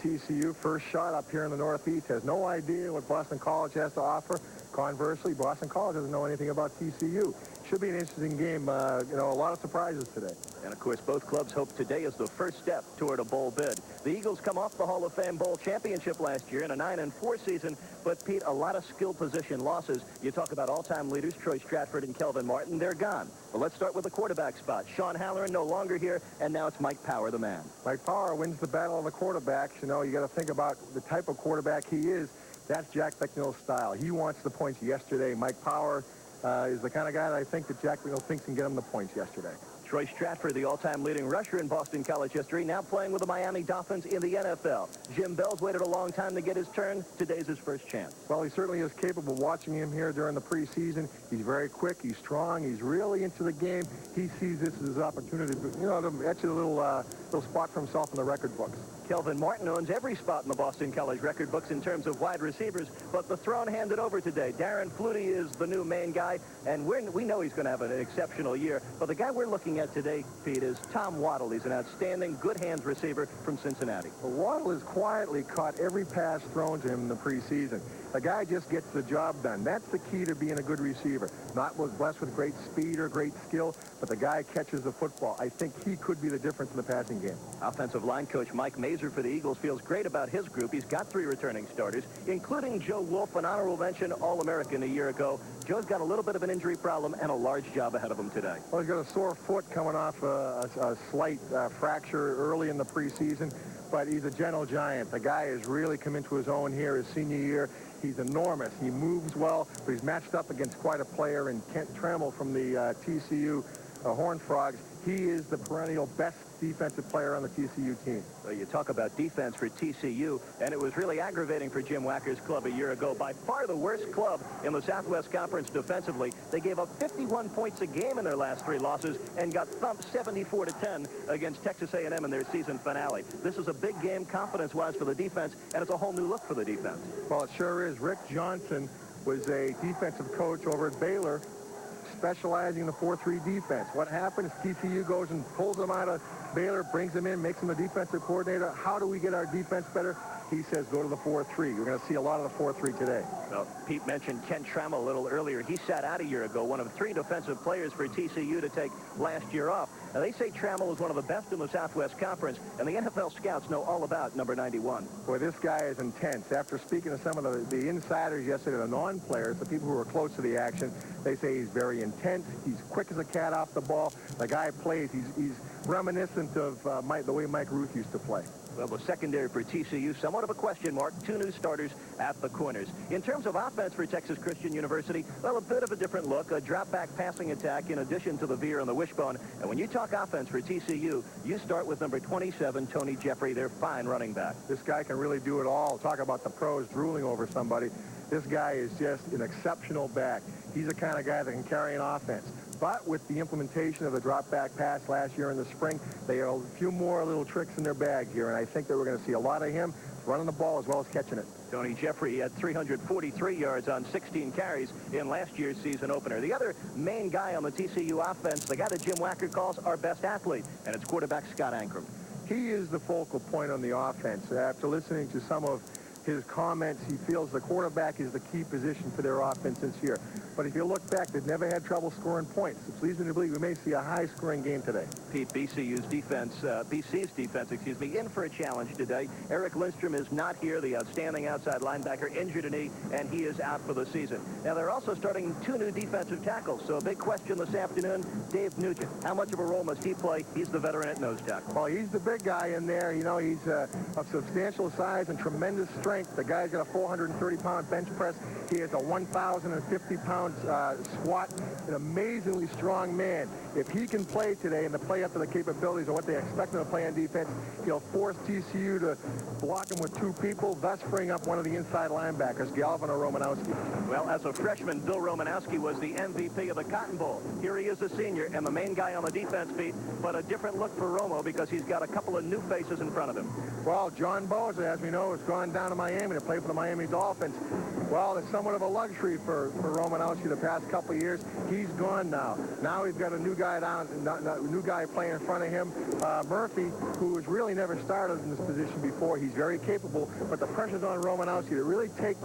TCU, first shot up here in the Northeast, has no idea what Boston College has to offer. Conversely, Boston College doesn't know anything about TCU. Should be an interesting game. A lot of surprises today. And, of course, both clubs hope today is the first step toward a bowl bid. The Eagles come off the Hall of Fame Bowl championship last year in a 9-4 season, but, Pete, a lot of skill position losses. You talk about all-time leaders, Troy Stratford and Kelvin Martin, they're gone. But let's start with the quarterback spot. Sean Halloran no longer here, and now it's Mike Power, the man. Mike Power wins the battle of the quarterbacks. You got to think about the type of quarterback he is. That's Jack McNeil's style. He wants the points yesterday. Mike Power is the kind of guy that I think that Jack McNeil thinks can get him the points yesterday. Troy Stratford, the all-time leading rusher in Boston College history, now playing with the Miami Dolphins in the NFL. Jim Bell's waited a long time to get his turn. Today's his first chance. Well, he certainly is capable. Watching him here during the preseason, he's very quick, he's strong, he's really into the game. He sees this as his opportunity to etch a little spot for himself in the record books. Kelvin Martin owns every spot in the Boston College record books in terms of wide receivers, but the throne handed over today. Darren Flutie is the new main guy, and we know he's going to have an exceptional year. But the guy we're looking at today, Pete, is Tom Waddle. He's an outstanding, good hands receiver from Cincinnati. Well, Waddle has quietly caught every pass thrown to him in the preseason. The guy just gets the job done. That's the key to being a good receiver. Not blessed with great speed or great skill, but the guy catches the football. I think he could be the difference in the passing game. Offensive line coach Mike Mazer for the Eagles feels great about his group. He's got 3 returning starters, including Joe Wolf, an honorable mention All-American a year ago. Joe's got a little bit of an injury problem and a large job ahead of him today. Well, he's got a sore foot coming off a slight fracture early in the preseason, but he's a gentle giant. The guy has really come into his own here his senior year. He's enormous. He moves well, but he's matched up against quite a player in Kent Trammell from the TCU Horned Frogs. He is the perennial best defensive player on the TCU team. Well, you talk about defense for TCU, and it was really aggravating for Jim Wacker's club a year ago. By far the worst club in the Southwest Conference defensively. They gave up 51 points a game in their last 3 losses and got thumped 74-10 against Texas A&M in their season finale. This is a big game confidence-wise for the defense, and it's a whole new look for the defense. Well, it sure is. Rick Johnson was a defensive coach over at Baylor, specializing in the 4-3 defense. What happens? TCU goes and pulls them out of Baylor, brings them in, makes them the defensive coordinator. How do we get our defense better? He says go to the 4-3. We're going to see a lot of the 4-3 today. Well, Pete mentioned Kent Trammell a little earlier. He sat out a year ago, one of 3 defensive players for TCU to take last year off. Now, they say Trammell is one of the best in the Southwest Conference, and the NFL scouts know all about number 91. Boy, this guy is intense. After speaking to some of the insiders yesterday, the non-players, the people who are close to the action, they say he's very intense. He's quick as a cat off the ball. The guy plays. He's reminiscent of the way Mike Ruth used to play. Well, the secondary for TCU, somewhat of a question mark. 2 new starters at the corners. In terms of offense for Texas Christian University, well, a bit of a different look. A drop-back passing attack in addition to the veer and the wishbone. And when you talk offense for TCU, you start with number 27, Tony Jeffrey, their fine running back. This guy can really do it all. Talk about the pros drooling over somebody. This guy is just an exceptional back. He's the kind of guy that can carry an offense. But with the implementation of the drop-back pass last year in the spring, they have a few more little tricks in their bag here, and I think that we're going to see a lot of him running the ball as well as catching it. Tony Jeffrey had 343 yards on 16 carries in last year's season opener. The other main guy on the TCU offense, the guy that Jim Wacker calls our best athlete, and it's quarterback Scott Ankrum. He is the focal point on the offense. After listening to some of his comments, he feels the quarterback is the key position for their offense this year. But if you look back, they've never had trouble scoring points. It's leads me to believe we may see a high-scoring game today. Pete, BC's defense, in for a challenge today. Eric Lindstrom is not here, the outstanding outside linebacker, injured a knee, and he is out for the season. Now, they're also starting 2 new defensive tackles, so a big question this afternoon, Dave Nugent. How much of a role must he play? He's the veteran at nose tackle. Well, he's the big guy in there. He's of substantial size and tremendous strength. The guy's got a 430-pound bench press. He has a 1,050-pound squat, an amazingly strong man. If he can play today and to play up to the capabilities of what they expect him to play on defense, he'll force TCU to block him with 2 people, thus freeing up one of the inside linebackers, Galvin or Romanowski. Well, as a freshman, Bill Romanowski was the MVP of the Cotton Bowl. Here he is a senior and the main guy on the defense beat, but a different look for Romo because he's got a couple of new faces in front of him. Well, John Bosa, as we know, has gone down to Miami to play for the Miami Dolphins. Well, it's somewhat of a luxury for Romanowski Romanowski the past couple of years. He's gone now. Now we've got a new guy new guy playing in front of him, Murphy, who has really never started in this position before. He's very capable, but the pressure's on Romanowski to really take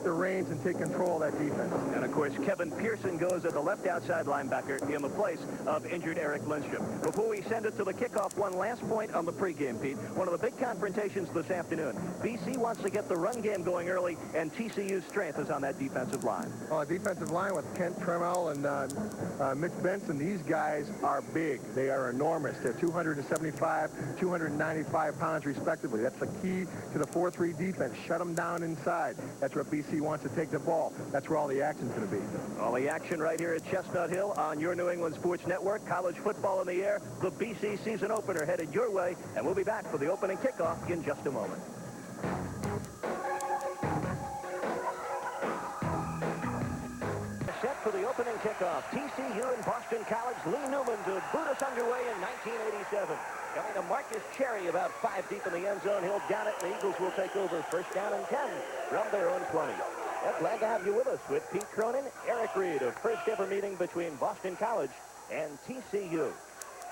the reins and take control of that defense. And, of course, Kevin Pearson goes as the left outside linebacker in the place of injured Eric Lindstrom. Before we send it to the kickoff, one last point on the pregame, Pete. One of the big confrontations this afternoon. BC wants to get the run game going early, and TCU's strength is on that defensive line. Oh, defensive line with Kent Tremel and Mitch Benson, these guys are big. They are enormous. They're 275, 295 pounds respectively. That's the key to the 4-3 defense. Shut them down inside. That's where BC wants to take the ball. That's where all the action's going to be. All the action right here at Chestnut Hill on your New England Sports Network. College football in the air. The BC season opener headed your way, and we'll be back for the opening kickoff in just a moment. Set for the opening kickoff. TCU and Boston College. Lee Newman to boot us underway in 1987. Coming to Marcus Cherry about 5 deep in the end zone. He'll down it, and the Eagles will take over. First down and 10 from their own 20. Well, glad to have you with us with Pete Cronin, Eric Reed, a first ever meeting between Boston College and TCU.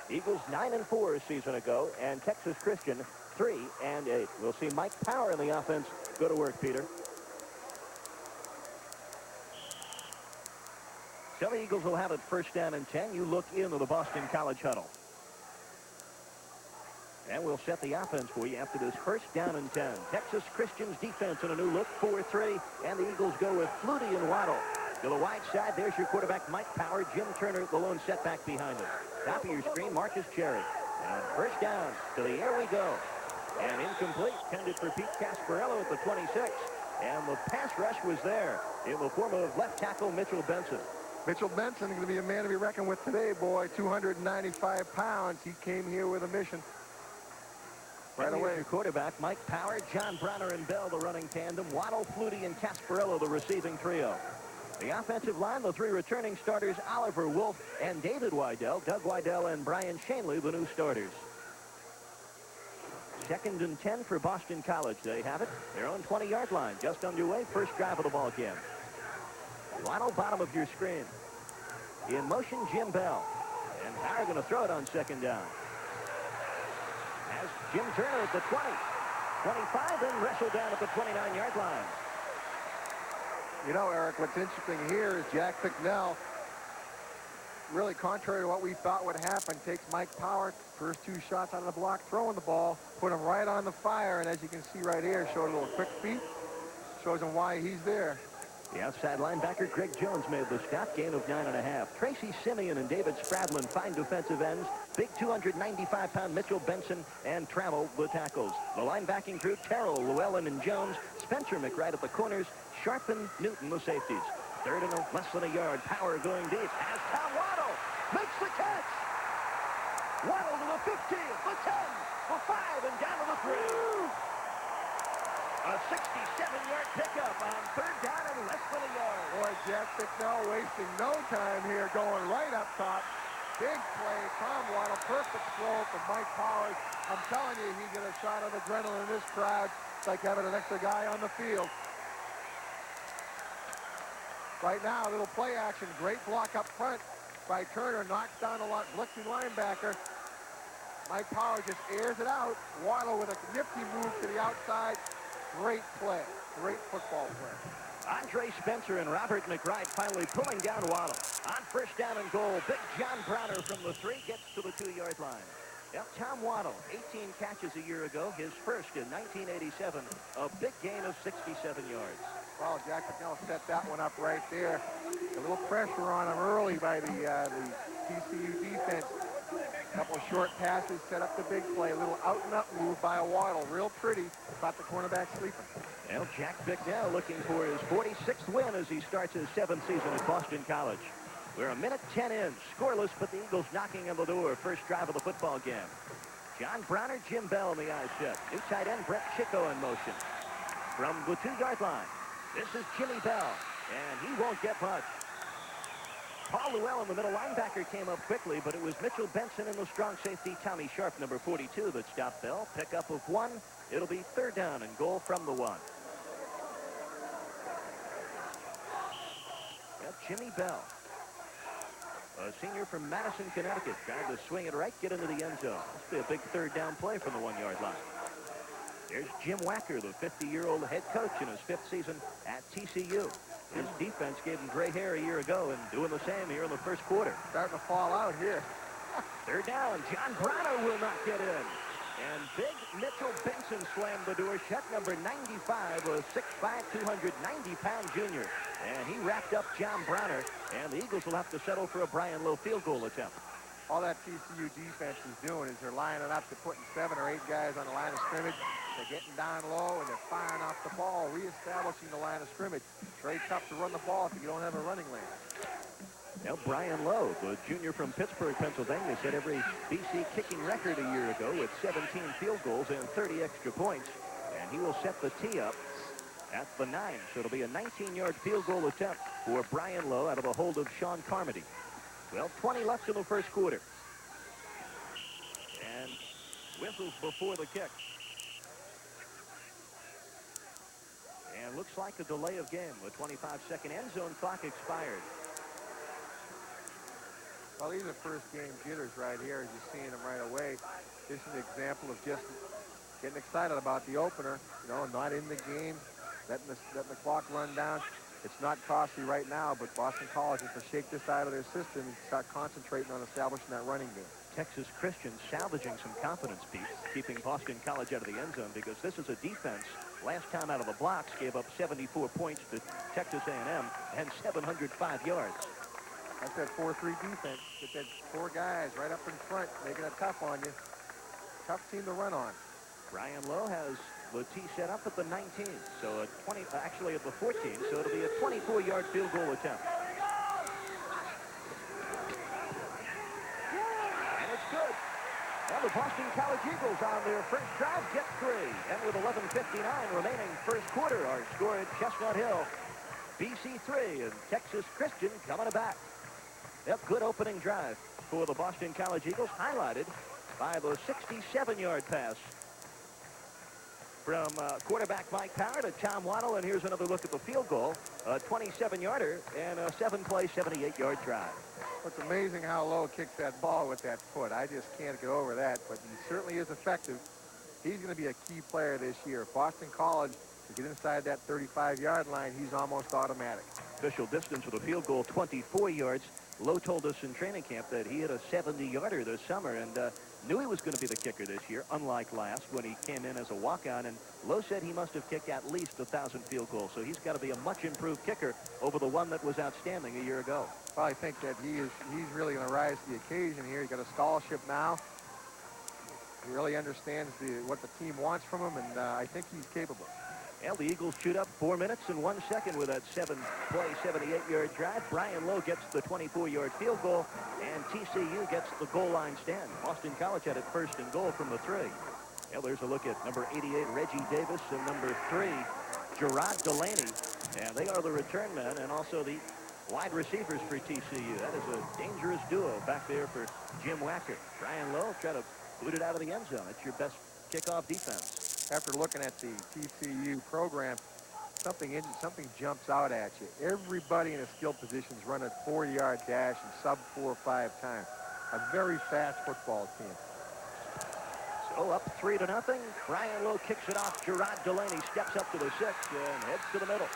Eagles 9-4 a season ago, and Texas Christian 3-8. We'll see Mike Power in the offense go to work, Peter. So the Eagles will have it first down and 10. You look into the Boston College huddle. And we'll set the offense for you after this first down and 10. Texas Christian's defense in a new look, 4-3, and the Eagles go with Flutie and Waddle. To the wide side, there's your quarterback, Mike Power. Jim Turner, the lone setback behind him. Top of your screen, Marcus Cherry. And first down, to the air we go. And incomplete, tended for Pete Casparello at the 26. And the pass rush was there in the form of left tackle Mitchell Benson. Mitchell Benson is going to be a man to be reckoned with today, boy. 295 pounds. He came here with a mission. Right away. Your quarterback, Mike Power, John Bronner and Bell, the running tandem. Waddle, Flutie, and Casparello, the receiving trio. The offensive line, the 3 returning starters, Oliver Wolf and David Wydell. Doug Wydell and Brian Shanley, the new starters. Second and 10 for Boston College. They have it. Their own 20-yard line. Just underway. First drive of the ball game. Waddle, bottom of your screen. In motion, Jim Bell. And Power going to throw it on second down. As Jim Turner at the 20. 25 and wrestled down at the 29-yard line. You know, Eric, what's interesting here is Jack Picknell, really contrary to what we thought would happen, takes Mike Power, first 2 shots out of the block, throwing the ball, put him right on the fire, and as you can see right here, showed a little quick feet, shows him why he's there. The outside linebacker, Greg Jones, made the stop, gain of 9.5. Tracy Simeon and David Spradlin, fine defensive ends. Big 295-pound Mitchell Benson and Travel, the tackles. The linebacking crew, Terrell, Llewellyn, and Jones. Spencer McWright at the corners. Sharp and Newton, the safeties. Third and less than a yard. Power going deep. As Tom Waddle makes the catch. Waddle to the 15, the 10, the 5, and down to the 3. A 67-yard pickup on third down and less than a yard. Boy, Jack Picknell wasting no time here, going right up top. Big play, Tom Waddle, perfect throw from Mike Powers. I'm telling you, he get a shot of adrenaline in this crowd. It's like having an extra guy on the field. Right now, a little play action, great block up front by Turner, knocks down a blitzing linebacker. Mike Powers just airs it out. Waddle with a nifty move to the outside. Great play. Great football play. Andre Spencer and Robert McWright finally pulling down Waddle. On first down and goal, Big John Browner from the 3 gets to the 2-yard line. Yep, Tom Waddle, 18 catches a year ago, his first in 1987, a big gain of 67 yards. Well, Jack McNeil set that one up right there. A little pressure on him early by the TCU defense. A couple of short passes set up the big play. A little out-and-up move by a Waddle. Real pretty. Caught the cornerback sleeping. Well, Jack Bicknell looking for his 46th win as he starts his 7th season at Boston College. We're a minute 10 in. Scoreless, but the Eagles knocking on the door. First drive of the football game. John Bronner, Jim Bell in the eye set. New tight end Brett Chico in motion. From the 2-yard line, this is Jimmy Bell, and he won't get much. Paul Llewellyn, the middle linebacker, came up quickly, but it was Mitchell Benson and the strong safety Tommy Sharp, number 42, that stopped Bell. Pickup of 1. It'll be third down and goal from the 1. Jimmy Bell, a senior from Madison, Connecticut, trying to swing it right, get into the end zone. This will be a big third down play from the 1-yard line. There's Jim Wacker, the 50-year-old head coach in his 5th season at TCU. His defense gave him gray hair a year ago and doing the same here in the first quarter. Starting to fall out here. Third down. John Brano will not get in. And big Mitchell Benson slammed the door shut. Number 95, a 6'5", 290-pound junior. And he wrapped up John Browner. And the Eagles will have to settle for a Brian Lowe field goal attempt. All that TCU defense is doing is they're lining up to putting 7 or 8 guys on the line of scrimmage. They're getting down low, and they're firing off the ball, reestablishing the line of scrimmage. Very tough to run the ball if you don't have a running lane. Now, Brian Lowe, the junior from Pittsburgh, Pennsylvania, set every BC kicking record a year ago with 17 field goals and 30 extra points. And he will set the tee up at the 9. So it'll be a 19-yard field goal attempt for Brian Lowe out of the hold of Sean Carmody. 12:20 left in the first quarter. And whistles before the kick. And looks like a delay of game. The 25-second end zone clock expired. Well, these are first game jitters right here as you're seeing them right away. This is an example of just getting excited about the opener, not in the game, letting the clock run down. It's not costly right now, but Boston College has to shake this out of their system and start concentrating on establishing that running game. Texas Christian salvaging some confidence, Pete, keeping Boston College out of the end zone because this is a defense. Last time out of the blocks gave up 74 points to Texas A&M and 705 yards. That's that 4-3 defense. Get that 4 guys right up in front, making it tough on you. Tough team to run on. Brian Lowe has the tee set up at the 19, so actually at the 14, so it'll be a 24-yard field goal attempt. And it's good. Well, the Boston College Eagles on their first drive get 3, and with 11:59 remaining first quarter, our score at Chestnut Hill, BC 3 and Texas Christian coming back. Yep, good opening drive for the Boston College Eagles, highlighted by the 67-yard pass from quarterback Mike Power to Tom Waddle. And here's another look at the field goal, a 27-yarder and a 7-play, 78-yard drive. It's amazing how Lowe kicks that ball with that foot. I just can't get over that, but he certainly is effective. He's going to be a key player this year. Boston College, to get inside that 35-yard line, he's almost automatic. Official distance for the field goal, 24 yards. Lowe told us in training camp that he hit a 70-yarder this summer and knew he was going to be the kicker this year, unlike last when he came in as a walk-on. And Lowe said he must have kicked at least 1,000 field goals, so he's got to be a much improved kicker over the one that was outstanding a year ago. Well, I think that he's really going to rise to the occasion here. He's got a scholarship now. He really understands what the team wants from him, and I think he's capable. Well, the Eagles shoot up 4 minutes and 1 second with that 7-play, 78-yard drive. Brian Lowe gets the 24-yard field goal, and TCU gets the goal line stand. Boston College had it first and goal from the 3. Well, there's a look at number 88, Reggie Davis, and number 3, Gerard Delaney. And they are the return men and also the wide receivers for TCU. That is a dangerous duo back there for Jim Wacker. Brian Lowe try to boot it out of the end zone. It's your best kickoff defense. After looking at the TCU program, something jumps out at you. Everybody in the skill positions run a 40-yard dash in sub 4 or 5 times. A very fast football team. So up 3-0. Brian Lowe kicks it off. Gerard Delaney steps up to the 6 and heads to the middle.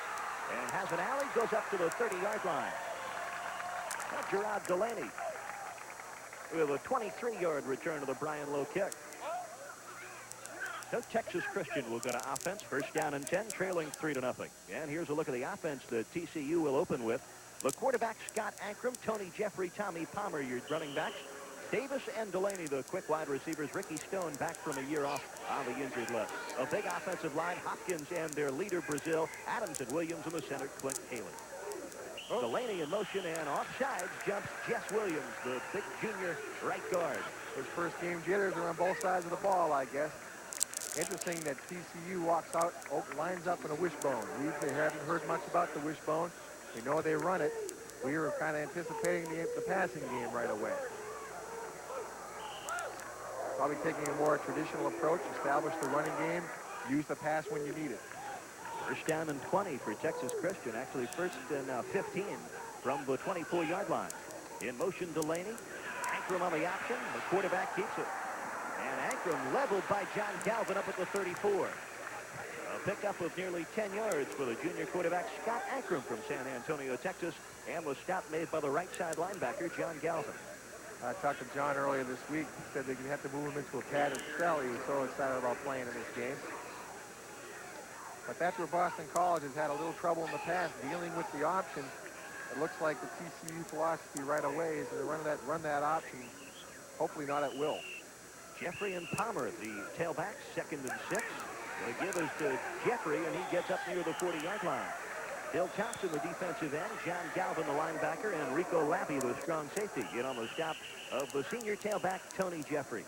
And has an alley, goes up to the 30-yard line. Now Gerard Delaney with a 23-yard return to the Brian Lowe kick. So Texas Christian will go to offense. First down and 10, trailing 3-0. And here's a look at the offense that TCU will open with. The quarterback, Scott Ankrum, Tony Jeffrey, Tommy Palmer, your running backs. Davis and Delaney, the quick wide receivers. Ricky Stone back from a year off on the injured list. A big offensive line, Hopkins and their leader, Brazil. Adams and Williams in the center, Clint Haley. Delaney in motion and offsides jumps Jess Williams, the big junior right guard. Those first game jitters are on both sides of the ball, I guess. Interesting that TCU walks out, lines up in a wishbone. We haven't heard much about the wishbone. We know they run it. We were kind of anticipating the passing game right away. Probably taking a more traditional approach, establish the running game, use the pass when you need it. First down and 20 for Texas Christian. Actually, first and 15 from the 24-yard line. In motion, Delaney. Ankrum on the option. The quarterback keeps it. And Ankrum leveled by John Galvin up at the 34. A pickup of nearly 10 yards for the junior quarterback, Scott Ankrum from San Antonio, Texas. And the stop made by the right side linebacker, John Galvin. I talked to John earlier this week. He said they're going to have to move him into a padded cell. He was so excited about playing in this game. But that's where Boston College has had a little trouble in the past dealing with the option. It looks like the TCU philosophy right away is to run that option, hopefully not at will. Jeffrey and Palmer, the tailbacks, 2nd and 6. The give is to Jeffrey, and he gets up near the 40-yard line. Bill Thompson, the defensive end, John Galvin, the linebacker, and Rico Lappy, the strong safety, get on the stop of the senior tailback, Tony Jeffrey.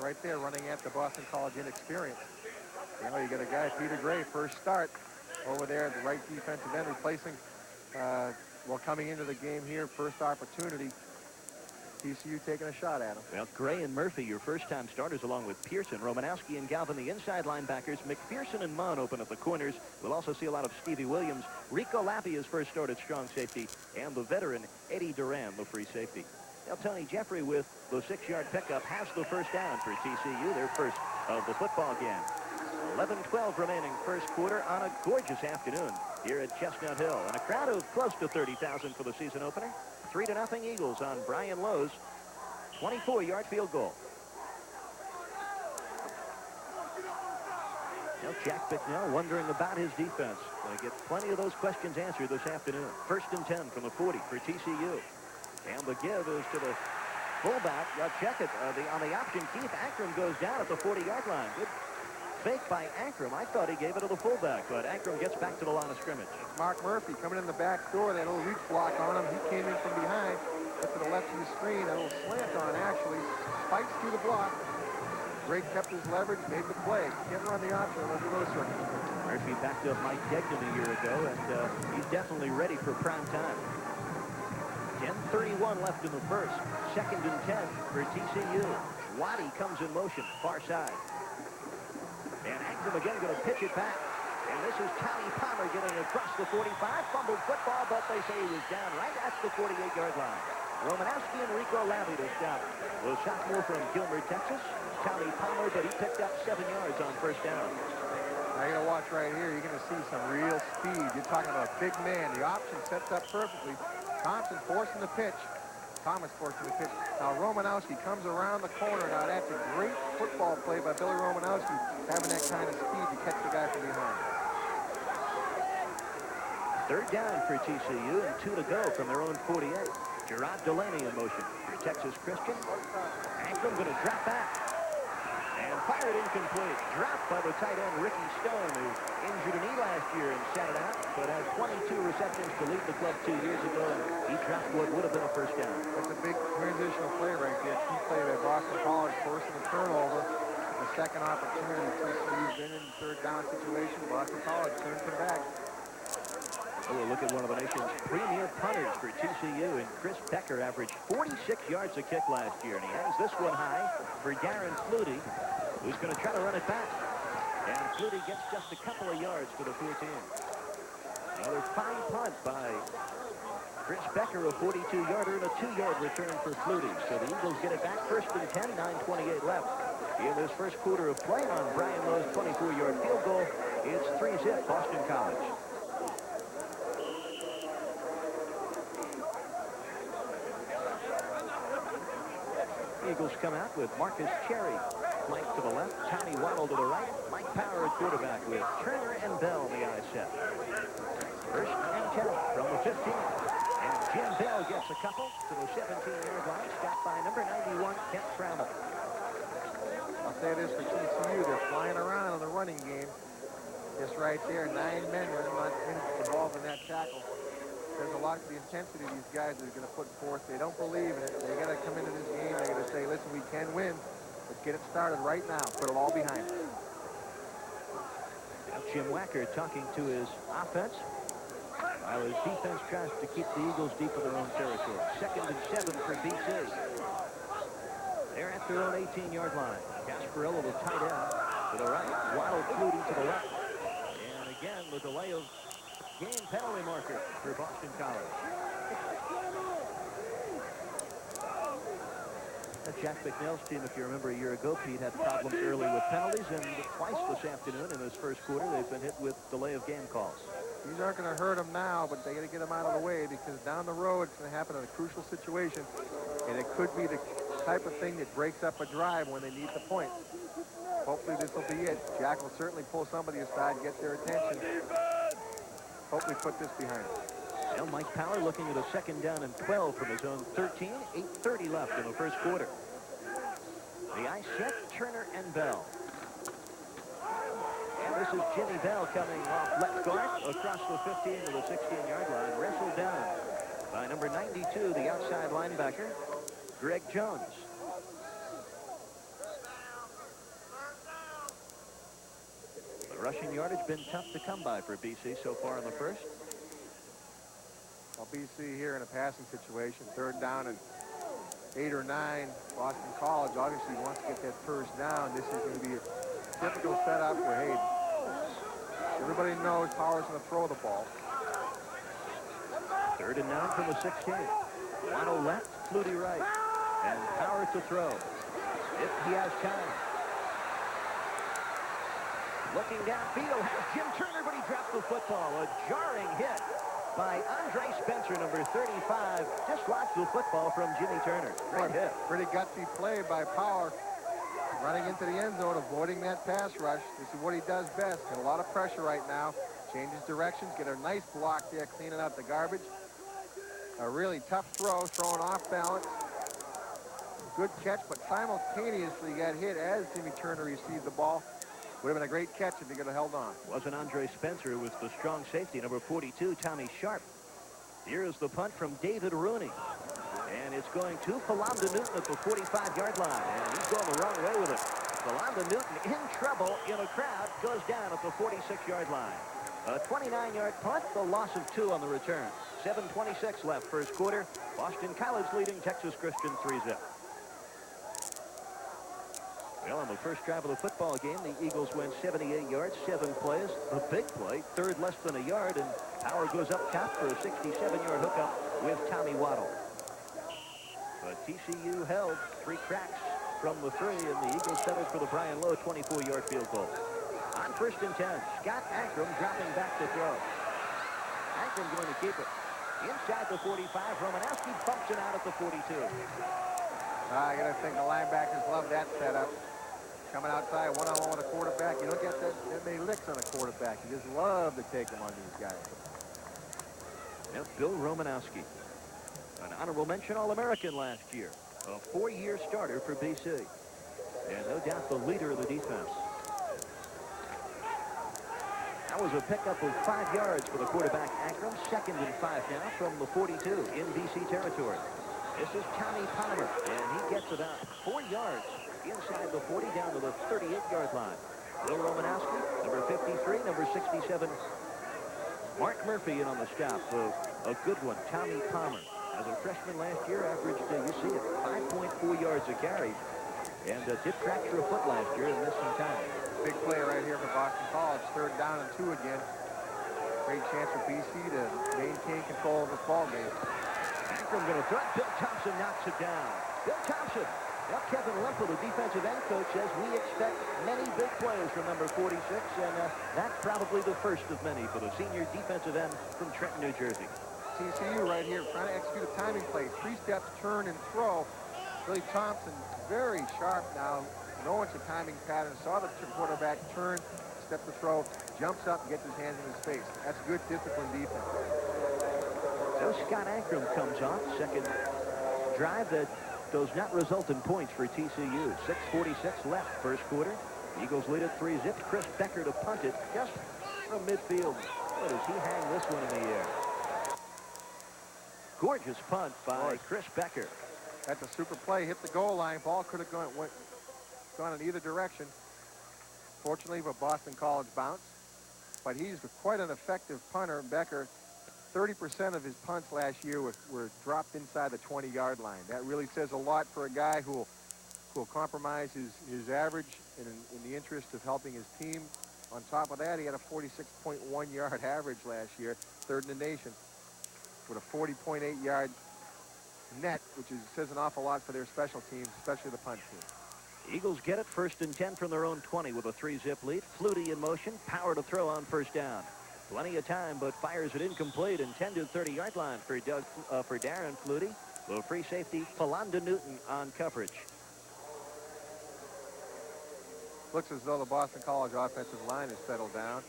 Right there, running at the Boston College inexperience. You know, you got a guy, Peter Gray, first start over there at the right defensive end, replacing, coming into the game here, first opportunity. TCU taking a shot at him. Well, Gray and Murphy, your first-time starters, along with Pearson. Romanowski and Galvin, the inside linebackers. McPherson and Munn open at the corners. We'll also see a lot of Stevie Williams. Rico Lappy is first started strong safety. And the veteran, Eddie Duran, the free safety. Now, Tony Jeffrey, with the 6-yard pickup, has the first down for TCU, their first of the football game. 11-12 remaining first quarter on a gorgeous afternoon here at Chestnut Hill. And a crowd of close to 30,000 for the season opener. 3-0 Eagles on Brian Lowe's 24-yard field goal. Now Jack Bicknell wondering about his defense. Going to get plenty of those questions answered this afternoon. 1st and 10 from the 40 for TCU. And the give is to the fullback. Check it. On the option, Keith Ankrum goes down at the 40-yard line. Good fake by Ankrum. I thought he gave it to the fullback, but Ankrum gets back to the line of scrimmage. Mark Murphy coming in the back door, that little reach block on him. He came in from behind, up to the left of the screen, a little slant on actually, spikes through the block. Gray kept his leverage, made the play. Can't run the option under those circumstances. Murphy backed up Mike Degnan a year ago, and he's definitely ready for prime time. 10:31 left in the first. 2nd and 10 for TCU. Waddy comes in motion, far side. And Ankrum again going to pitch it back. And this is Tommy Palmer getting across the 45. Fumbled football, but they say he was down right at the 48-yard line. Romanowski and Rico Lappy to stop. The sophomore from Gilmer, Texas. Tommy Palmer, but he picked up 7 yards on first down. Now you're going to watch right here. You're going to see some real speed. You're talking about a big man. The option sets up perfectly. Thompson forcing the pitch. Thomas forcing the pitch. Now Romanowski comes around the corner. Now that's a great football play by Billy Romanowski, having that kind of speed to catch the guy from behind. 3rd down for TCU and 2 to go from their own 48. Gerard Delaney in motion for Texas Christian. Ankrum going to drop back. And fired incomplete. Dropped by the tight end Ricky Stone, who injured a knee last year and sat it out, but has 22 receptions to lead the club 2 years ago, and he dropped what would have been a first down. That's a big transitional play right there. Key play by Boston College, forcing the turnover. The second opportunity. TCU's been in 3rd down situation. Boston College turns it back. Oh, we'll look at one of the nation's premier punters for TCU, and Chris Becker averaged 46 yards a kick last year, and he hangs this one high for Darren Flutie, who's going to try to run it back. And Flutie gets just a couple of yards for the 14. Another fine punt by Chris Becker, a 42-yarder, and a 2-yard return for Flutie. So the Eagles get it back. 1st and 10, 9:28 left. In this first quarter of play on Brian Lowe's 24-yard field goal, it's 3-zip Boston College. Eagles come out with Marcus Cherry flank to the left, Tommy Waddle to the right, Mike Power at quarterback with Turner and Bell the eye set. 1st and 10 from the 15. And Jim Bell gets a couple to the 17-yard line, stopped by number 91, Kent Trammell. I'll say this for TCU, they're flying around in the running game. Just right there, 9 men involved in that tackle. There's a lot of the intensity these guys are going to put forth. They don't believe in it. They got to come into this game. They got to say, listen, we can win. Let's get it started right now. Put it all behind us. Now Jim Wacker talking to his offense, while his defense tries to keep the Eagles deep in their own territory. 2nd and 7 for BC. They're at their own 18-yard line. Gasparilla, the tight end, to the right. Waddle Flutie to the left. And again, the delay of game penalty marker for Boston College. Jack McNeil's team, if you remember a year ago, Pete, had problems early with penalties, and twice this afternoon in this first quarter, they've been hit with delay of game calls. These aren't going to hurt them now, but they got to get them out of the way, because down the road it's going to happen in a crucial situation, and it could be the type of thing that breaks up a drive when they need the point. Hopefully this will be it. Jack will certainly pull somebody aside, get their attention. Hopefully put this behind him. Well, Mike Power looking at a 2nd down and 12 from his own 13. 8:30 left in the first quarter. The ice set, Turner and Bell. And this is Jimmy Bell coming off left guard across the 15 to the 16-yard line. Wrestled down by number 92, the outside linebacker, Greg Jones. The rushing yardage been tough to come by for BC so far in the first. Well, BC here in a passing situation, 3rd down and 8 or 9. Boston College obviously wants to get that first down. This is going to be a typical setup for Hayden. Everybody knows Power's going to throw the ball. 3rd and 9 from the 16. Wano left, Flutie right, and Power to throw if he has time. Looking downfield, has Jim Turner, but he drops the football. A jarring hit by Andre Spencer, number 35. Just watched the football from Jimmy Turner. Great hit. Pretty gutsy play by Power. Running into the end zone, avoiding that pass rush. This is what he does best. Got a lot of pressure right now. Changes directions, get a nice block there, cleaning out the garbage. A really tough throw, throwing off balance. Good catch, but simultaneously got hit as Jimmy Turner received the ball. Would have been a great catch if he could have held on. Wasn't Andre Spencer, it was the strong safety, number 42, Tommy Sharp. Here is the punt from David Rooney. And it's going to Philanda Newton at the 45-yard line. And he's going the wrong way with it. Philanda Newton in trouble in a crowd, goes down at the 46-yard line. A 29-yard punt, the loss of 2 on the return. 7:26 left first quarter. Boston College leading Texas Christian 3-zip. Well, on the first drive of the football game, the Eagles went 78 yards, 7 plays. A big play, 3rd less than a yard, and Power goes up top for a 67-yard hookup with Tommy Waddle. But TCU held 3 cracks from the 3, and the Eagles settled for the Brian Lowe 24-yard field goal. On 1st and 10, Scott Ankrum dropping back to throw. Ankrum going to keep it. Inside the 45, Romanowski bumps it out at the 42. I got to think the linebackers love that setup. Coming outside one-on-one with a quarterback. You don't get that many licks on a quarterback. You just love to take them on these guys. Yep, Bill Romanowski. An honorable mention All-American last year. A 4-year starter for BC. And no doubt the leader of the defense. That was a pickup of 5 yards for the quarterback Ankrum. 2nd and 5 now from the 42 in BC territory. This is Tommy Palmer, and he gets about 4 yards inside the 40 down to the 38-yard line. Bill Romanowski, number 53, number 67. Mark Murphy in on the stop. A good one, Tommy Palmer. As a freshman last year, averaged, you see it, 5.4 yards a carry. And did fracture a foot last year and missed some time. Big play right here for Boston College. 3rd down and 2 again. Great chance for BC to maintain control of this ball game. Ankrum going to throw it. Bill Thompson knocks it down. Bill Thompson. Well, Kevin Lemple, the defensive end coach, says we expect many big plays from number 46, and that's probably the first of many for the senior defensive end from Trenton, New Jersey. TCU right here trying to execute a timing play. 3 steps, turn, and throw. Billy Thompson very sharp now. Knowing it's a timing pattern. Saw the quarterback turn, step to throw, jumps up and gets his hands in his face. That's good disciplined defense. So Scott Ankrum comes off. 2nd drive that does not result in points for TCU. 6:46 left first quarter. Eagles lead at 3-zip. Chris Becker to punt it just from midfield. Boy, does he hang this one in the air. Gorgeous punt by Chris Becker. That's a super play. Hit the goal line. Ball could have gone in either direction. Fortunately for Boston College bounce. But he's quite an effective punter. Becker, 30% of his punts last year were dropped inside the 20-yard line. That really says a lot for a guy who will compromise his average in the interest of helping his team. On top of that, he had a 46.1-yard average last year, 3rd in the nation, with a 40.8-yard net, which says an awful lot for their special teams, especially the punt team. Eagles get it 1st and 10 from their own 20 with a 3-zip lead. Flutie in motion. Power to throw on 1st down. Plenty of time, but fires it incomplete. Intended 30-yard line for Darren Flutie. The free safety, Philonda Newton on coverage. Looks as though the Boston College offensive line has settled down.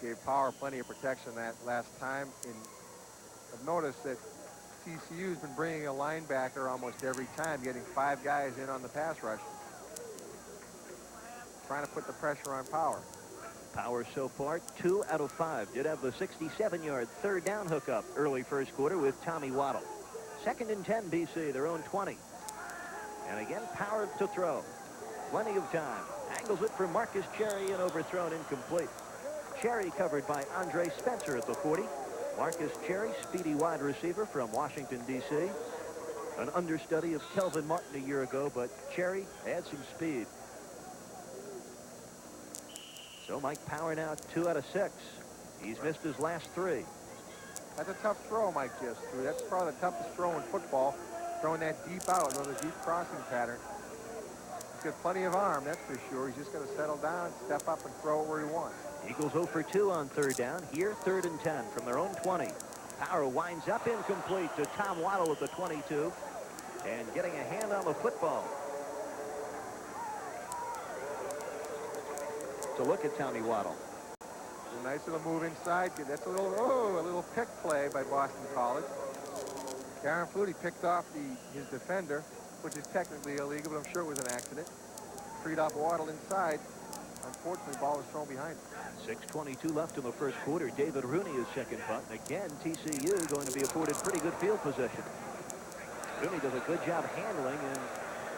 Gave Power plenty of protection that last time. I've noticed that TCU's been bringing a linebacker almost every time, getting 5 guys in on the pass rush. Trying to put the pressure on Power. Power so far, 2 out of 5. Did have the 67-yard 3rd down hookup early 1st quarter with Tommy Waddle. 2nd and 10, BC, their own 20. And again, Power to throw. Plenty of time. Angles it for Marcus Cherry and overthrown incomplete. Cherry covered by Andre Spencer at the 40. Marcus Cherry, speedy wide receiver from Washington, D.C. An understudy of Kelvin Martin a year ago, but Cherry adds some speed. So Mike Power now 2 out of 6. He's missed his last 3. That's a tough throw Mike just threw. That's probably the toughest throw in football, throwing that deep out, another deep crossing pattern. He's got plenty of arm, that's for sure. He's just going to settle down, step up, and throw it where he wants. Eagles 0 for 2 on 3rd down. Here, 3rd and 10 from their own 20. Power winds up incomplete to Tom Waddle at the 22. And getting a hand on the football. So look at Tommy Waddle. A nice little move inside. That's a little pick play by Boston College. Darren Flutie picked off his defender, which is technically illegal, but I'm sure it was an accident. Freed up Waddle inside. Unfortunately, the ball was thrown behind him. 6:22 left in the 1st quarter. David Rooney is second punt. And again, TCU going to be afforded pretty good field position. Rooney does a good job handling and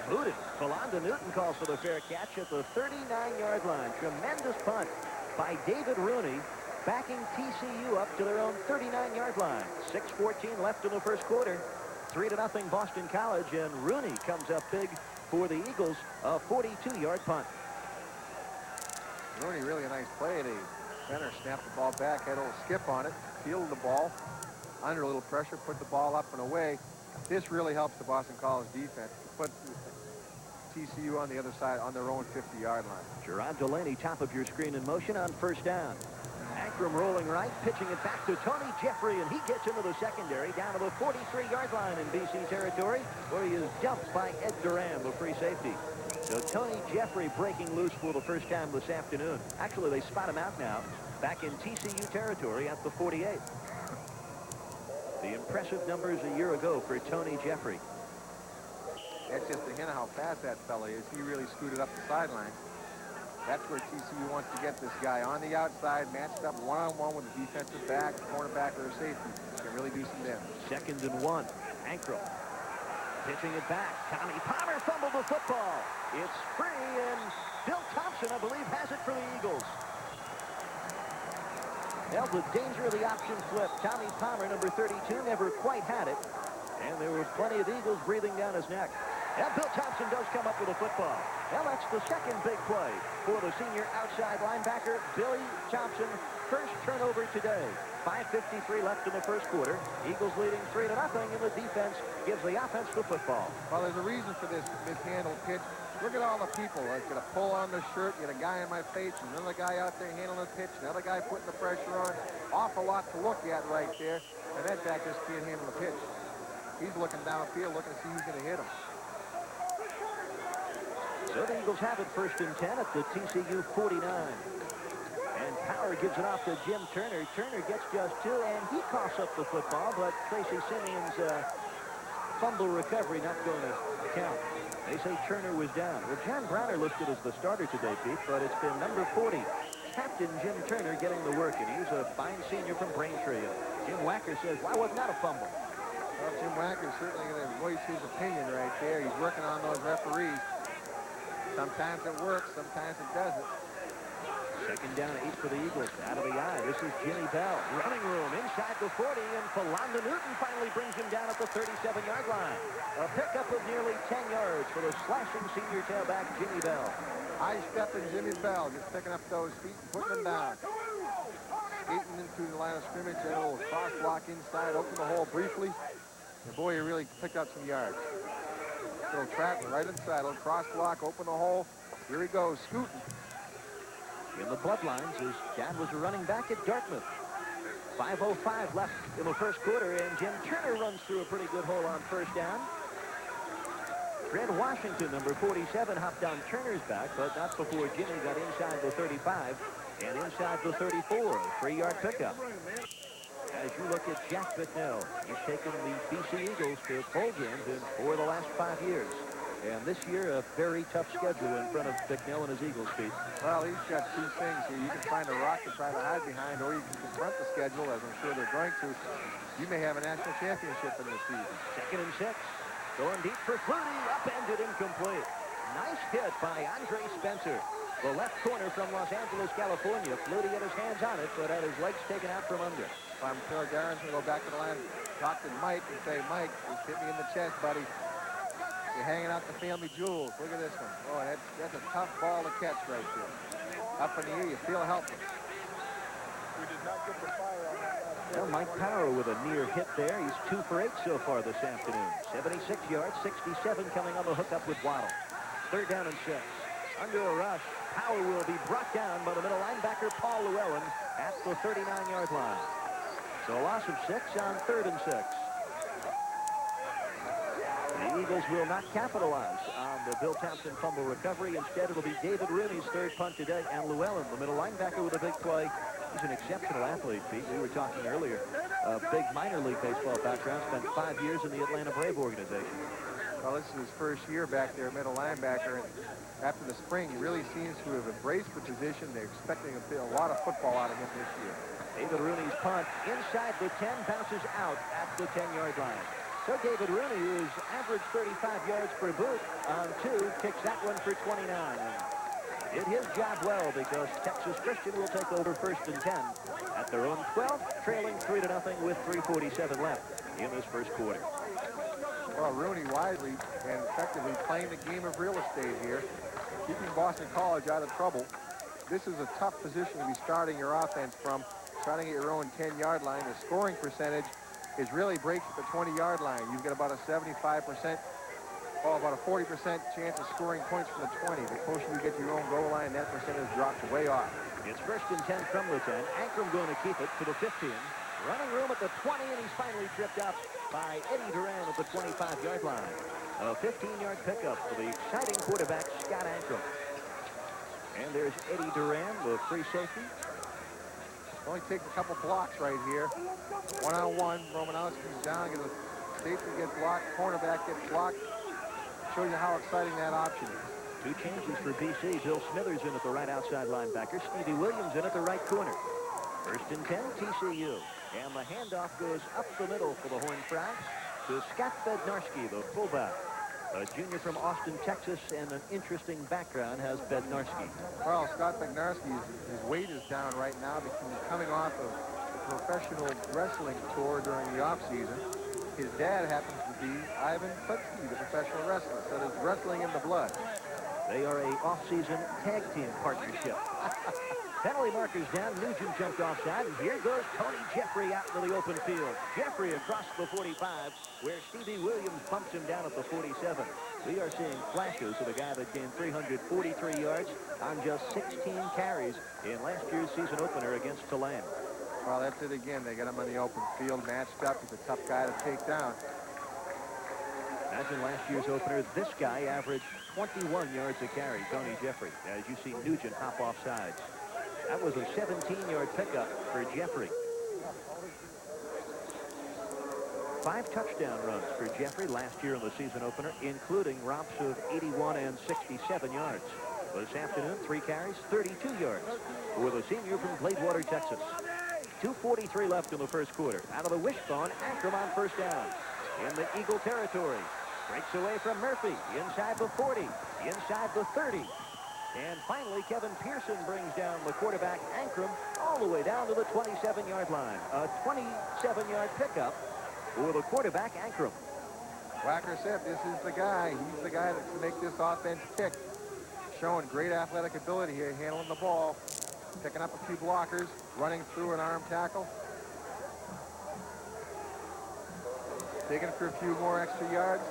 booted. Philonda Newton calls for the fair catch at the 39-yard line. Tremendous punt by David Rooney, backing TCU up to their own 39-yard line. 6:14 left in the 1st quarter. 3-0 Boston College, and Rooney comes up big for the Eagles. A 42-yard punt. Rooney, really a nice play. The center snapped the ball back, had a little skip on it, fielded the ball under a little pressure, put the ball up and away. This really helps the Boston College defense to put TCU on the other side on their own 50-yard line. Gerard Delaney, top of your screen in motion on 1st down. Ankrum rolling right, pitching it back to Tony Jeffrey, and he gets into the secondary down to the 43-yard line in BC territory, where he is dumped by Ed Duran, the free safety. So Tony Jeffrey breaking loose for the 1st time this afternoon. Actually, they spot him out now, back in TCU territory at the 48. The impressive numbers a year ago for Tony Jeffrey. That's just a hint of how fast that fella is. He really scooted up the sideline. That's where TCU wants to get this guy on the outside, matched up one-on-one with the defensive back, cornerback, or safety. Can really do some damage. 2nd and 1. Ankrum pitching it back. Tommy Palmer fumbled the football. It's free, and Bill Thompson, I believe, has it for the Eagles. Now the danger of the option flip. Tommy Palmer, number 32, never quite had it. And there was plenty of Eagles breathing down his neck. And Bill Thompson does come up with a football. Well, that's the second big play for the senior outside linebacker, Billy Thompson. First turnover today. 5:53 left in the 1st quarter. Eagles leading 3-0, and the defense gives the offense the football. Well, there's a reason for this mishandled pitch. Look at all the people. Like, get a pull on the shirt, get a guy in my face, another guy out there handling the pitch, another guy putting the pressure on. Awful lot to look at right there. And that back just can't handle the pitch. He's looking downfield, looking to see who's going to hit him. So the Eagles have it 1st and 10 at the TCU 49. And Power gives it off to Jim Turner. Turner gets just 2, and he coughs up the football, but Tracy Simeon's fumble recovery not going to count. They say Turner was down. Well, John Browner listed as the starter today, Pete, but it's been number 40, Captain Jim Turner, getting the work, and he's a fine senior from Braintree. And Jim Wacker says, why wasn't that a fumble? Well, Jim Wacker's certainly going to voice his opinion right there. He's working on those referees. Sometimes it works, sometimes it doesn't. 2nd down, 8 for the Eagles. Out of the eye, this is Jimmy Bell. Running room inside the 40, and Philonda Newton finally brings him down at the 37-yard line. A pickup of nearly 10 yards for the slashing senior tailback, Jimmy Bell. High stepping Jimmy Bell, just picking up those feet and putting them down. Skating into the line of scrimmage, and a little cross block inside, open the hole briefly. And boy, he really picked up some yards. Little trap right inside, little cross block, open the hole. Here he goes, scooting. In the bloodlines, his dad was a running back at Dartmouth. 5:05 left in the first quarter, and Jim Turner runs through a pretty good hole on first down. Fred Washington, number 47, hopped on Turner's back, but that's before Jimmy got inside the 35 and inside the 34. A 3-yard pickup. As you look at Jack Bicknell, he's taken the BC Eagles to bowl games in 4 of the last 5 years. And this year, a very tough schedule in front of Bicknell and his Eagles feet. Well, he's got 2 things here. You can find a rock to try to hide behind, or you can confront the schedule, as I'm sure they're going to. You may have a national championship in this season. 2nd and 6. Going deep for Flutie, upended, incomplete. Nice hit by Andre Spencer. The left corner from Los Angeles, California. Flutie had his hands on it, but had his legs taken out from under. I'm sure Darren's going to go back to the line, talk to Mike, and say, Mike, just hit me in the chest, buddy. You're hanging out the family jewels. Look at this one. Oh, that's a tough ball to catch right there. Up in the air, you feel helpless. We did not get the fire on that. Well, Mike Power with a near hit there. He's 2 for 8 so far this afternoon. 76 yards, 67 coming on the hookup with Waddle. 3rd down and 6. Under a rush, Power will be brought down by the middle linebacker, Paul Llewellyn, at the 39-yard line. So a loss of 6 on 3rd and 6. The Eagles will not capitalize on the Bill Thompson fumble recovery. Instead, it'll be David Rooney's 3rd punt today, and Llewellyn, the middle linebacker, with a big play. He's an exceptional athlete, Pete. We were talking earlier. A big minor league baseball background. Spent 5 years in the Atlanta Brave organization. Well, this is his first year back there, middle linebacker. And after the spring, he really seems to have embraced the position. They're expecting a lot of football out of him this year. David Rooney's punt inside the 10, bounces out at the 10-yard line. So David Rooney, who's averaged 35 yards per boot on 2, kicks that one for 29. And did his job well, because Texas Christian will take over 1st and 10 at their own 12, trailing 3-0 with 3:47 left in this first quarter. Well, Rooney wisely and effectively playing the game of real estate here, keeping Boston College out of trouble. This is a tough position to be starting your offense from, starting at your own 10-yard line. The scoring percentage is really breaks at the 20-yard line. You've got about a 75%, about a 40% chance of scoring points from the 20. The closer you get to your own goal line, that percentage drops way off. It's 1st and 10 from the 10. Ankrum going to keep it to the 15. Running room at the 20, and he's finally tripped up by Eddie Duran at the 25-yard line. A 15-yard pickup for the exciting quarterback, Scott Ankrum. And there's Eddie Duran, the free safety. Only takes a couple blocks right here. One-on-one, Romanowski's down, gets a safety gets blocked, cornerback gets blocked. Shows you how exciting that option is. 2 changes for BC. Bill Smithers in at the right outside linebacker. Stevie Williams in at the right corner. 1st and 10, TCU. And the handoff goes up the middle for the Horned Frogs to Scott Bednarski, the fullback. A junior from Austin, Texas, and an interesting background has Bednarski. Well, Scott Bednarski, his weight is down right now because he's coming off of a professional wrestling tour during the offseason. His dad happens to be Ivan Klitsky, the professional wrestler, so there's wrestling in the blood. They are a off-season tag team partnership. Penalty markers down. Nugent jumped offside, and here goes Tony Jeffrey out into the open field. Jeffrey across the 45, where Stevie Williams bumps him down at the 47. We are seeing flashes of a guy that gained 343 yards on just 16 carries in last year's season opener against Tulane. Well, that's it again. They got him on the open field, matched up. He's a tough guy to take down. Imagine last year's opener. This guy averaged 21 yards a carry, Tony Jeffrey, as you see Nugent hop off sides. That was a 17-yard pickup for Jeffrey. 5 touchdown runs for Jeffrey last year in the season opener, including romps of 81 and 67 yards. This afternoon, 3 carries, 32 yards for the senior from Gladewater, Texas. 2:43 left in the first quarter. Out of the wishbone, Ankrum on 1st down. In the Eagle territory. Breaks away from Murphy. Inside the 40. Inside the 30. And finally, Kevin Pearson brings down the quarterback, Ankrum, all the way down to the 27-yard line. A 27-yard pickup for the quarterback, Ankrum. Wacker said this is the guy. He's the guy that's to make this offense tick. Showing great athletic ability here, handling the ball, picking up a few blockers, running through an arm tackle. Taking it for a few more extra yards.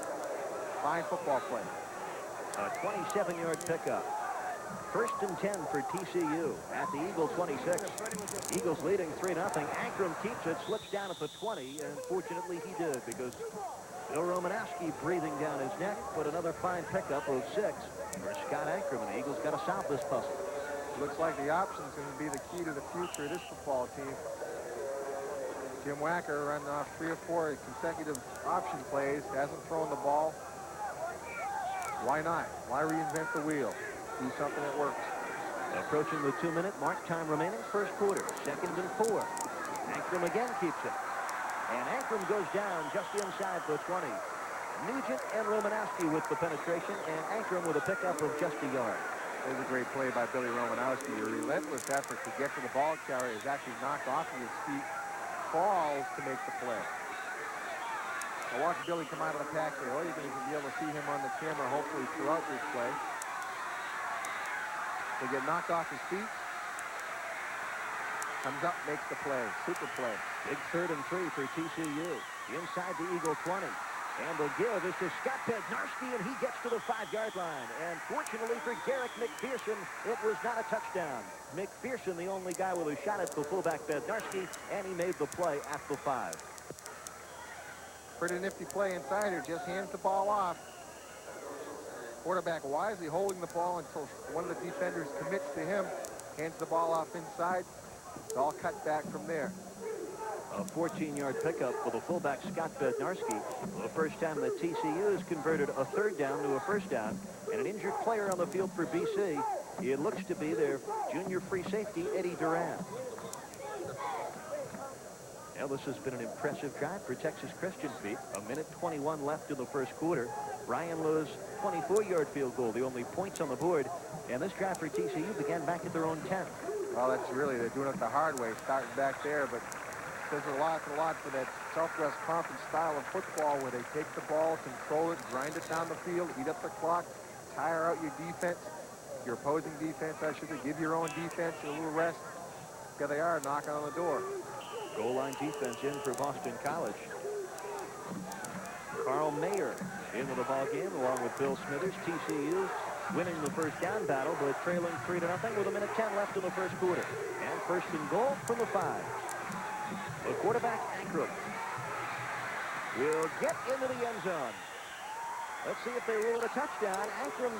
Fine football play. A 27-yard pickup. First and 10 for TCU at the Eagle 26. Eagles leading 3-0. Ankrum keeps it, slips down at the 20, and fortunately he did, because Bill Romanowski breathing down his neck, but another fine pickup of 6 for Scott Ankrum, and the Eagles got to solve this puzzle. Looks like the option is going to be the key to the future of this football team. Jim Wacker running off 3 or 4 consecutive option plays, hasn't thrown the ball. Why not? Why reinvent the wheel? Do something that works. Approaching the 2-minute mark, time remaining, first quarter, 2nd and 4. Ankrum again keeps it. And Ankrum goes down just inside the 20. Nugent and Romanowski with the penetration, and Ankrum with a pickup of just a yard. It was a great play by Billy Romanowski. A relentless effort to get to the ball carrier is actually knocked off of his feet, falls to make the play. I watched Billy come out of the pack there. You're going to be able to see him on the camera hopefully throughout this play. They get knocked off his feet. Comes up, makes the play. Super play. Big 3rd and 3 for TCU. Inside the Eagle 20. And the give is to Scott Bednarski, and he gets to the 5-yard line. And fortunately for Garrick McPherson, it was not a touchdown. McPherson, the only guy with a shot at the fullback Bednarski, and he made the play at the 5. Pretty nifty play inside here. Just hands the ball off. Quarterback wisely holding the ball until one of the defenders commits to him. Hands the ball off inside. It's all cut back from there. A 14-yard pickup for the fullback Scott Bednarski. The first time that TCU has converted a 3rd down to a 1st down. And an injured player on the field for BC. It looks to be their junior free safety, Eddie Duran. Now, this has been an impressive drive for Texas Christian's feet. 1:21 left in the first quarter. Brian Lowe's 24-yard field goal, the only points on the board. And this drive for TCU began back at their own 10. Well, that's really, they're doing it the hard way, starting back there. But there's a lot for that Southwest Conference style of football where they take the ball, control it, grind it down the field, eat up the clock, tire out your defense, your opposing defense, I should say. Give your own defense a little rest. Here they are knocking on the door. Goal line defense in for Boston College. Carl Mayer into the ball game along with Bill Smithers. TCU winning the first down battle, but trailing 3-0 with 1:10 left in the first quarter. And first and goal from the 5. The quarterback, Ankrum, will get into the end zone. Let's see if they rule it a touchdown. Ankrum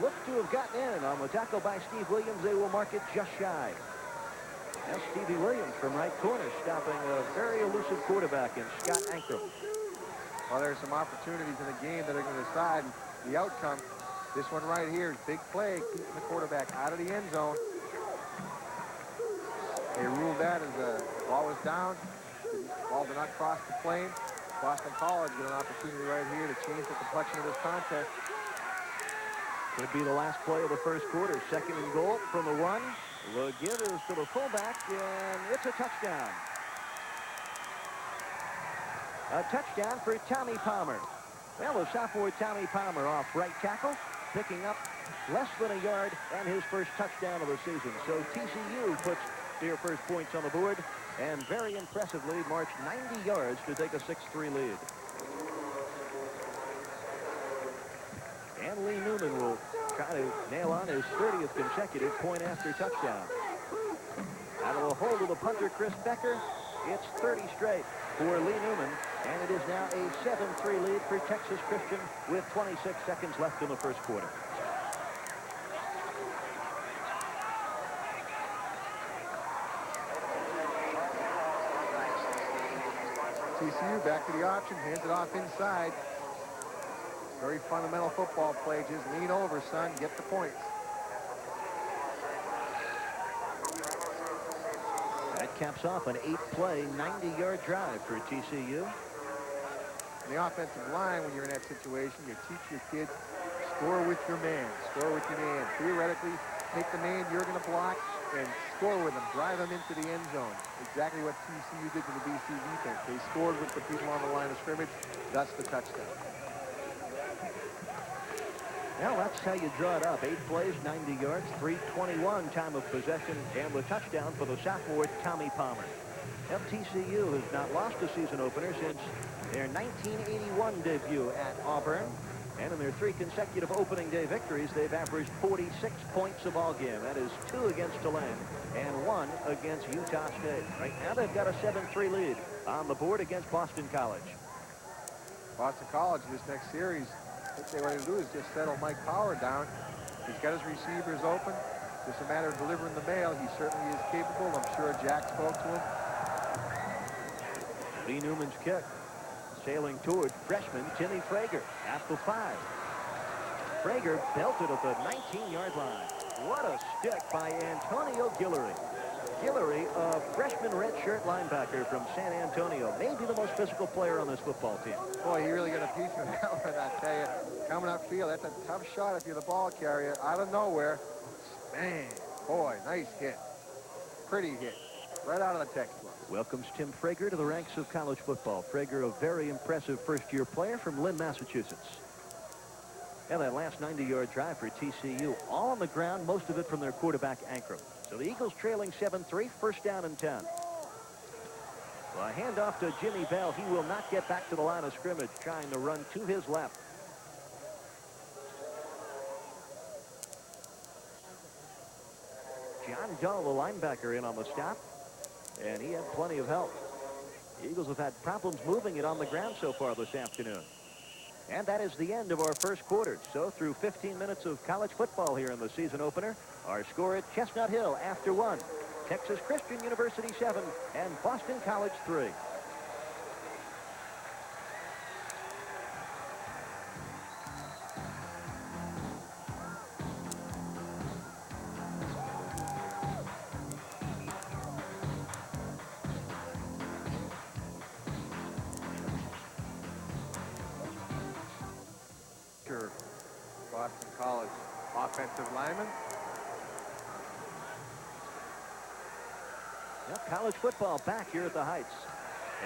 looks to have gotten in on the tackle by Steve Williams. They will mark it just shy. That's Stevie Williams from right corner, stopping a very elusive quarterback in Scott Ankrum. Well, there's some opportunities in the game that are going to decide the outcome. This one right here is big play, keeping the quarterback out of the end zone. They ruled that as the ball was down. The ball did not cross the plane. Boston College get an opportunity right here to change the complexion of this contest. Could be the last play of the first quarter. 2nd and goal from the 1. The give is to the fullback, and it's a touchdown. A touchdown for Tommy Palmer. Well, the sophomore Tommy Palmer off right tackle, picking up less than a yard and his first touchdown of the season. So TCU puts their first points on the board and very impressively marched 90 yards to take a 6-3 lead. And Lee Newman will try to nail on his 30th consecutive point after touchdown. Out of the hold of the punter, Chris Becker, it's 30 straight for Lee Newman, and it is now a 7-3 lead for Texas Christian with 26 seconds left in the first quarter. TCU back to the option, hands it off inside. Very fundamental football play. Just lean over, son. Get the points. That caps off an 8-play, 90-yard drive for TCU. In the offensive line, when you're in that situation, you teach your kids, score with your man. Score with your man. Theoretically, take the man you're going to block and score with them. Drive them into the end zone. Exactly what TCU did to the BC defense. They scored with the people on the line of scrimmage. That's the touchdown. Well, that's how you draw it up. 8 plays, 90 yards, 3:21 time of possession, and the touchdown for the sophomore Tommy Palmer. TCU has not lost a season opener since their 1981 debut at Auburn. And in their 3 consecutive opening day victories, they've averaged 46 points a ball game. That is 2 against Tulane and 1 against Utah State. Right now they've got a 7-3 lead on the board against Boston College. Boston College, this next series, what they want to do is just settle Mike Power down. He's got his receivers open. Just a matter of delivering the mail. He certainly is capable. I'm sure Jack spoke to him. Lee Newman's kick. Sailing toward freshman Timmy Frager at the 5. Frager belted at the 19-yard line. What a stick by Antonio Guillory. Guillory, a freshman redshirt linebacker from San Antonio, maybe the most physical player on this football team. Boy, he really got a piece of that one, I tell you. Coming upfield, that's a tough shot if you're the ball carrier. Out of nowhere. Man, boy, nice hit. Pretty hit. Right out of the textbook. Welcomes Tim Frager to the ranks of college football. Frager, a very impressive first-year player from Lynn, Massachusetts. And that last 90-yard drive for TCU, all on the ground, most of it from their quarterback, Ankrum. So the Eagles trailing 7-3, first down and 10. Well, a handoff to Jimmy Bell. He will not get back to the line of scrimmage, trying to run to his left. John Dull, the linebacker, in on the stop, and he had plenty of help. The Eagles have had problems moving it on the ground so far this afternoon. And that is the end of our first quarter. So through 15 minutes of college football here in the season opener, our score at Chestnut Hill after 1. Texas Christian University 7 and Boston College 3. Boston College offensive lineman. Yep, college football back here at the Heights.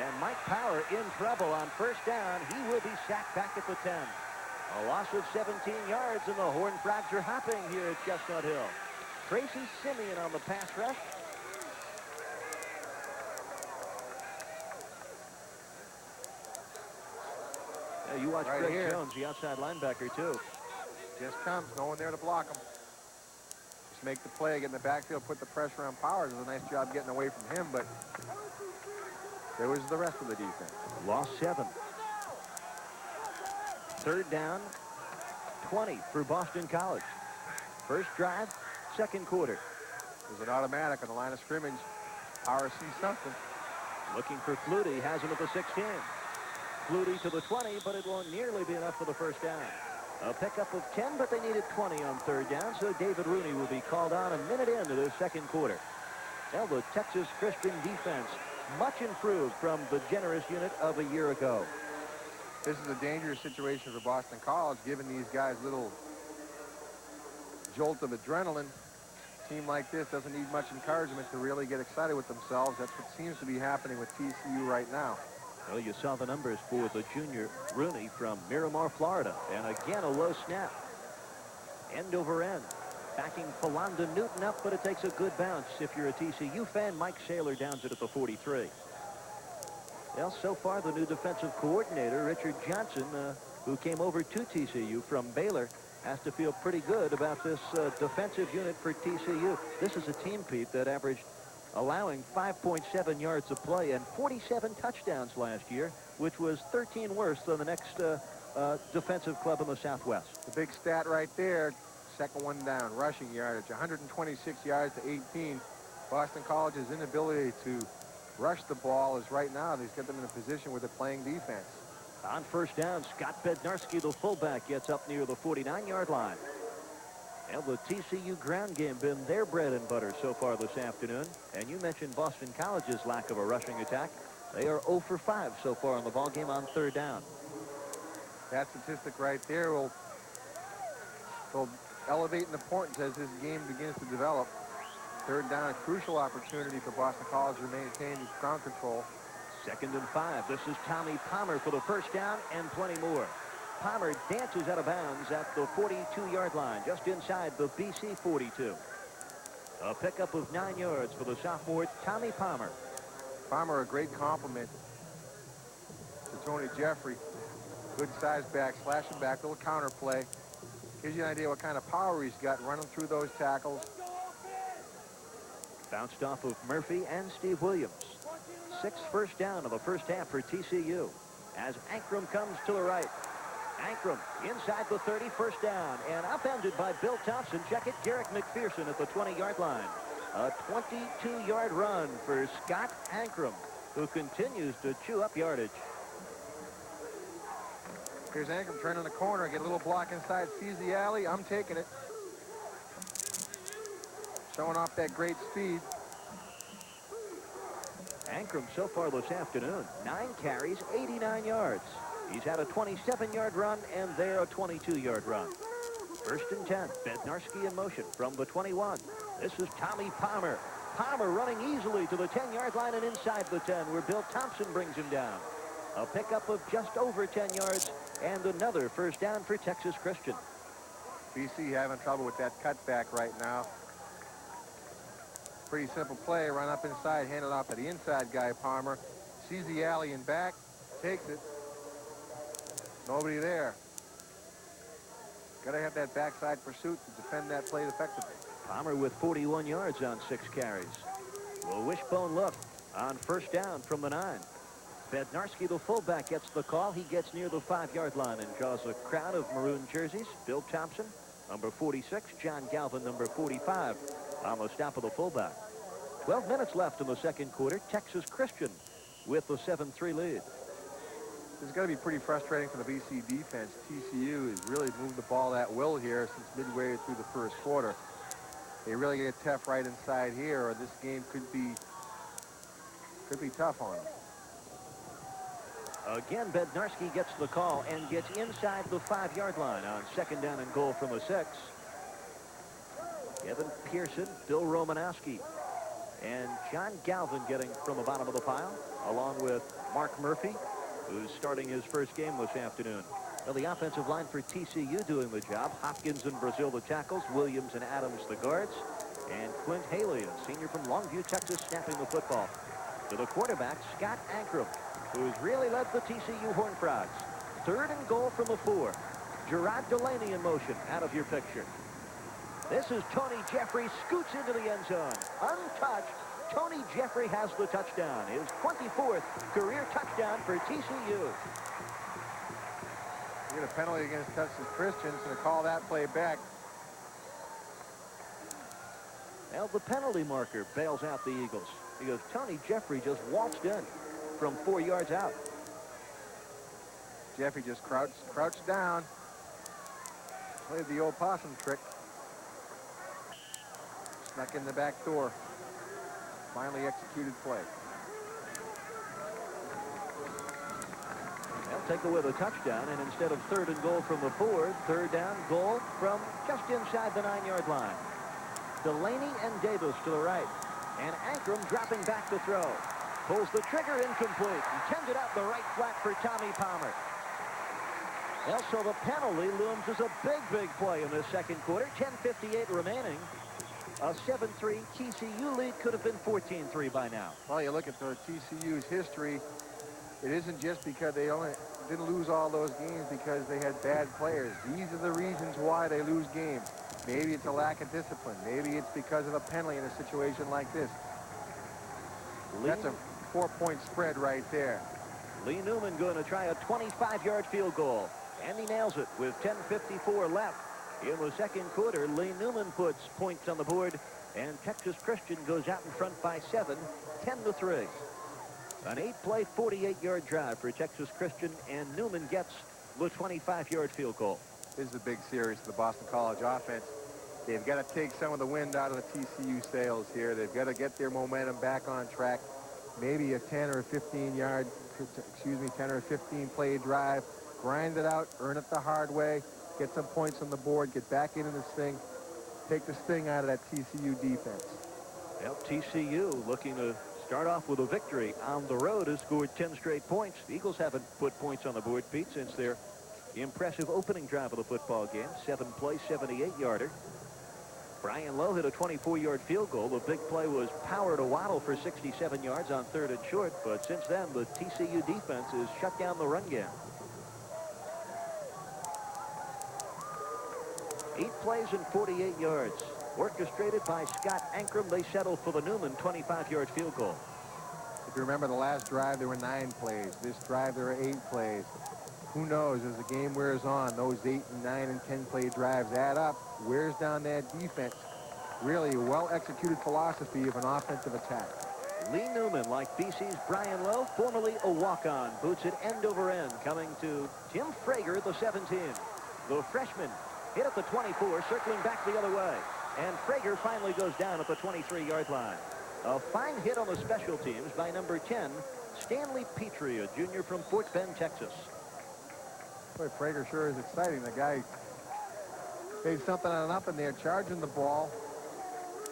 And Mike Power in trouble on first down. He will be sacked back at the 10. A loss of 17 yards, and the Horned Frogs are hopping here at Chestnut Hill. Tracy Simeon on the pass rush. Yeah, you watch Right Greg here. Jones, the outside linebacker, too. Just comes, no one there to block him. Just make the play, get in the backfield, put the pressure on Powers. Does a nice job getting away from him, but there was the rest of the defense. Lost 7. Third down, 20 for Boston College. First drive, second quarter. There's an automatic on the line of scrimmage. Powers sees something. Looking for Flutie, has him at the 16. Flutie to the 20, but it won't nearly be enough for the first down. A pickup of 10, but they needed 20 on third down, so David Rooney will be called on a minute into the second quarter. Now the Texas Christian defense, much improved from the generous unit of a year ago. This is a dangerous situation for Boston College, giving these guys a little jolt of adrenaline. A team like this doesn't need much encouragement to really get excited with themselves. That's what seems to be happening with TCU right now. Well, you saw the numbers for the junior Rooney from Miramar, Florida. And again, a low snap. End over end. Backing Philonda Newton up, but it takes a good bounce. If you're a TCU fan, Mike Saylor downs it at the 43. Well, so far, the new defensive coordinator, Richard Johnson, who came over to TCU from Baylor, has to feel pretty good about this defensive unit for TCU. This is a team, Pete, that averaged allowing 5.7 yards of play and 47 touchdowns last year, which was 13 worse than the next defensive club in the Southwest. The big stat right there, second one down, rushing yardage, 126 yards to 18. Boston College's inability to rush the ball is right now, they've got them in a position where they're playing defense. On first down, Scott Bednarski, the fullback, gets up near the 49-yard line. And the TCU ground game been their bread and butter so far this afternoon. And you mentioned Boston College's lack of a rushing attack. They are 0 for 5 so far in the ballgame on third down. That statistic right there will elevate in importance as this game begins to develop. Third down, a crucial opportunity for Boston College to maintain ground control. 2nd and 5. This is Tommy Palmer for the first down and plenty more. Palmer dances out of bounds at the 42-yard line, just inside the BC 42. A pickup of 9 yards for the sophomore Tommy Palmer. Palmer, a great compliment to Tony Jeffrey. Good size back, slashing back, little counter play. Gives you an idea what kind of power he's got running through those tackles. Bounced off of Murphy and Steve Williams. 6th first down of the first half for TCU as Ankrum comes to the right. Ankrum inside the 30, first down, and upended by Bill Thompson. Check it, Garrick McPherson at the 20-yard line. A 22-yard run for Scott Ankrum, who continues to chew up yardage. Here's Ankrum turning the corner, get a little block inside, sees the alley. I'm taking it. Showing off that great speed. Ankrum so far this afternoon, 9 carries, 89 yards. He's had a 27-yard run, and there a 22-yard run. 1st and 10, Bednarski in motion from the 21. This is Tommy Palmer. Palmer running easily to the 10-yard line and inside the 10, where Bill Thompson brings him down. A pickup of just over 10 yards, and another first down for Texas Christian. BC having trouble with that cutback right now. Pretty simple play, run up inside, hand it off to the inside guy, Palmer. Sees the alley and back, takes it. Nobody there. Got to have that backside pursuit to defend that play effectively. Palmer with 41 yards on 6 carries. A wishbone look on first down from the 9. Bednarski, the fullback, gets the call. He gets near the 5-yard line and draws a crowd of maroon jerseys. Bill Thompson, number 46. John Galvin, number 45, on the stop of the fullback. 12 minutes left in the second quarter. Texas Christian with the 7-3 lead. This is going to be pretty frustrating for the BC defense. TCU has really moved the ball at will here since midway through the first quarter. They really get tough right inside here, or this game could be tough on them. Again, Bednarski gets the call and gets inside the 5-yard line on 2nd down and goal from the 6. Kevin Pearson, Bill Romanowski, and John Galvin getting from the bottom of the pile, along with Mark Murphy, who's starting his first game this afternoon. Well, the offensive line for TCU doing the job. Hopkins and Brazil the tackles, Williams and Adams the guards, and Clint Haley, a senior from Longview, Texas, snapping the football. To the quarterback, Scott Ankrum, who's really led the TCU Horned Frogs. 3rd and goal from the 4. Gerard Delaney in motion, out of your picture. This is Tony Jeffrey, scoots into the end zone. Untouched, Tony Jeffrey has the touchdown. His 24th career touchdown for TCU. We get a penalty against Texas Christian, so to call that play back. Well, the penalty marker bails out the Eagles because Tony Jeffrey just waltzed in from 4 yards out. Jeffrey just crouched down. Played the old possum trick. Snuck in the back door. Finally executed play. They'll take away the touchdown, and instead of 3rd and goal from the 4, 3rd down goal from just inside the 9-yard line. Delaney and Davis to the right, and Ankrum dropping back to throw. Pulls the trigger, incomplete. Intended out the right flat for Tommy Palmer. Well, so the penalty looms as a big play in this second quarter. 10:58 remaining. A 7-3 TCU lead could have been 14-3 by now. Well, you look at the TCU's history, it isn't just because they didn't lose all those games because they had bad players. These are the reasons why they lose games. Maybe it's a lack of discipline. Maybe it's because of a penalty in a situation like this. That's a 4-point spread right there. Lee Newman going to try a 25-yard field goal, and he nails it with 10:54 left. In the second quarter, Lee Newman puts points on the board, and Texas Christian goes out in front by 7, 10-3. An 8-play, 48-yard drive for Texas Christian, and Newman gets the 25-yard field goal. This is a big series for the Boston College offense. They've got to take some of the wind out of the TCU sails here. They've got to get their momentum back on track. Maybe a 10 or 15 play drive. Grind it out, earn it the hard way, get some points on the board, get back into this thing, take the sting out of that TCU defense. Well, TCU looking to start off with a victory on the road has scored 10 straight points. The Eagles haven't put points on the board, Pete, since their impressive opening drive of the football game. 7-play, 78-yarder. Brian Lowe hit a 24-yard field goal. The big play was Power to Waddle for 67 yards on 3rd and short, but since then, the TCU defense has shut down the run game. 8 plays and 48 yards. Orchestrated by Scott Ankrum, they settle for the Newman 25-yard field goal. If you remember the last drive, there were 9 plays. This drive, there were 8 plays. Who knows, as the game wears on, those 8 and 9 and 10 play drives add up, wears down that defense. Really a well-executed philosophy of an offensive attack. Lee Newman, like BC's Brian Lowe, formerly a walk-on, boots it end over end, coming to Tim Frager at the 17. The freshman hit at the 24, circling back the other way. And Frager finally goes down at the 23-yard line. A fine hit on the special teams by number 10, Stanley Petrie, a junior from Fort Bend, Texas. Boy, Frager sure is exciting. The guy made something on an up in there, charging the ball,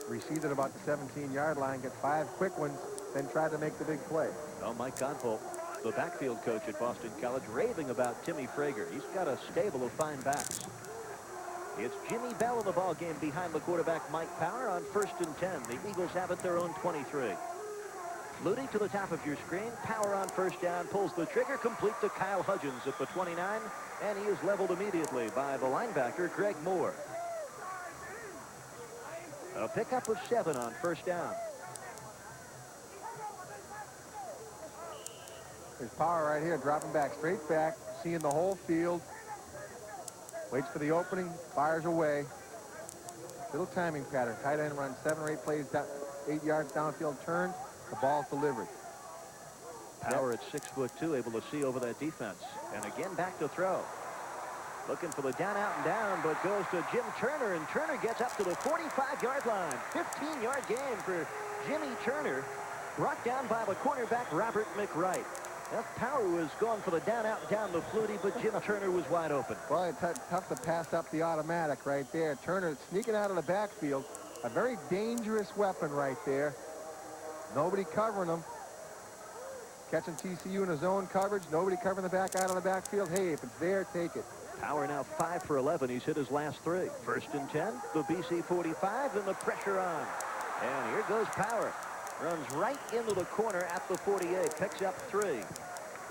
received it about the 17-yard line, get 5 quick ones, then tried to make the big play. Oh, Mike Godbolt, the backfield coach at Boston College, raving about Timmy Frager. He's got a stable of fine backs. It's Jimmy Bell in the ball game behind the quarterback Mike Power on 1st and 10. The Eagles have it their own 23. Flutie to the top of your screen. Power on 1st down, pulls the trigger, complete to Kyle Hudgens at the 29, and he is leveled immediately by the linebacker Greg Moore. A pickup of 7 on 1st down. There's Power right here, dropping back, straight back, seeing the whole field. Waits for the opening, fires away. Little timing pattern. Tight end runs 7 or 8 plays, 8 yards downfield, turn. The ball's delivered. Power at 6'2", able to see over that defense. And again, back to throw. Looking for the down, out, and down, but goes to Jim Turner, and Turner gets up to the 45-yard line. 15-yard gain for Jimmy Turner, brought down by the cornerback Robert McWright. That Power was going for the down, out, and down the Flutie, but Jim Turner was wide open. Well, it's tough to pass up the automatic right there. Turner sneaking out of the backfield. A very dangerous weapon right there. Nobody covering him. Catching TCU in a zone coverage. Nobody covering the back out of the backfield. Hey, if it's there, take it. Power now 5 for 11. He's hit his last 3. 1st and 10. The BC 45, and the pressure on. And here goes Power. Runs right into the corner at the 48. Picks up 3.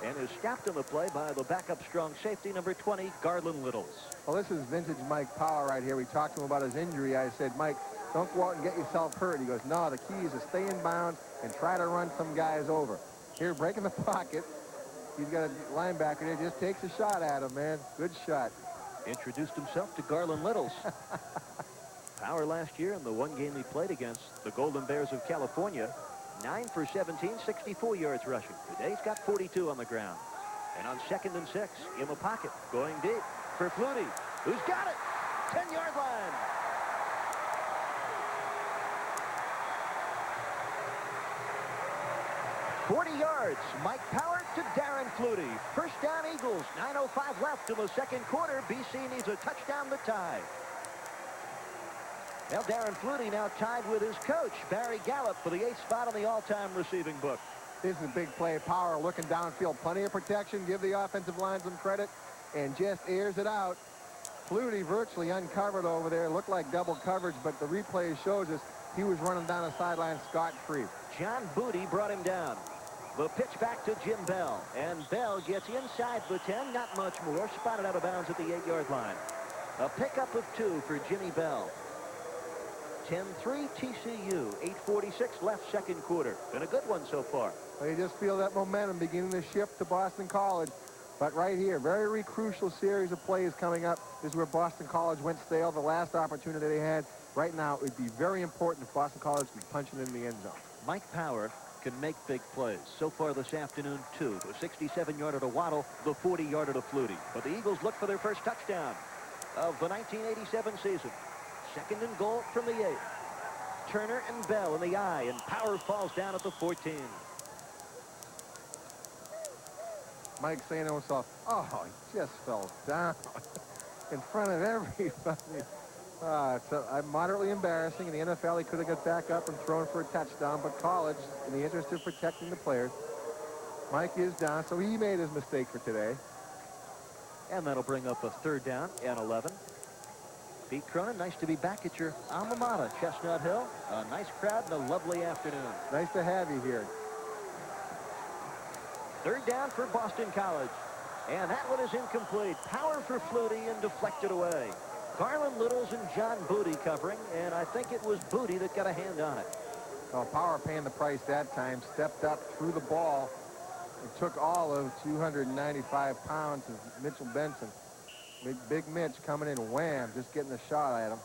And is stopped on the play by the backup strong safety, number 20, Garland Littles. Well, this is vintage Mike Power right here. We talked to him about his injury. I said, Mike, don't go out and get yourself hurt. He goes, no, the key is to stay in bounds and try to run some guys over. Here, breaking the pocket. He's got a linebacker there. Just takes a shot at him, man. Good shot. Introduced himself to Garland Littles. Power last year in the one game he played against the Golden Bears of California. 9 for 17, 64 yards rushing. Today he's got 42 on the ground. And on 2nd and 6, in the pocket, going deep for Flutie, who's got it. 10-yard line. "40 yards, Mike Power to Darren Flutie. 1st down Eagles, 9:05 left in the 2nd quarter. BC needs a touchdown to tie. Well, Darren Flutie now tied with his coach, Barry Gallup, for the 8th spot on the all-time receiving book. This is a big play. Power looking downfield. Plenty of protection. Give the offensive line some credit. And just airs it out. Flutie virtually uncovered over there. Looked like double coverage, but the replay shows us he was running down the sideline scot-free. John Booty brought him down. The pitch back to Jim Bell. And Bell gets inside the 10. Not much more. Spotted out of bounds at the 8-yard line. A pickup of 2 for Jimmy Bell. 10-3 TCU. 8:46 left 2nd quarter. Been a good one so far. Well, you just feel that momentum beginning to shift to Boston College. But right here, very crucial series of plays coming up. This is where Boston College went stale. The last opportunity they had. Right now, it would be very important if Boston College could be punching in the end zone. Mike Power can make big plays. So far this afternoon, 2. The 67-yarder to Waddle, the 40-yarder to Flutie. But the Eagles look for their first touchdown of the 1987 season. 2nd and goal from the 8. Turner and Bell in the eye, and Power falls down at the 14. Mike saying to himself, oh, he just fell down in front of everybody. It's moderately embarrassing. In the NFL, he could have got back up and thrown for a touchdown, but college, in the interest of protecting the players, Mike is down, so he made his mistake for today. And that'll bring up a 3rd down and 11. Pete Cronin, nice to be back at your alma mater, Chestnut Hill. A nice crowd and a lovely afternoon. Nice to have you here. Third down for Boston College. And that one is incomplete. Power for Flutie and deflected away. Carlin Littles and John Booty covering, and I think it was Booty that got a hand on it. Well, Power paying the price that time, stepped up, threw the ball, and took all of 295 pounds of Mitchell Benson. Big Mitch coming in, wham, just getting a shot at him.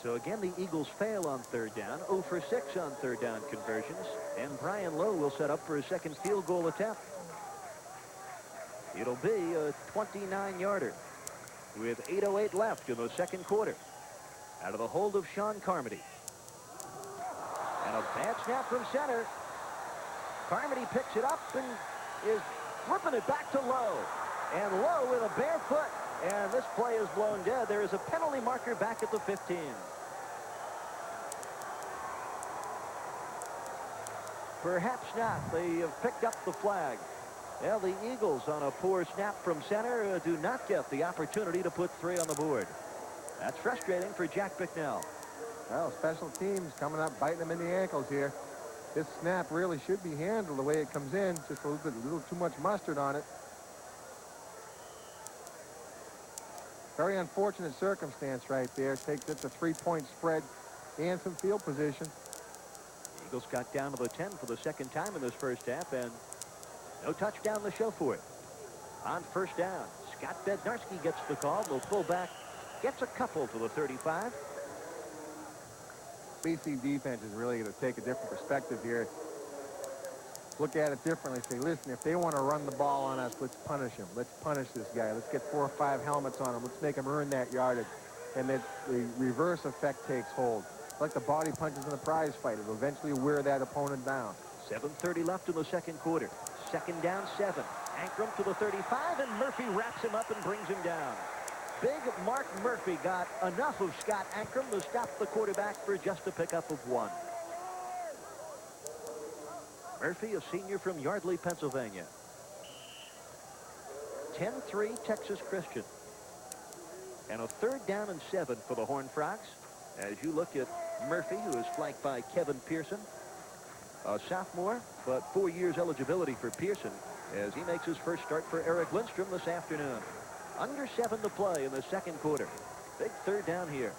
So again, the Eagles fail on third down, 0 for 6 on third down conversions, and Brian Lowe will set up for his second field goal attempt. It'll be a 29-yarder with 8:08 left in the second quarter. Out of the hold of Sean Carmody. And a bad snap from center. Carmody picks it up and is flipping it back to Lowe. And Lowe with a bare foot. And this play is blown dead. There is a penalty marker back at the 15. Perhaps not. They have picked up the flag. Well, the Eagles on a poor snap from center do not get the opportunity to put 3 on the board. That's frustrating for Jack Bicknell. Well, special teams coming up, biting them in the ankles here. This snap really should be handled the way it comes in. Just a little too much mustard on it. Very unfortunate circumstance right there. It's a 3-point spread and some field position. The Eagles got down to the 10 for the second time in this first half, and no touchdown to show for it. On first down, Scott Bednarski gets the call. The fullback gets a couple to the 35. BC defense is really going to take a different perspective here. Look at it differently. Say, listen, if they want to run the ball on us, let's punish him. Let's punish this guy. Let's get 4 or 5 helmets on him. Let's make him earn that yardage. And then the reverse effect takes hold. Like the body punches in the prize fight. It'll eventually wear that opponent down. 7:30 left in the second quarter. Second down, 7. Ankrum to the 35, and Murphy wraps him up and brings him down. Big Mark Murphy got enough of Scott Ankrum to stop the quarterback for just a pickup of 1. Murphy, a senior from Yardley, Pennsylvania. 10-3 Texas Christian. And a third down and 7 for the Horned Frogs. As you look at Murphy, who is flanked by Kevin Pearson, a sophomore, but 4 years eligibility for Pearson as he makes his first start for Eric Lindstrom this afternoon. Under 7 to play in the second quarter. Big third down here.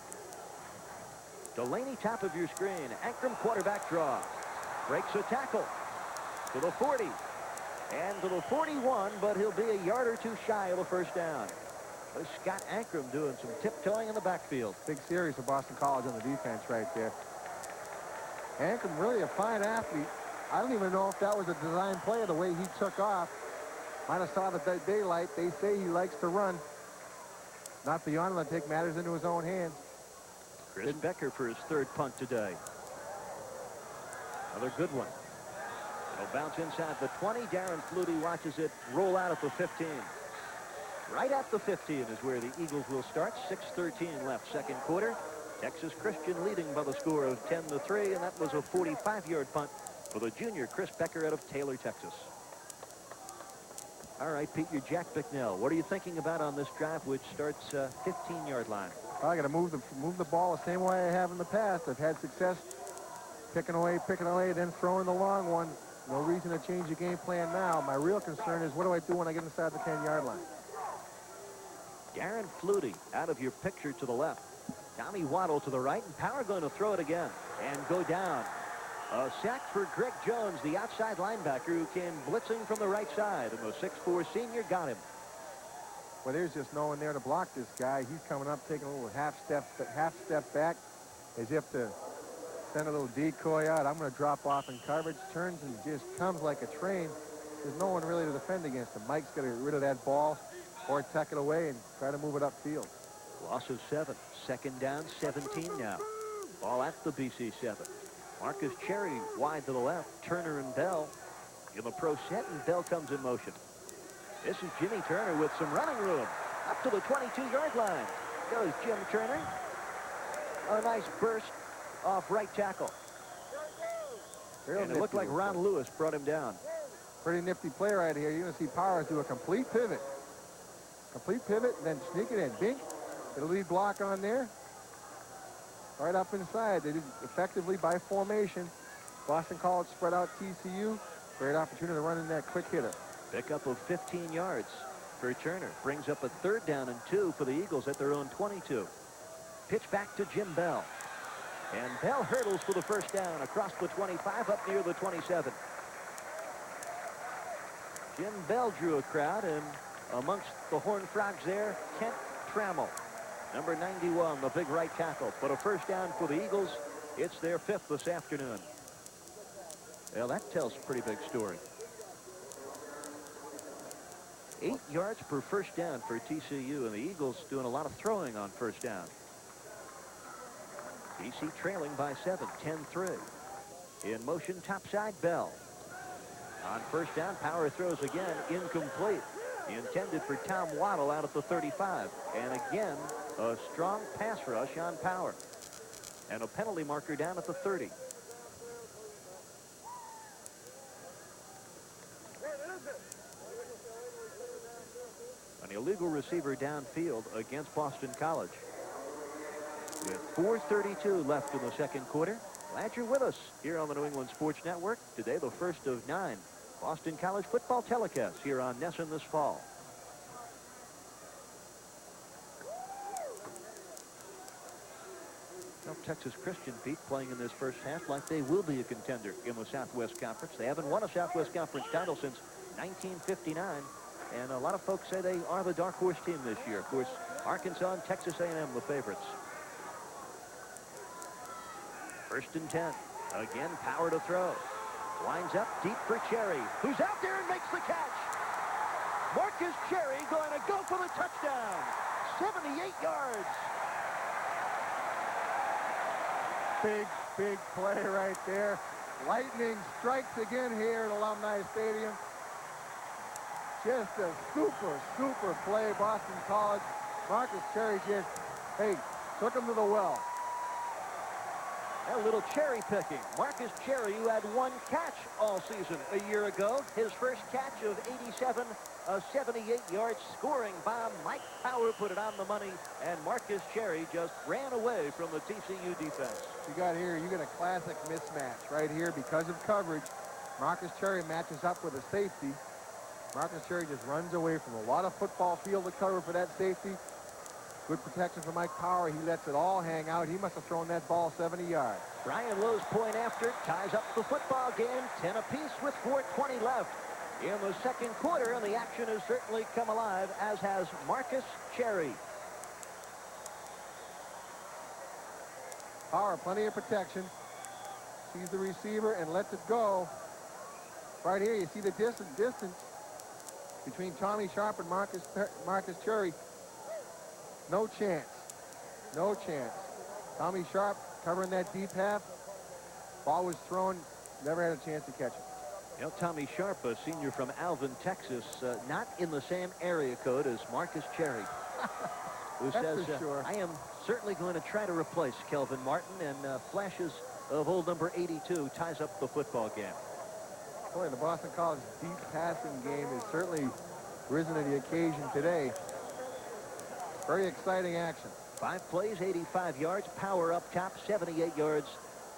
Delaney, top of your screen. Ankrum quarterback draw. Breaks a tackle to the 40 and to the 41, but he'll be a yard or 2 shy of a first down. There's Scott Ankrum doing some tiptoeing in the backfield. Big series for Boston College on the defense right there. Ankrum really a fine athlete. I don't even know if that was a design play the way he took off. Might have saw the daylight. They say he likes to run. Not beyond him to take matters into his own hands. Chris Becker for his third punt today. Another good one. It'll bounce inside the 20. Darren Flutie watches it roll out at the 15. Right at the 15 is where the Eagles will start. 6:13 left second quarter. Texas Christian leading by the score of 10-3, and that was a 45-yard punt for the junior Chris Becker out of Taylor, Texas. All right, Pete, you're Jack Bicknell. What are you thinking about on this drive, which starts 15-yard line? Well, I got to move the ball the same way I have in the past. I've had success picking away, then throwing the long one. No reason to change the game plan now. My real concern is what do I do when I get inside the 10-yard line? Darren Flutie out of your picture to the left. Tommy Waddle to the right, and Power going to throw it again and go down. A sack for Greg Jones, the outside linebacker who came blitzing from the right side, and the 6'4 senior got him. Well, there's just no one there to block this guy. He's coming up, taking a little half step back, as if to send a little decoy out. I'm going to drop off in coverage, turns and just comes like a train. There's no one really to defend against him. Mike's got to get rid of that ball or tuck it away and try to move it upfield. Loss of 7. Second down, 17 now. Ball at the BC 7. Marcus Cherry wide to the left. Turner and Bell in the pro set, and Bell comes in motion. This is Jimmy Turner with some running room. Up to the 22-yard line goes Jim Turner. A nice burst off right tackle. And it looked like Ron Lewis brought him down. Pretty nifty play right here. You're going to see Powers do a complete pivot. And then sneak it in. Bink. Get a lead block on there. Right up inside. They did effectively by formation. Boston College spread out TCU. Great opportunity to run in that quick hitter. Pickup of 15 yards for Turner. Brings up a 3rd down and 2 for the Eagles at their own 22. Pitch back to Jim Bell. And Bell hurdles for the 1st down across the 25 up near the 27. Jim Bell drew a crowd, and amongst the Horned Frogs there, Kent Trammell, number 91, the big right tackle. But a 1st down for the Eagles. It's their 5th this afternoon. Well, that tells a pretty big story. 8 yards per 1st down for TCU, and the Eagles doing a lot of throwing on 1st down. BC trailing by 7, 10-3. In motion, topside, Bell. On 1st down, Power throws again, incomplete. Intended for Tom Waddle out at the 35. And again, a strong pass rush on Power. And a penalty marker down at the 30. An illegal receiver downfield against Boston College. With 4:32 left in the 2nd quarter. Glad you're with us here on the New England Sports Network. Today, the 1st of 9 Boston College football telecasts here on NESN this fall. Well, Texas Christian Pete playing in this 1st half like they will be a contender in the Southwest Conference. They haven't won a Southwest Conference title since 1959. And a lot of folks say they are the dark horse team this year. Of course, Arkansas and Texas A&M the favorites. 1st and 10. Again, Power to throw. Winds up deep for Cherry, who's out there and makes the catch. Marcus Cherry going to go for the touchdown. 78 yards. Big play right there. Lightning strikes again here at Alumni Stadium. Just a super play. Boston College. Marcus Cherry just, took him to the well. A little cherry picking. Marcus Cherry, who had 1 catch all season a year ago. His 1st catch of 87, a 78-yard scoring bomb. Mike Power put it on the money, and Marcus Cherry just ran away from the TCU defense. You got a classic mismatch right here because of coverage. Marcus Cherry matches up with a safety. Marcus Cherry just runs away from a lot of football field to cover for that safety. Good protection for Mike Power. He lets it all hang out. He must have thrown that ball 70 yards. Brian Lowe's point after ties up the football game. 10 apiece with 4:20 left in the 2nd quarter, and the action has certainly come alive, as has Marcus Cherry. Power, plenty of protection. Sees the receiver and lets it go. Right here, you see the distance between Tommy Sharp and Marcus Cherry. No chance. Tommy Sharp covering that deep half. Ball was thrown. Never had a chance to catch it. You know, Tommy Sharp, a senior from Alvin, Texas, not in the same area code as Marcus Cherry, who says, sure. I am certainly going to try to replace Kelvin Martin, and flashes of old number 82 ties up the football game. Boy, the Boston College deep passing game has certainly risen to the occasion today. Very exciting action. 5 plays, 85 yards. Power up top, 78 yards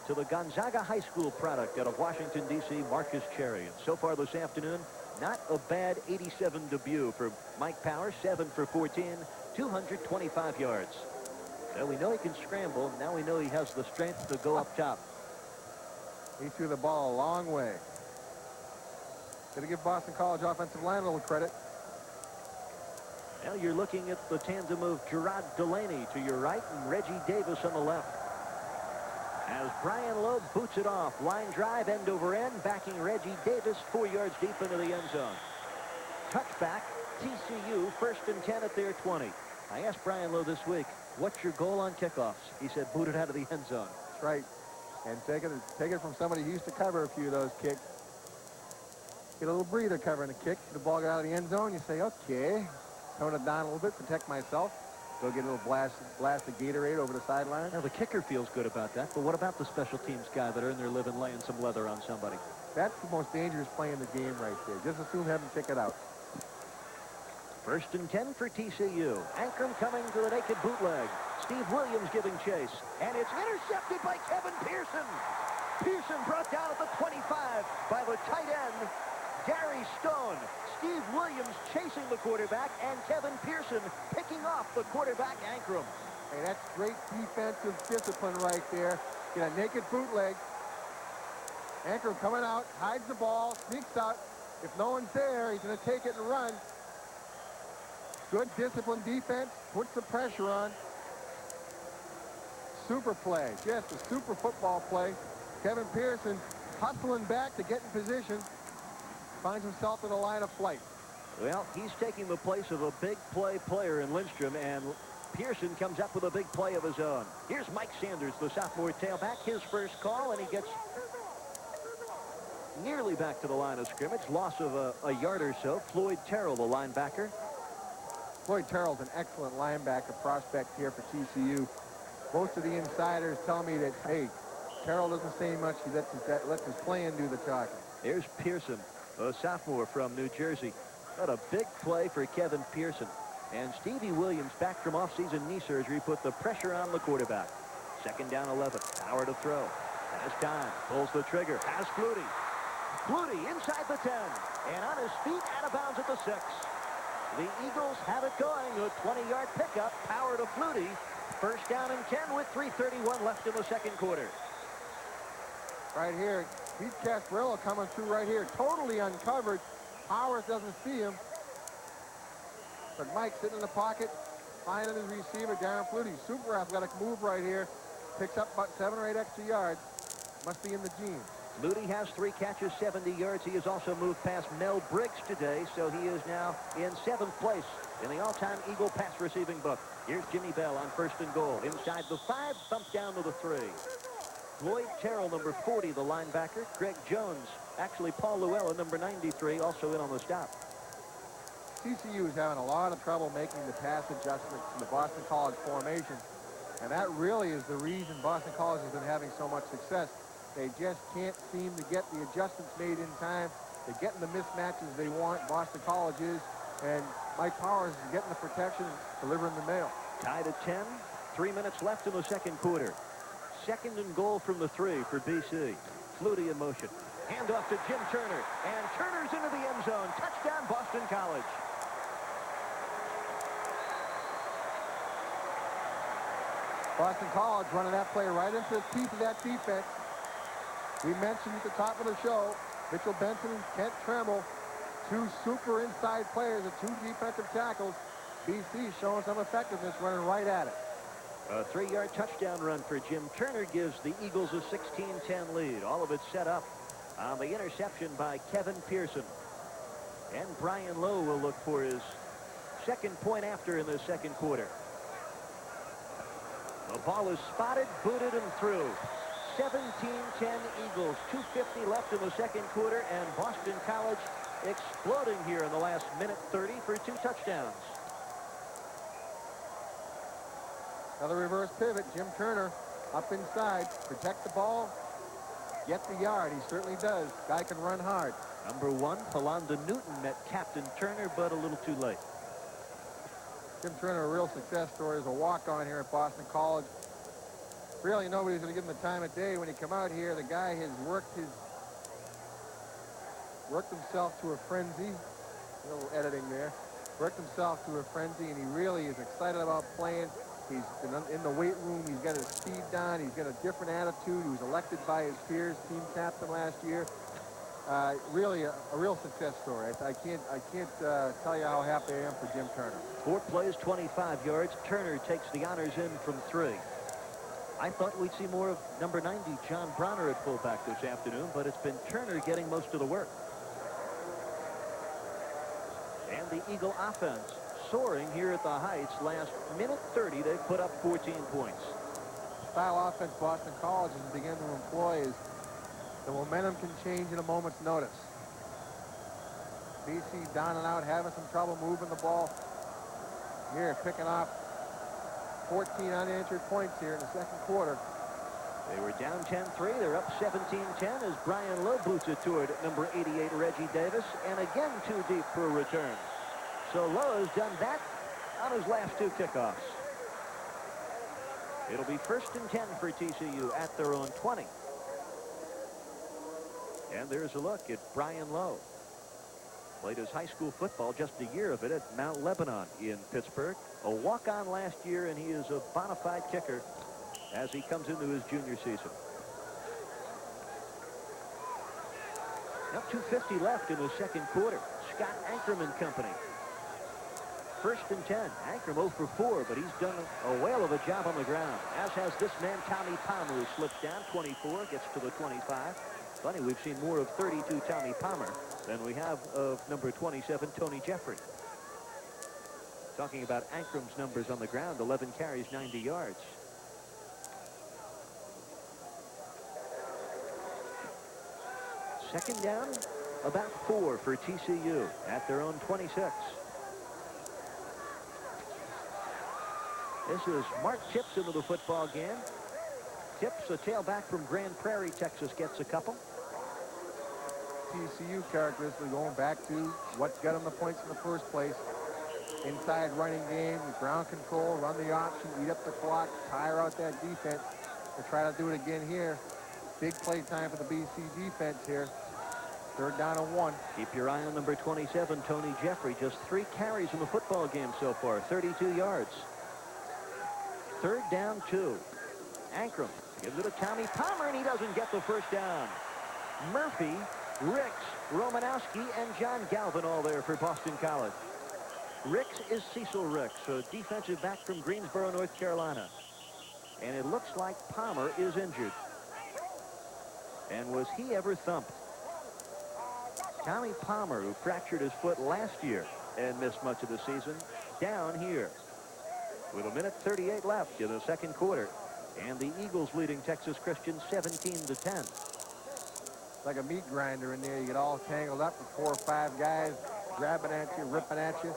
to the Gonzaga High School product out of Washington, D.C., Marcus Cherry. And so far this afternoon, not a bad 87 debut for Mike Power. 7 for 14, 225 yards. So we know he can scramble. Now we know he has the strength to go up top. He threw the ball a long way. Got to give Boston College offensive line a little credit. Now you're looking at the tandem of Gerard Delaney to your right and Reggie Davis on the left. As Brian Loeb boots it off, line drive, end over end, backing Reggie Davis 4 yards deep into the end zone. Touchback, TCU, 1st and 10 at their 20. I asked Brian Loeb this week, what's your goal on kickoffs? He said, boot it out of the end zone. That's right. And take it from somebody who used to cover a few of those kicks. Get a little breather covering the kick. The ball got out of the end zone. You say, okay, tone it down a little bit, protect myself. Go get a little blast of Gatorade over the sideline. Now, the kicker feels good about that, but what about the special teams guy that earned their living laying some leather on somebody? That's the most dangerous play in the game right there. Just assume have him kick it out. First and 10 for TCU. Ankrum coming to the naked bootleg. Steve Williams giving chase. And it's intercepted by Kevin Pearson. Pearson brought down at the 25 by the tight end, Gary Stone. Steve Williams chasing the quarterback, and Kevin Pearson picking off the quarterback, Ankrum. Hey, that's great defensive discipline right there. Get a naked bootleg. Ankrum coming out, hides the ball, sneaks out. If no one's there, he's going to take it and run. Good disciplined defense, puts the pressure on. Super play, just a super football play. Kevin Pearson hustling back to get in position. Finds himself in a line of flight. Well, he's taking the place of a big play player in Lindstrom, and Pearson comes up with a big play of his own. Here's Mike Sanders, the sophomore tailback, his first call, and he gets nearly back to the line of scrimmage. Loss of a yard or so. Floyd Terrell, the linebacker. Floyd Terrell's an excellent linebacker prospect here for TCU. Most of the insiders tell me that, hey, Terrell doesn't say much. He lets his playing do the talking. There's Pearson, a sophomore from New Jersey. What a big play for Kevin Pearson. And Stevie Williams, back from off-season knee surgery, put the pressure on the quarterback. Second down 11. Power to throw. Has time. Pulls the trigger. Has Flutie. Flutie inside the 10. And on his feet, out of bounds at the 6. The Eagles have it going. A 20-yard pickup. Power to Flutie. First down and 10 with 3:31 left in the second quarter. Right here, Pete Casparello coming through right here. Totally uncovered. Powers doesn't see him. But Mike sitting in the pocket, finding his receiver, Darren Flutie. Super athletic move right here. Picks up about 7 or 8 extra yards. Must be in the genes. Flutie has 3 catches, 70 yards. He has also moved past Mel Briggs today, so he is now in 7th place in the all-time Eagle pass receiving book. Here's Jimmy Bell on first and goal. Inside the 5, thumped down to the 3. Floyd Terrell, number 40, the linebacker. Greg Jones, actually Paul Llewellyn, number 93, also in on the stop. TCU is having a lot of trouble making the pass adjustments to the Boston College formation. And that really is the reason Boston College has been having so much success. They just can't seem to get the adjustments made in time. They're getting the mismatches they want, Boston College is. And Mike Powers is getting the protection and delivering the mail. Tied at 10. 3 minutes left in the second quarter. Second and goal from the 3 for BC. Flutie in motion. Handoff to Jim Turner. And Turner's into the end zone. Touchdown, Boston College. Boston College running that play right into the teeth of that defense. We mentioned at the top of the show, Mitchell Benson and Kent Tremble, 2 super inside players and 2 defensive tackles. BC showing some effectiveness running right at it. A 3-yard touchdown run for Jim Turner gives the Eagles a 16-10 lead. All of it set up on the interception by Kevin Pearson. And Brian Lowe will look for his second point after in the second quarter. The ball is spotted, booted, and through. 17-10 Eagles. 2:50 left in the second quarter, and Boston College exploding here in the last minute 30 for 2 touchdowns. Another reverse pivot. Jim Turner up inside. Protect the ball. Get the yard. He certainly does. Guy can run hard. Number 1, Palanda Newton met Captain Turner, but a little too late. Jim Turner, a real success story as a walk-on here at Boston College. Really, nobody's going to give him the time of day when he come out here. The guy has worked himself to a frenzy. A little editing there. Worked himself to a frenzy, and he really is excited about playing. He's been in the weight room. He's got his speed down. He's got a different attitude. He was elected by his peers, team captain last year. Really a real success story. I can't tell you how happy I am for Jim Turner. 4 plays, 25 yards. Turner takes the honors in from 3. I thought we'd see more of number 90, John Bronner, at fullback this afternoon, but it's been Turner getting most of the work. And the Eagle offense soaring here at the Heights. Last minute 30, they've put up 14 points. Style offense Boston College has begun to employ is the momentum can change in a moment's notice. BC down and out, having some trouble moving the ball. Here, picking off 14 unanswered points here in the second quarter. They were down 10-3. They're up 17-10 as Brian Lowe boots it toward number 88, Reggie Davis. And again, too deep for a return. So Lowe's done that on his last 2 kickoffs. It'll be 1st and 10 for TCU at their own 20. And there's a look at Brian Lowe. Played his high school football, just a year of it, at Mount Lebanon in Pittsburgh. A walk-on last year, and he is a bona fide kicker as he comes into his junior season. Now 2:50 left in the second quarter. Scott Ankrum and company. 1st and 10. Ankrum 0 for 4, but he's done a whale of a job on the ground, as has this man, Tommy Palmer, who slips down. 24, gets to the 25. Funny, we've seen more of 32 Tommy Palmer than we have of number 27, Tony Jeffrey. Talking about Ankrum's numbers on the ground, 11 carries, 90 yards. Second down, about 4 for TCU at their own 26. This is Mark Tips into the football game. Tips, a tailback from Grand Prairie, Texas, gets a couple. TCU characteristically going back to what got them the points in the first place. Inside running game, ground control, run the option, eat up the clock, tire out that defense. They try to do it again here. Big play time for the BC defense here. 3rd down and 1. Keep your eye on number 27, Tony Jeffrey. Just 3 carries in the football game so far, 32 yards. 3rd down 2. Ankrum gives it to Tommy Palmer, and he doesn't get the first down. Murphy, Ricks, Romanowski, and John Galvin all there for Boston College. Ricks is Cecil Ricks, a defensive back from Greensboro, North Carolina. And it looks like Palmer is injured. And was he ever thumped? Tommy Palmer, who fractured his foot last year and missed much of the season, down here. With 1:38 left in the second quarter. And the Eagles leading Texas Christian 17-10. It's like a meat grinder in there. You get all tangled up with 4 or 5 guys grabbing at you, ripping at you,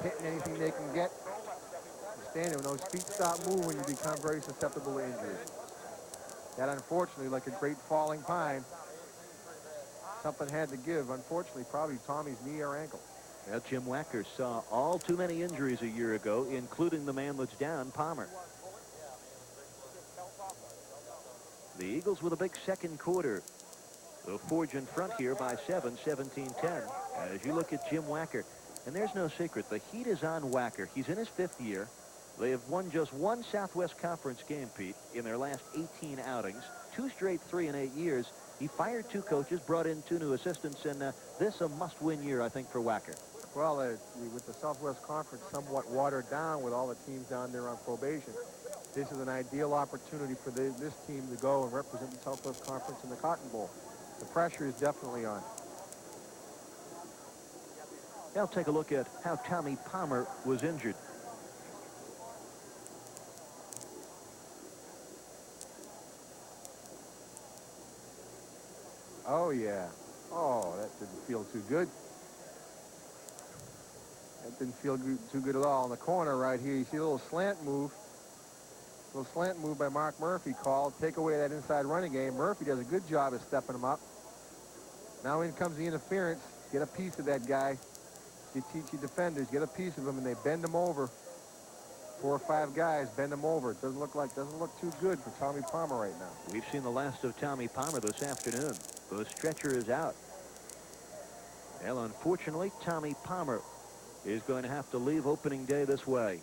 hitting anything they can get. You stand there when those feet stop moving, you become very susceptible to injury. That, unfortunately, like a great falling pine, something had to give. Unfortunately, probably Tommy's knee or ankle. Well, Jim Wacker saw all too many injuries a year ago, including the man that's down, Palmer. The Eagles with a big second quarter. They'll forge in front here by 7, 17-10. As you look at Jim Wacker, and there's no secret, the heat is on Wacker. He's in his 5th year. They have won just 1 Southwest Conference game, Pete, in their last 18 outings. 2 straight 3 and 8 years. He fired 2 coaches, brought in 2 new assistants, and this a must-win year, I think, for Wacker. Well, with the Southwest Conference somewhat watered down with all the teams down there on probation, this is an ideal opportunity for this team to go and represent the Southwest Conference in the Cotton Bowl. The pressure is definitely on. Now take a look at how Tommy Palmer was injured. Oh, yeah. Oh, that didn't feel too good. That didn't feel too good at all. In the corner right here, you see a little slant move. A little slant move by Mark Murphy called. Take away that inside running game. Murphy does a good job of stepping him up. Now in comes the interference. Get a piece of that guy. You teach your defenders, get a piece of him, and they bend him over. 4 or 5 guys bend him over. It doesn't look too good for Tommy Palmer right now. We've seen the last of Tommy Palmer this afternoon. The stretcher is out. Well, unfortunately, Tommy Palmer is going to have to leave opening day this way.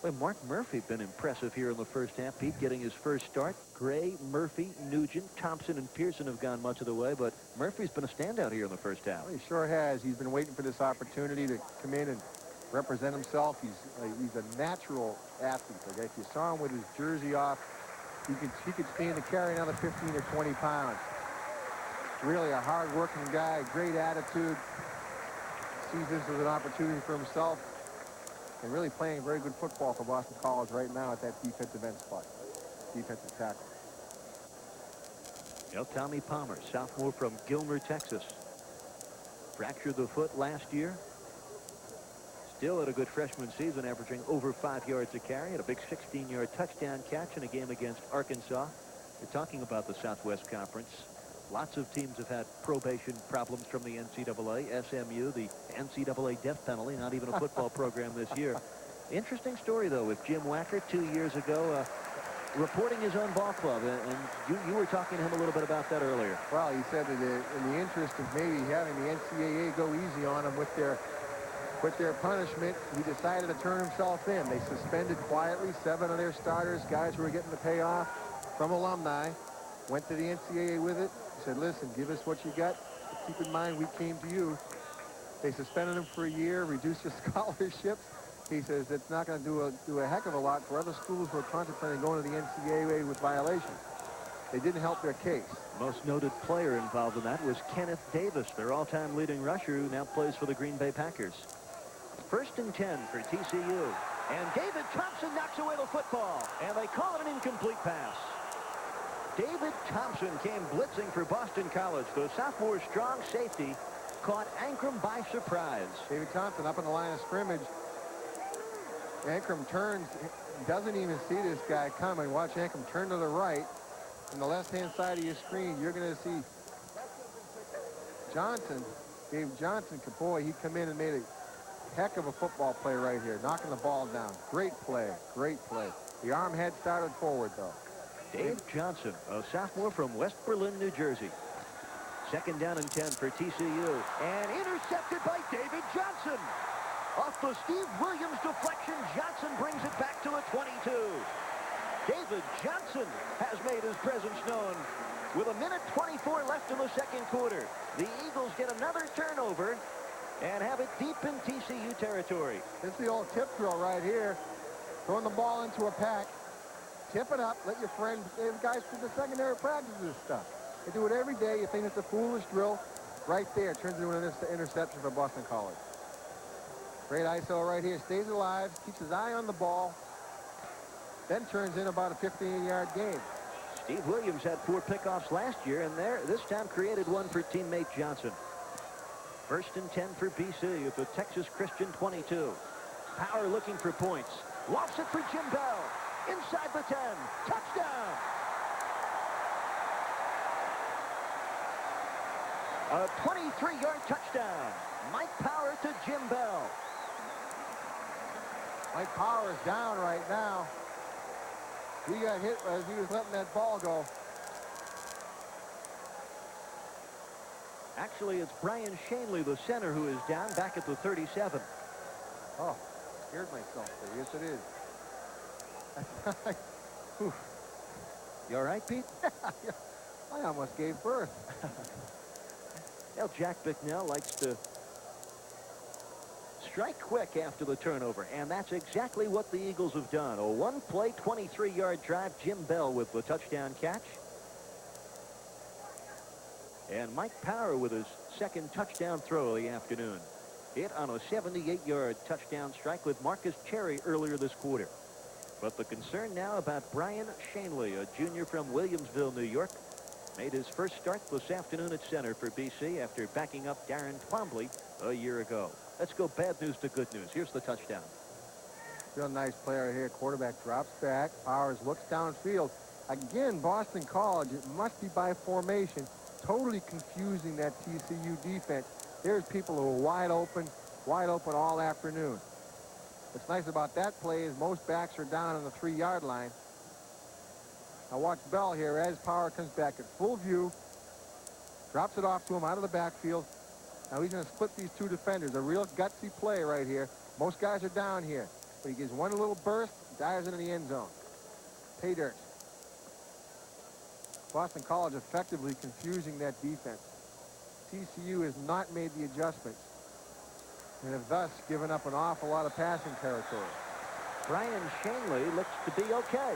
Well, Mark Murphy been impressive here in the first half. Pete getting his first start. Gray, Murphy, Nugent, Thompson, and Pearson have gone much of the way, but Murphy's been a standout here in the first half. Well, he sure has. He's been waiting for this opportunity to come in and represent himself. He's a natural athlete. Like if you saw him with his jersey off, he could stand to carry another 15 or 20 pounds. Really a hard-working guy, great attitude. Sees this as an opportunity for himself, and really playing very good football for Boston College right now at that defensive end spot, defensive tackle. Well, Tommy Palmer, sophomore from Gilmer, Texas. Fractured the foot last year. Still had a good freshman season, averaging over 5 yards a carry. Had a big 16-yard touchdown catch in a game against Arkansas. You're talking about the Southwest Conference. Lots of teams have had probation problems from the NCAA. SMU, the NCAA death penalty, not even a football program this year. Interesting story, though, with Jim Wacker 2 years ago reporting his own ball club. And you were talking to him a little bit about that earlier. Well, he said that in the interest of maybe having the NCAA go easy on him with their punishment, he decided to turn himself in. They suspended quietly 7 of their starters, guys who were getting the payoff from alumni. Went to the NCAA with it. He said, listen, give us what you got. But keep in mind, we came to you. They suspended him for a year, reduced his scholarships. He says it's not going to do a heck of a lot for other schools who are contemplating going to the NCAA with violations. They didn't help their case. Most noted player involved in that was Kenneth Davis, their all-time leading rusher, who now plays for the Green Bay Packers. 1st and 10 for TCU. And David Thompson knocks away the football, and they call it an incomplete pass. David Thompson came blitzing for Boston College. The sophomore strong safety caught Ankrum by surprise. David Thompson up in the line of scrimmage. Ankrum turns, doesn't even see this guy coming. Watch Ankrum turn to the right. On the left-hand side of your screen, you're going to see Johnson, Dave Johnson. Boy, he come in and made a heck of a football play right here, knocking the ball down. Great play, great play. The arm head started forward, though. Dave Johnson, a sophomore from West Berlin, New Jersey. 2nd down and 10 for TCU. And intercepted by David Johnson. Off the Steve Williams deflection, Johnson brings it back to the 22. David Johnson has made his presence known. With 1:24 left in the 2nd quarter, the Eagles get another turnover and have it deep in TCU territory. It's the old tip drill right here. Throwing the ball into a pack. Tip it up. Let your friend, the guys from the secondary practice this stuff. They do it every day. You think it's a foolish drill. Right there. Turns into an interception for Boston College. Great ISO right here. Stays alive. Keeps his eye on the ball. Then turns in about a 15-yard gain. Steve Williams had 4 pickoffs last year, and this time created one for teammate Johnson. 1st and 10 for BC at the Texas Christian 22. Power looking for points. Lofts it for Jim Bell. Inside the 10. Touchdown! A 23-yard touchdown. Mike Power to Jim Bell. Mike Power is down right now. He got hit as he was letting that ball go. Actually, it's Brian Shanley, the center, who is down back at the 37. Oh, scared myself there. Yes, it is. You all right, Pete? I almost gave birth. Well, Jack Bicknell likes to strike quick after the turnover, and that's exactly what the Eagles have done. A one-play, 23-yard drive. Jim Bell with the touchdown catch. And Mike Power with his 2nd touchdown throw of the afternoon. Hit on a 78-yard touchdown strike with Marcus Cherry earlier this quarter. But the concern now about Brian Shanley, a junior from Williamsville, New York, made his first start this afternoon at center for BC after backing up Darren Twombly a year ago. Let's go bad news to good news. Here's the touchdown. Real nice player here. Quarterback drops back. Powers looks downfield. Again, Boston College, it must be by formation, totally confusing that TCU defense. There's people who are wide open all afternoon. What's nice about that play is most backs are down on the 3-yard line. Now watch Bell here as Power comes back at full view. Drops it off to him out of the backfield. Now he's going to split these 2 defenders. A real gutsy play right here. Most guys are down here. But he gives one little burst, dives into the end zone. Pay dirt. Boston College effectively confusing that defense. TCU has not made the adjustments and have thus given up an awful lot of passing territory. Brian Shanley looks to be okay.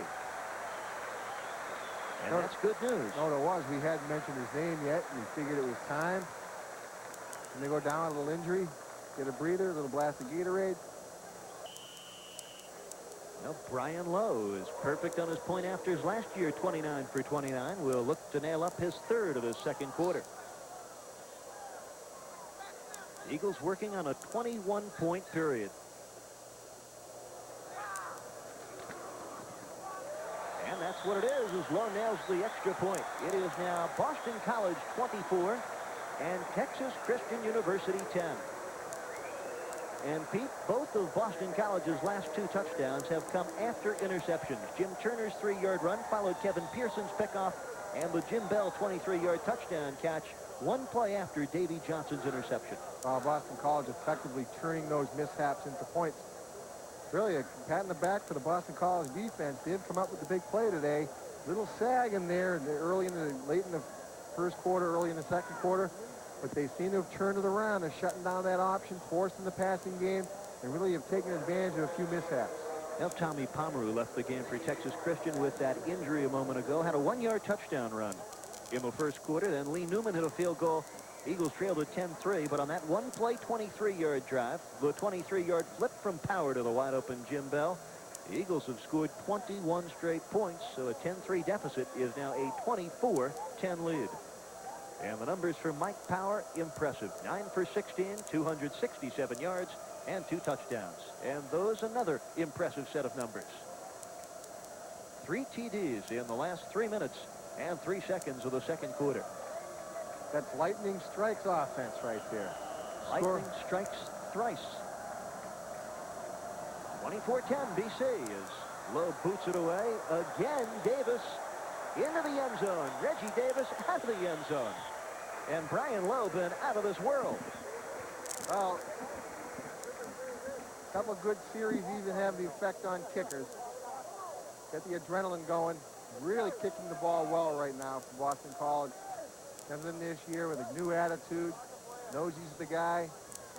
And that's good news. No, it was. We hadn't mentioned his name yet, and we figured it was time. And they go down a little injury, get a breather, a little blast of Gatorade. Well, Brian Lowe is perfect on his point afters last year, 29 for 29. Will look to nail up his 3rd of the 2nd quarter. Eagles working on a 21-point period. And that's that's what it is Lowe nails the extra point. It is now Boston College 24 and Texas Christian University 10. And Pete, both of Boston College's last 2 touchdowns have come after interceptions. Jim Turner's 3-yard run followed Kevin Pearson's pickoff, and the Jim Bell 23-yard touchdown catch 1 play after Davy Johnson's interception. Boston College effectively turning those mishaps into points. Really a pat in the back for the Boston College defense. They've come up with the big play today. Little sag in there late in the first quarter, early in the second quarter. But they seem to have turned it around. They're shutting down that option, forcing the passing game, and really have taken advantage of a few mishaps. Now Tommy Pomeroy left the game for Texas Christian with that injury a moment ago. Had a 1-yard touchdown run in the first quarter. Then Lee Newman hit a field goal. Eagles trailed at 10-3, but on that 1-play, 23-yard drive, the 23-yard flip from Power to the wide-open Jim Bell, the Eagles have scored 21 straight points, so a 10-3 deficit is now a 24-10 lead. And the numbers for Mike Power, impressive. 9 for 16, 267 yards, and 2 touchdowns. And those, another impressive set of numbers. 3 TDs in the last 3 minutes and 3 seconds of the second quarter. That's lightning strikes offense right there. Lightning strikes thrice. 24-10 BC as Lowe boots it away. Again, Davis into the end zone. Reggie Davis out of the end zone. And Brian Lowe been out of this world. Well, a couple of good series even have the effect on kickers. Get the adrenaline going. Really kicking the ball well right now for Boston College. Comes in this year with a new attitude. Knows he's the guy.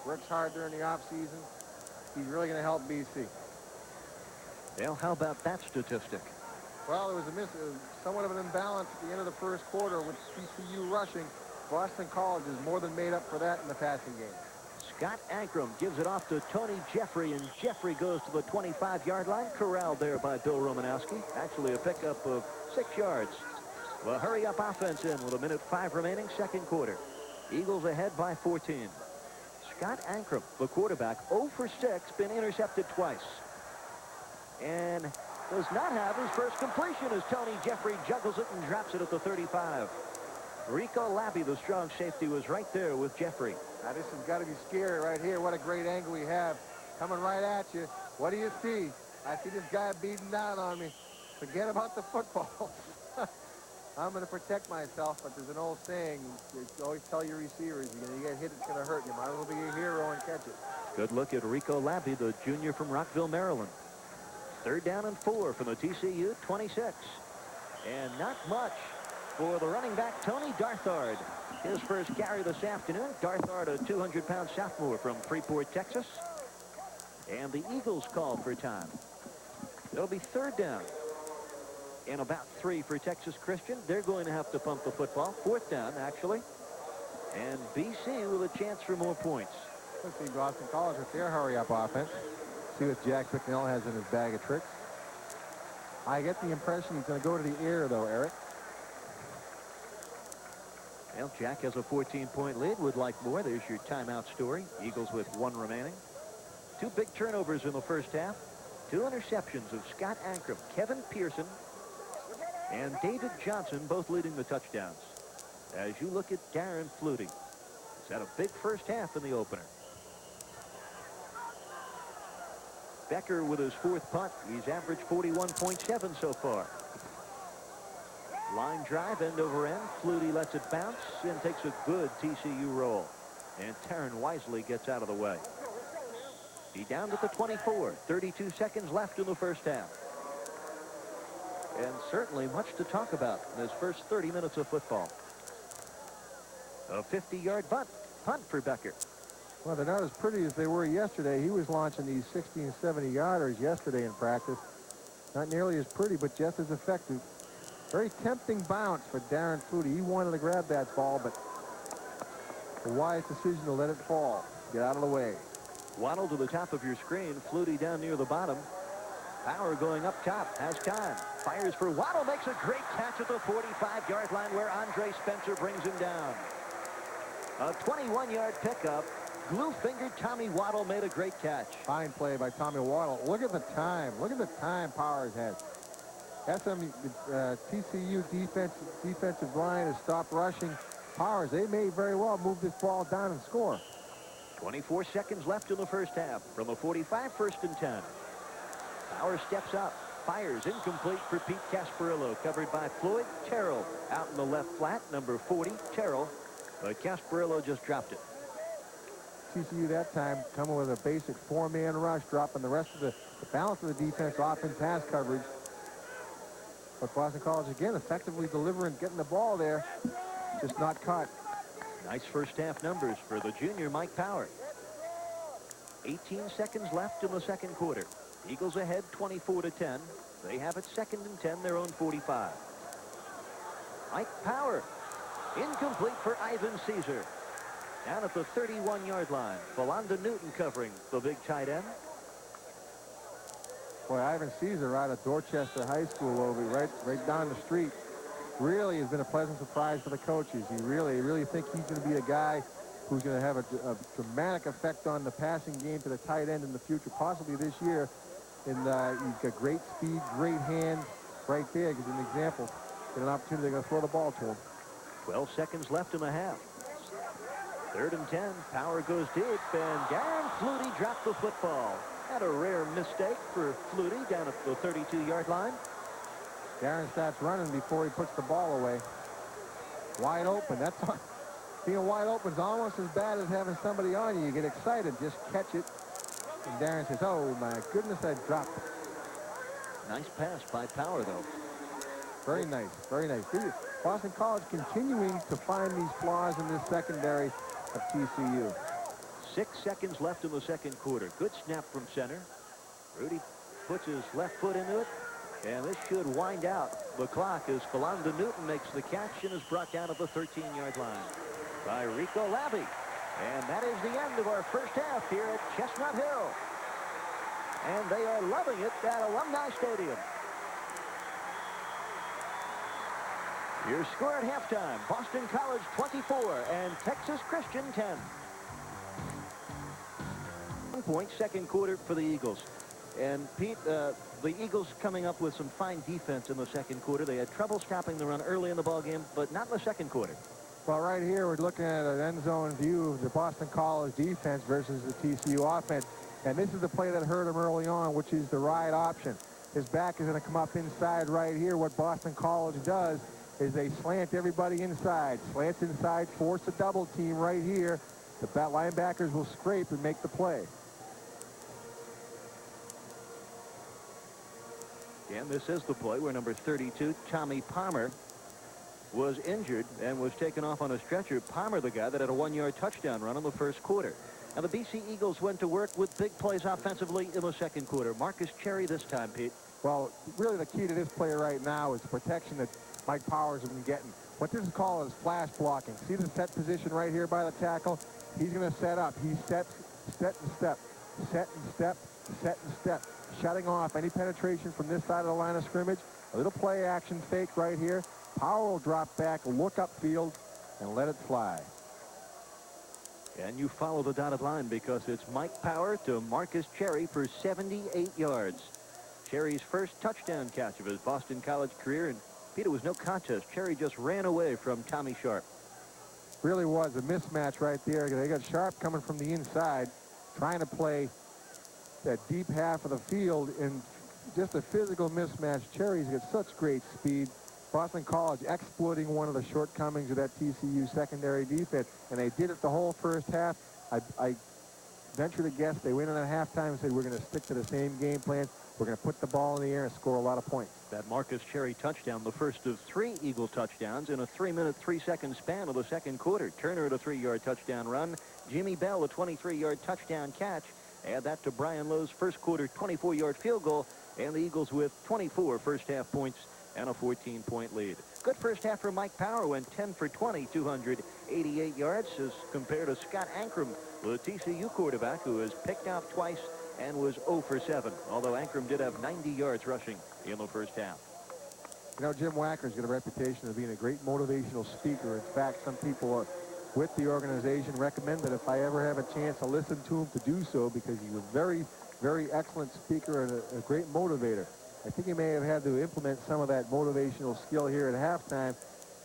Works hard during the offseason. He's really going to help BC. Well, how about that statistic? Well, there was somewhat of an imbalance at the end of the first quarter with TCU rushing. Boston College has more than made up for that in the passing game. Scott Ankrum gives it off to Tony Jeffrey, and Jeffrey goes to the 25-yard line, corralled there by Bill Romanowski. Actually a pickup of 6 yards. The hurry-up offense in with 1:05 remaining, second quarter. Eagles ahead by 14. Scott Ankrum, the quarterback, 0 for 6, been intercepted twice. And does not have his first completion as Tony Jeffrey juggles it and drops it at the 35. Rico Labby, the strong safety, was right there with Jeffrey. Now this has got to be scary right here. What a great angle we have. Coming right at you. What do you see? I see this guy beating down on me. Forget about the football. I'm going to protect myself, but there's an old saying. You always tell your receivers, you're going to get hit, it's going to hurt. You might as well be a hero and catch it. Good look at Rico Labby, the junior from Rockville, Maryland. 3rd down and 4 from the TCU 26. And not much for the running back, Tony Darthard. His first carry this afternoon. Darthard, a 200-pound sophomore from Freeport, Texas. And the Eagles call for time. It'll be 3rd down and about 3 for Texas Christian. They're going to have to pump the football. 4th down, actually. And BC with a chance for more points. Let's see Boston College with their hurry-up offense. See what Jack Bicknell has in his bag of tricks. I get the impression he's going to go to the air, though, Eric. Well, Jack has a 14-point lead. Would like more. There's your timeout story. Eagles with 1 remaining. 2 big turnovers in the first half. 2 interceptions of Scott Ankrum, Kevin Pearson, and David Johnson, both leading the touchdowns. As you look at Darren Flutie, he's had a big first half in the opener. Becker with his 4th punt. He's averaged 41.7 so far. Line drive, end over end. Flutie lets it bounce and takes a good TCU roll. And Taryn Wisely gets out of the way. He down at the 24. 32 seconds left in the first half. And certainly much to talk about in his first 30 minutes of football. A 50-yard punt for Becker. Well, they're not as pretty as they were yesterday. He was launching these 60 and 70-yarders yesterday in practice. Not nearly as pretty, but just as effective. Very tempting bounce for Darren Flutie. He wanted to grab that ball, but a wise decision to let it fall. Get out of the way. Waddle to the top of your screen. Flutie down near the bottom. Power going up top. Has time. Fires for Waddle. Makes a great catch at the 45-yard line where Andre Spencer brings him down. A 21-yard pickup. Glue-fingered Tommy Waddle made a great catch. Fine play by Tommy Waddle. Look at the time. Look at the time Powers has. TCU defensive line has stopped rushing Powers. They may very well move this ball down and score. 24 seconds left in the first half. From the 45, 1st and 10. Powers steps up. Fires incomplete for Pete Casparillo. Covered by Floyd Terrell. Out in the left flat, number 40, Terrell. But Casparillo just dropped it. TCU that time coming with a basic 4-man rush, dropping the rest of the balance of the defense off in pass coverage. But Boston College again effectively delivering, getting the ball there, just not caught. Nice first half numbers for the junior Mike Power. 18 seconds left in the second quarter. Eagles ahead 24-10. They have it 2nd and 10, their own 45. Mike Power, incomplete for Ivan Caesar. Down at the 31-yard line. Philonda Newton covering the big tight end. Boy, Ivan Caesar out of Dorchester High School over right down the street. Really has been a pleasant surprise for the coaches. You really think he's going to be a guy who's going to have a dramatic effect on the passing game to the tight end in the future, possibly this year. And he's got great speed, great hands right there. Gives an example. Get an opportunity, they're going to throw the ball to him. 12 seconds left in the half. 3rd and 10. Power goes deep, and Darren Flutie dropped the football. Had a rare mistake for Flutie down at the 32-yard line. Darren starts running before he puts the ball away. Wide open. Being wide open is almost as bad as having somebody on you. You get excited, just catch it. And Darren says, "Oh my goodness, I dropped it." Nice pass by Power, though. Very nice, very nice. Boston College continuing to find these flaws in this secondary of TCU. 6 seconds left in the second quarter. Good snap from center. Rudy puts his left foot into it, and this should wind out the clock as Philonda Newton makes the catch and is brought down at the 13-yard line by Rico Labby. And that is the end of our first half here at Chestnut Hill. And they are loving it at Alumni Stadium. Your score at halftime, Boston College 24 and Texas Christian 10. 1 point, second quarter for the Eagles. And Pete, the Eagles coming up with some fine defense in the second quarter. They had trouble stopping the run early in the ballgame, but not in the second quarter. Well, right here we're looking at an end zone view of the Boston College defense versus the TCU offense. And this is the play that hurt him early on, which is the ride option. His back is going to come up inside right here. What Boston College does is they slant everybody inside. Slants inside, force a double team right here. The linebackers will scrape and make the play. And this is the play where number 32, Tommy Palmer, was injured and was taken off on a stretcher. Palmer, the guy that had a 1-yard touchdown run in the first quarter. And the BC Eagles went to work with big plays offensively in the second quarter. Marcus Cherry this time, Pete. Well, really the key to this play right now is the protection that Mike Powers has been getting. What this is called is flash blocking. See the set position right here by the tackle? He's going to set up. He steps, set and step, set and step, set and step. Shutting off any penetration from this side of the line of scrimmage. A little play action fake right here. Power will drop back, look upfield, and let it fly. And you follow the dotted line because it's Mike Power to Marcus Cherry for 78 yards. Cherry's first touchdown catch of his Boston College career, and Peter, was no contest. Cherry just ran away from Tommy Sharp. Really was a mismatch right there. They got Sharp coming from the inside, trying to play that deep half of the field, and just a physical mismatch. Cherry's got such great speed. Boston College exploiting one of the shortcomings of that TCU secondary defense, and they did it the whole first half. I venture to guess they went in at halftime and said, we're going to stick to the same game plan. We're going to put the ball in the air and score a lot of points. That Marcus Cherry touchdown, the first of 3 Eagle touchdowns in a 3-minute, 3-second span of the second quarter. Turner at a 3-yard touchdown run. Jimmy Bell a 23-yard touchdown catch. Add that to Brian Lowe's first quarter 24-yard field goal, and the Eagles with 24 first-half points and a 14-point lead. Good first half for Mike Power, went 10 for 20, 288 yards, as compared to Scott Ankrum, the TCU quarterback, who was picked out twice and was 0 for 7, although Ankrum did have 90 yards rushing in the first half. You know, Jim Wacker's got a reputation of being a great motivational speaker. In fact, some people with the organization recommend that if I ever have a chance to listen to him, to do so, because he's a very, very excellent speaker and a great motivator. I think he may have had to implement some of that motivational skill here at halftime,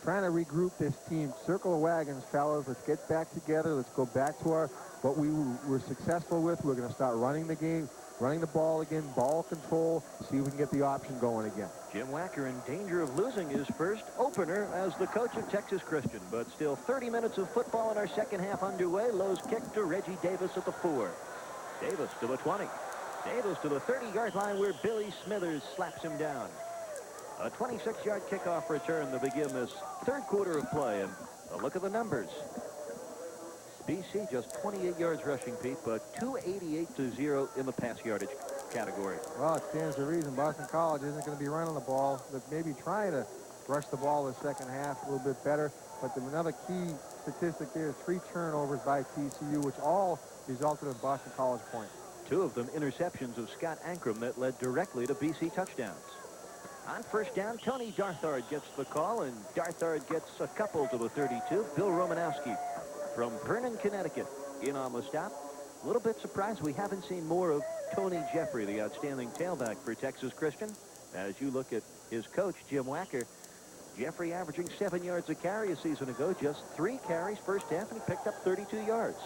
trying to regroup this team. Circle the wagons, fellas. Let's get back together. Let's go back to what we were successful with. We're going to start running the game, running the ball again, ball control, see if we can get the option going again. Jim Wacker in danger of losing his first opener as the coach of Texas Christian, but still 30 minutes of football in our second half underway. Lowe's kick to Reggie Davis at the 4. Davis to the 20. Davis to the 30-yard line where Billy Smithers slaps him down. A 26-yard kickoff return to begin this third quarter of play. And a look at the numbers. BC just 28 yards rushing, Pete, but 288 to 0 in the pass yardage category. Well, it stands to reason Boston College isn't going to be running the ball, but maybe trying to rush the ball the second half a little bit better. But another key statistic there is 3 turnovers by TCU, which all resulted in Boston College points. 2 of them interceptions of Scott Ankrum that led directly to BC touchdowns. On first down, Tony Darthard gets the call, and Darthard gets a couple to the 32. Bill Romanowski from Vernon, Connecticut, in on the stop. A little bit surprised we haven't seen more of Tony Jeffrey, the outstanding tailback for Texas Christian. As you look at his coach, Jim Wacker, Jeffrey averaging 7 yards a carry a season ago, just 3 carries first half, and he picked up 32 yards.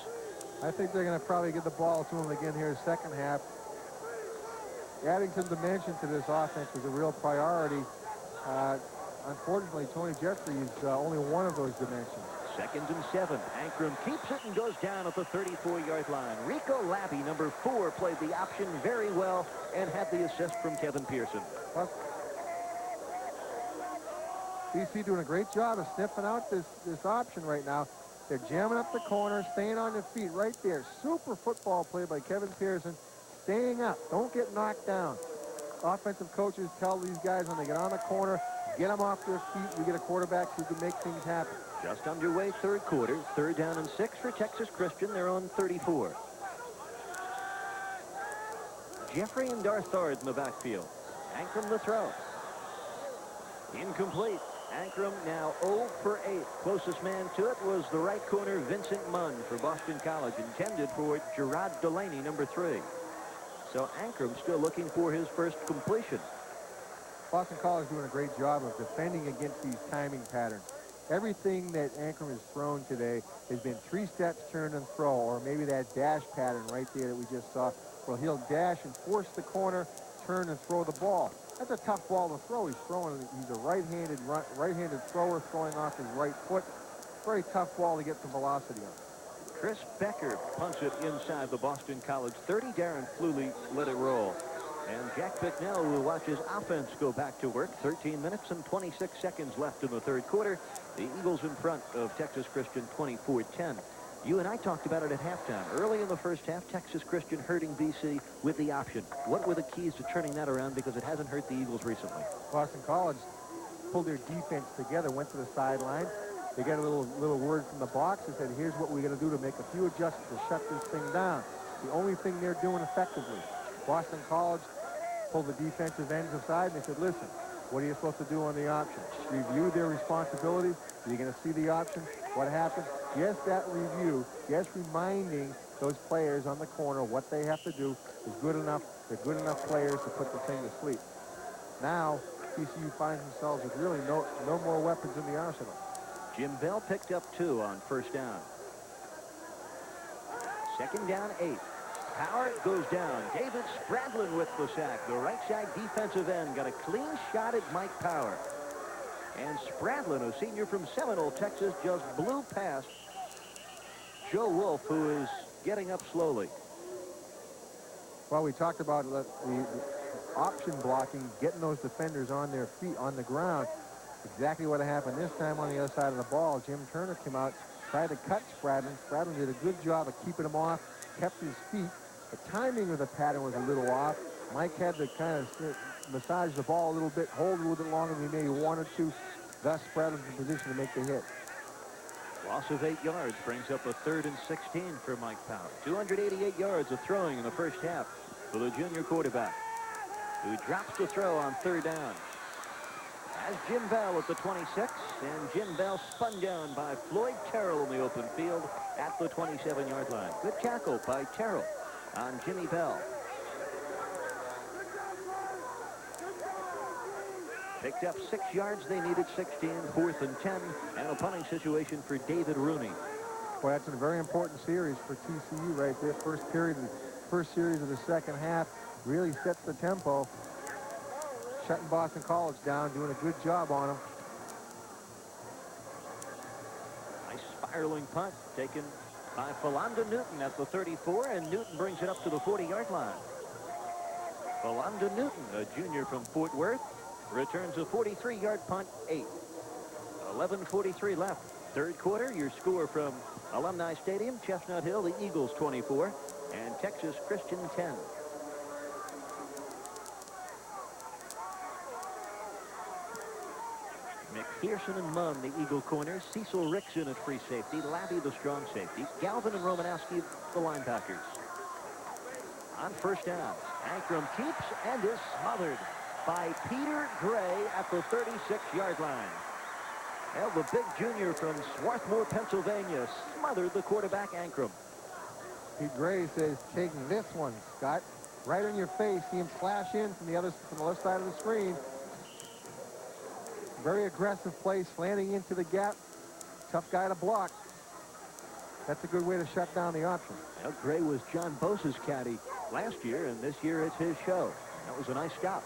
I think they're going to probably get the ball to him again here in the second half. Adding some dimension to this offense is a real priority. Unfortunately, Tony Jeffrey is only one of those dimensions. 2nd and 7. Ankrum keeps it and goes down at the 34-yard line. Rico Labby, number 4, played the option very well and had the assist from Kevin Pearson. Well, BC doing a great job of sniffing out this option right now. They're jamming up the corner, staying on their feet right there. Super football play by Kevin Pearson. Staying up. Don't get knocked down. Offensive coaches tell these guys when they get on the corner, get them off their feet. We get a quarterback who can make things happen. Just underway third quarter. 3rd down and 6 for Texas Christian. They're on 34. Jeffrey and Darthard in the backfield. Ankrum the throw. Incomplete. Ankrum now 0 for 8. Closest man to it was the right corner, Vincent Munn for Boston College, intended for Gerard Delaney, number 3. So Ankrum still looking for his first completion. Boston College doing a great job of defending against these timing patterns. Everything that Ankrum has thrown today has been 3 steps, turn and throw, or maybe that dash pattern right there that we just saw. Well, he'll dash and force the corner, turn and throw the ball. That's a tough ball to throw. He's a right-handed thrower throwing off his right foot. Very tough ball to get some velocity on. Chris Becker punts it inside the Boston College 30. Darren Fluley let it roll. And Jack Bicknell will watch his offense go back to work. 13 minutes and 26 seconds left in the third quarter. The Eagles in front of Texas Christian 24-10. You and I talked about it at halftime. Early in the first half, Texas Christian hurting BC with the option. What were the keys to turning that around, because it hasn't hurt the Eagles recently? Boston College pulled their defense together, went to the sideline. They got a little word from the box and said, here's what we're going to do to make a few adjustments to shut this thing down. The only thing they're doing effectively. Boston College pulled the defensive ends aside and they said, listen, what are you supposed to do on the option? Review their responsibilities. You're going to see the option. What happens? Yes, that review, yes, reminding those players on the corner what they have to do is good enough. They're good enough players to put the thing to sleep. Now, TCU finds themselves with really no more weapons in the arsenal. Jim Bell picked up 2 on first down. 2nd down, 8. Power goes down. David Spradlin with the sack. The right side defensive end got a clean shot at Mike Power. And Spradlin, a senior from Seminole, Texas, just blew past Joe Wolf, who is getting up slowly. Well, we talked about the option blocking, getting those defenders on their feet, on the ground. Exactly what happened this time on the other side of the ball. Jim Turner came out, tried to cut Spradlin. Spradlin did a good job of keeping him off, kept his feet. The timing of the pattern was a little off. Mike had to kind of massage the ball a little bit, hold it a little bit longer than he maybe wanted to. Thus, Spradlin's in position to make the hit. Loss of 8 yards brings up a 3rd and 16 for Mike Power. 288 yards of throwing in the first half for the junior quarterback, who drops the throw on 3rd down. As Jim Bell at the 26, and Jim Bell spun down by Floyd Terrell in the open field at the 27-yard line. Good tackle by Terrell on Jimmy Bell. Picked up 6 yards. They needed 16. 4th and 10. And a punting situation for David Rooney. Well, that's a very important series for TCU right there. First series of the second half really sets the tempo. Shutting Boston College down, doing a good job on them. Nice spiraling punt taken by Philonda Newton at the 34, and Newton brings it up to the 40-yard line. Philonda Newton, a junior from Fort Worth, returns a 43-yard punt, 8. 11:43 left. Third quarter, your score from Alumni Stadium, Chestnut Hill, the Eagles 24, and Texas Christian 10. McPherson and Munn, the Eagle corners. Cecil Rickson at free safety. Labby, the strong safety. Galvin and Romanowski, the linebackers. On first down, Ankrum keeps and is smothered by Peter Gray at the 36-yard line. Well, the big junior from Swarthmore, Pennsylvania, smothered the quarterback, Ankrum. Pete Gray says, taking this one, Scott, right in your face. See him flash in from the left side of the screen. Very aggressive play, slanting into the gap. Tough guy to block. That's a good way to shut down the option. Well, Gray was John Bosa's caddy last year, and this year it's his show. That was a nice stop.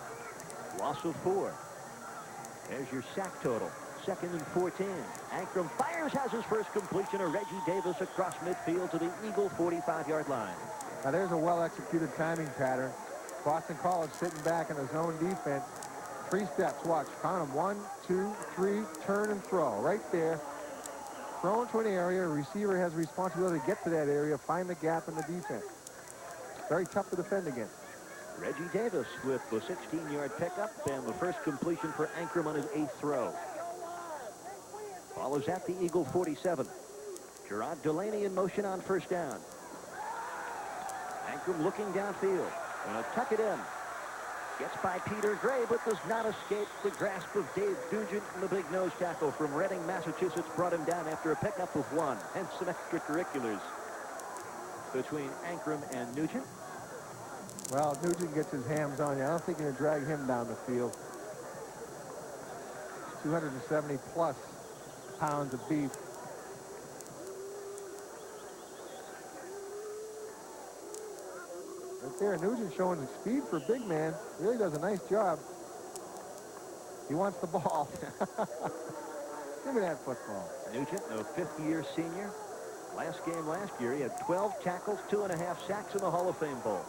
Loss of 4. There's your sack total. 2nd and 14. Ankrum fires, has his first completion to Reggie Davis across midfield to the Eagle 45-yard line. Now there's a well-executed timing pattern. Boston College sitting back in the zone defense. 3 steps, watch, count them. 1, 2, 3, turn and throw. Right there. Throw into an area. A receiver has a responsibility to get to that area, find the gap in the defense. Very tough to defend against. Reggie Davis with the 16-yard pickup and the first completion for Ankrum on his 8th throw. Ball is at the Eagle 47. Gerard Delaney in motion on first down. Ankrum looking downfield. Gonna tuck it in. Gets by Peter Gray, but does not escape the grasp of Dave Dugent, and the big nose tackle from Reading, Massachusetts brought him down after a pickup of 1 and some extracurriculars between Ankrum and Nugent. Well, Nugent gets his hams on you. I don't think you're going to drag him down the field. 270-plus pounds of beef. Right there, Nugent showing the speed for a big man. Really does a nice job. He wants the ball. Give me that football. Nugent, a 5th-year senior. Last game last year, he had 12 tackles, 2.5 sacks in the Hall of Fame Bowl.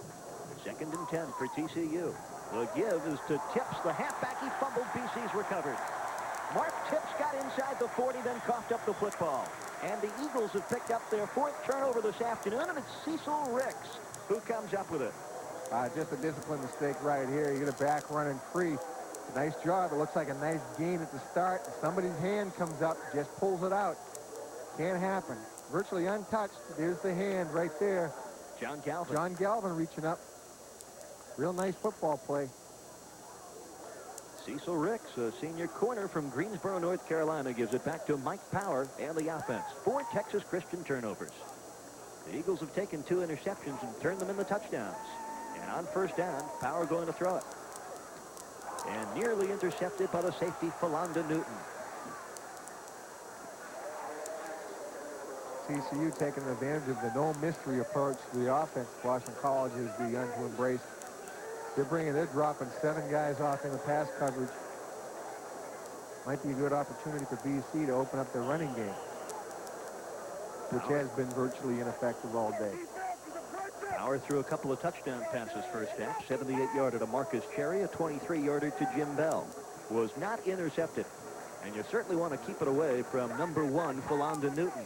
2nd and 10 for TCU. The give is to Tips, the halfback. He fumbled. BC's recovered. Mark Tips got inside the 40, then coughed up the football. And the Eagles have picked up their 4th turnover this afternoon, and it's Cecil Ricks who comes up with it. Just a discipline mistake right here. You get a back running free. Nice job. It looks like a nice gain at the start. Somebody's hand comes up, just pulls it out. Can't happen. Virtually untouched. There's the hand right there. John Galvin. John Galvin reaching up. Real nice football play. Cecil Ricks, a senior corner from Greensboro, North Carolina, gives it back to Mike Power and the offense. 4 Texas Christian turnovers. The Eagles have taken 2 interceptions and turned them into touchdowns. And on first down, Power going to throw it. And nearly intercepted by the safety, Philonda Newton. TCU taking advantage of the no mystery approach to the offense Boston College has begun to embrace. They're dropping 7 guys off in the pass coverage. Might be a good opportunity for BC to open up their running game, which has been virtually ineffective all day. Power threw a couple of touchdown passes first half. 78-yarder to Marcus Cherry, a 23-yarder to Jim Bell. Was not intercepted. And you certainly want to keep it away from number 1, Philonda Newton,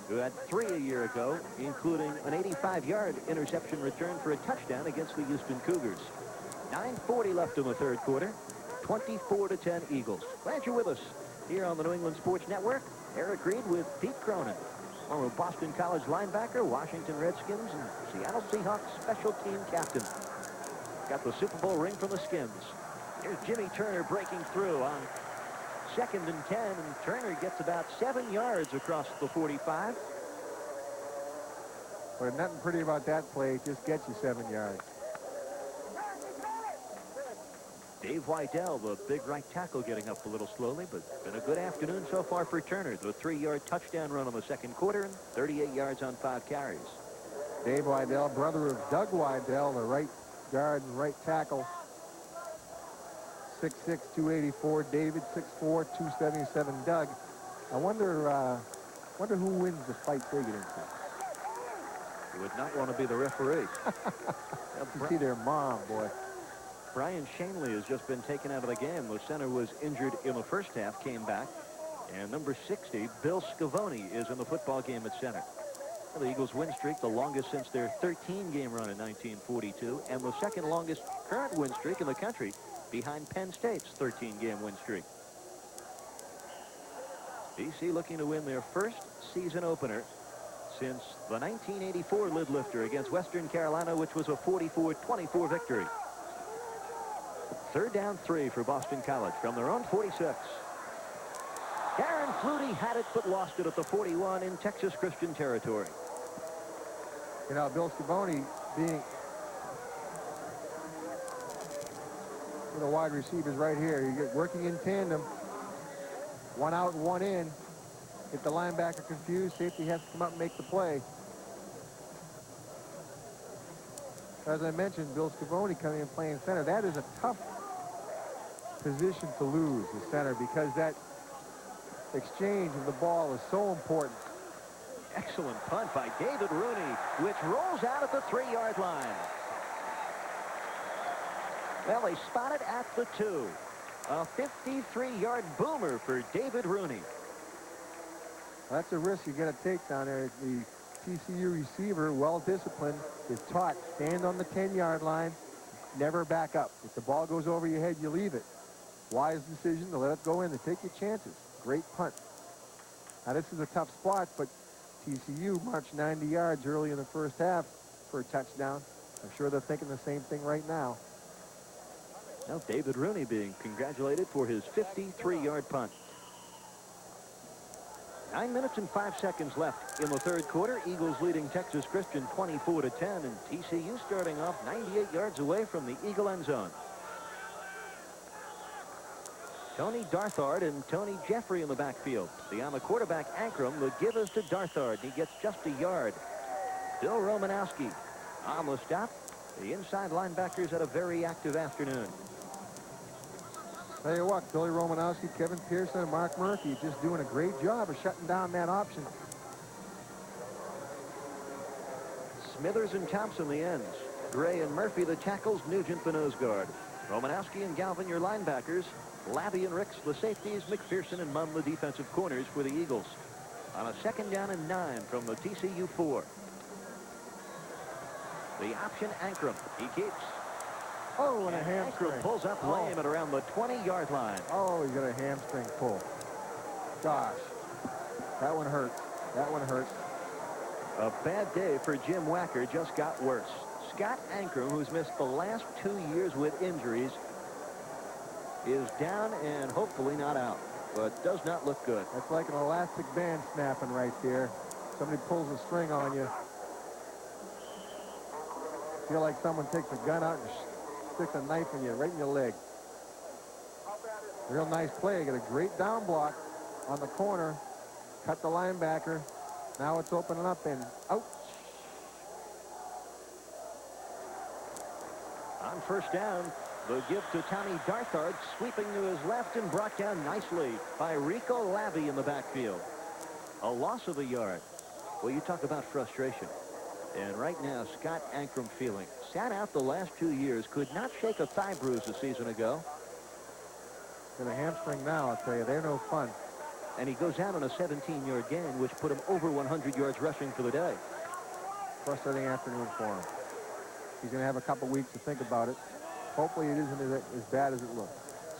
who had 3 a year ago, including an 85-yard interception return for a touchdown against the Houston Cougars. 9:40 left in the third quarter. 24-10 Eagles. Glad you're with us here on the New England Sports Network. Eric Reed with Pete Cronin, former Boston College linebacker, Washington Redskins, and Seattle Seahawks special team captain. Got the Super Bowl ring from the Skins. Here's Jimmy Turner breaking through on 2nd and 10, and Turner gets about 7 yards across the 45. But nothing pretty about that play. It just gets you 7 yards. Dave Wydell, the big right tackle, getting up a little slowly, but been a good afternoon so far for Turner. The 3-yard touchdown run on the second quarter and 38 yards on 5 carries. Dave Wydell, brother of Doug Wydell, the right guard and right tackle. 6'6", 284. David, 6'4", 277. Doug. I wonder who wins the fight they get into. You would not want to be the referee. You see their mom, boy. Brian Shanley has just been taken out of the game. The center was injured in the first half, came back. And number 60, Bill Scavone, is in the football game at center. The Eagles' win streak, the longest since their 13-game run in 1942, and the second longest current win streak in the country, behind Penn State's 13-game win streak. BC looking to win their first season opener since the 1984 lid lifter against Western Carolina, which was a 44-24 victory. 3rd down 3 for Boston College from their own 46. Darren Flutie had it but lost it at the 41 in Texas Christian territory. You know, Bill Scavone being the wide receivers right here. You get working in tandem. One out and one in. If the linebacker confused, safety has to come up and make the play. As I mentioned, Bill Scavone coming and playing center. That is a tough position to lose, the center, because that exchange of the ball is so important. Excellent punt by David Rooney, which rolls out at the 3-yard line. Well, they spot it at the 2. A 53-yard boomer for David Rooney. That's a risk you got to take down there. The TCU receiver, well-disciplined, is taught, stand on the 10-yard line, never back up. If the ball goes over your head, you leave it. Wise decision to let it go in, to take your chances. Great punt. Now, this is a tough spot, but TCU marched 90 yards early in the first half for a touchdown. I'm sure they're thinking the same thing right now. Now David Rooney being congratulated for his 53-yard punt. 9 minutes and 5 seconds left in the 3rd quarter. Eagles leading Texas Christian 24-10, and TCU starting off 98 yards away from the Eagle end zone. Tony Darthard and Tony Jeffrey in the backfield. On the quarterback, Ankrum. The give is to Darthard. He gets just a yard. Bill Romanowski on the stop. The inside linebackers had a very active afternoon. Tell you what, Billy Romanowski, Kevin Pearson, and Mark Murphy just doing a great job of shutting down that option. Smithers and Thompson the ends. Gray and Murphy the tackles. Nugent the nose guard. Romanowski and Galvin your linebackers. Labby and Ricks the safeties. McPherson and Munn the defensive corners for the Eagles. On a 2nd down and 9 from the TCU 4. The option, Ankrum. He keeps. Oh, and a hamstring. Ankrum pulls up lame at around the 20-yard line. Oh, he's got a hamstring pull. Gosh, that one hurts. That one hurts. A bad day for Jim Wacker just got worse. Scott Ankrum, who's missed the last 2 years with injuries, is down and hopefully not out, but does not look good. That's like an elastic band snapping right there. Somebody pulls a string on you. Feel like someone takes a gun out and sticks a knife in you, right in your leg. Real nice play. Got a great down block on the corner. Cut the linebacker. Now it's opening up and out. On 1st down, the give to Tommy Darthard, sweeping to his left and brought down nicely by Rico Labby in the backfield. A loss of a yard. Well, you talk about frustration. And right now, Scott Ankrum feeling. Sat out the last 2 years, could not shake a thigh bruise a season ago. Got a hamstring now, I'll tell you. They're no fun. And he goes out on a 17-yard gain, which put him over 100 yards rushing for the day. Frustrating afternoon for him. He's going to have a couple weeks to think about it. Hopefully it isn't as bad as it looks.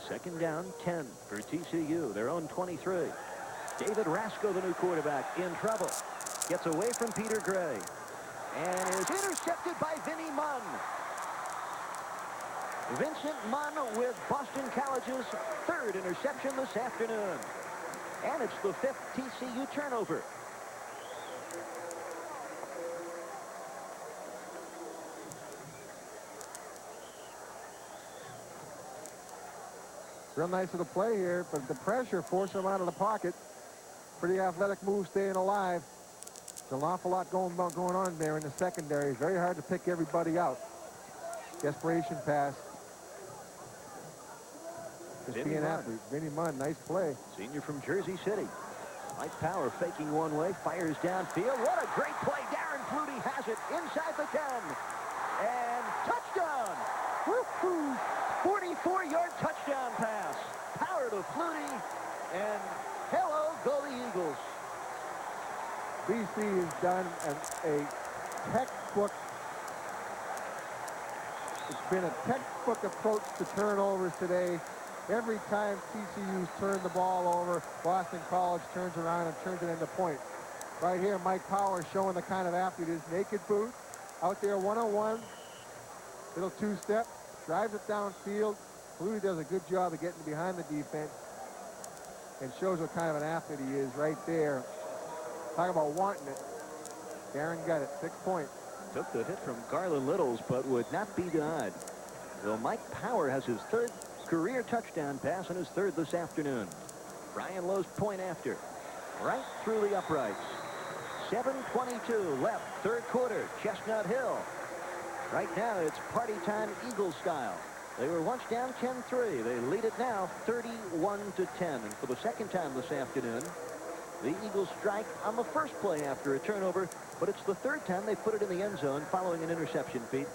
2nd down, 10 for TCU, their own 23. David Rasco, the new quarterback, in trouble. Gets away from Peter Gray. And is intercepted by Vinnie Munn. Vincent Munn with Boston College's 3rd interception this afternoon. And it's the 5th TCU turnover. Real nice little play here, but the pressure forced him out of the pocket. Pretty athletic move staying alive. There's an awful lot going on there in the secondary. It's very hard to pick everybody out. Desperation pass. Just be an athlete. Vinny Munn, nice play. Senior from Jersey City. Mike Power faking one way, fires downfield. What a great play. Darren Flutie has it inside the 10. And touchdown. Woo-hoo. 44-yard touchdown pass. Power to Flutie. And hello, go the Eagles. BC has done a textbook. It's been a textbook approach to turnovers today. Every time TCU's turned the ball over, Boston College turns around and turns it into points. Right here, Mike Power showing the kind of athlete he is. Naked boot, out there one-on-one, little two-step, drives it downfield. Flutie does a good job of getting behind the defense and shows what kind of an athlete he is right there. Talk about wanting it. Darren got it, 6 points. Took the hit from Garland Littles, but would not be denied. So Mike Power has his third career touchdown pass and his third this afternoon. Brian Lowe's point after. Right through the uprights. 7:22 left, third quarter, Chestnut Hill. Right now, it's party time Eagle style. They were once down 10-3. They lead it now 31-10. And for the second time this afternoon, the Eagles strike on the first play after a turnover, but it's the third time they put it in the end zone following an interception feat.